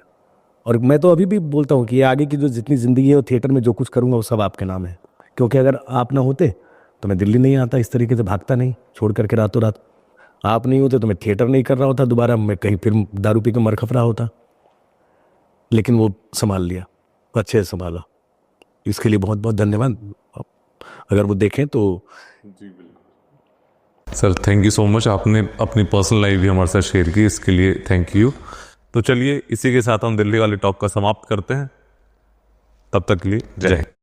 और मैं तो अभी भी बोलता हूँ कि ये आगे की जो जितनी ज़िंदगी है, वो थिएटर में जो कुछ करूँगा वो सब आपके नाम है। क्योंकि अगर आप ना होते तो मैं दिल्ली नहीं आता, इस तरीके से भागता नहीं छोड़ करके रातों रात। आप नहीं होते तो मैं थिएटर नहीं कर रहा होता दोबारा, मैं कहीं फिर दारू पी के मर खप रहा होता। लेकिन वो संभाल लिया, अच्छे से संभाला, इसके लिए बहुत बहुत धन्यवाद। अगर वो देखें तो। Sir thank you so much, आपने अपनी पर्सनल लाइफ भी हमारे साथ शेयर की, इसके लिए थैंक यू। तो चलिए इसी के साथ हम दिल्ली वाले टॉक का समाप्त करते हैं। तब तक के लिए जय हिंद।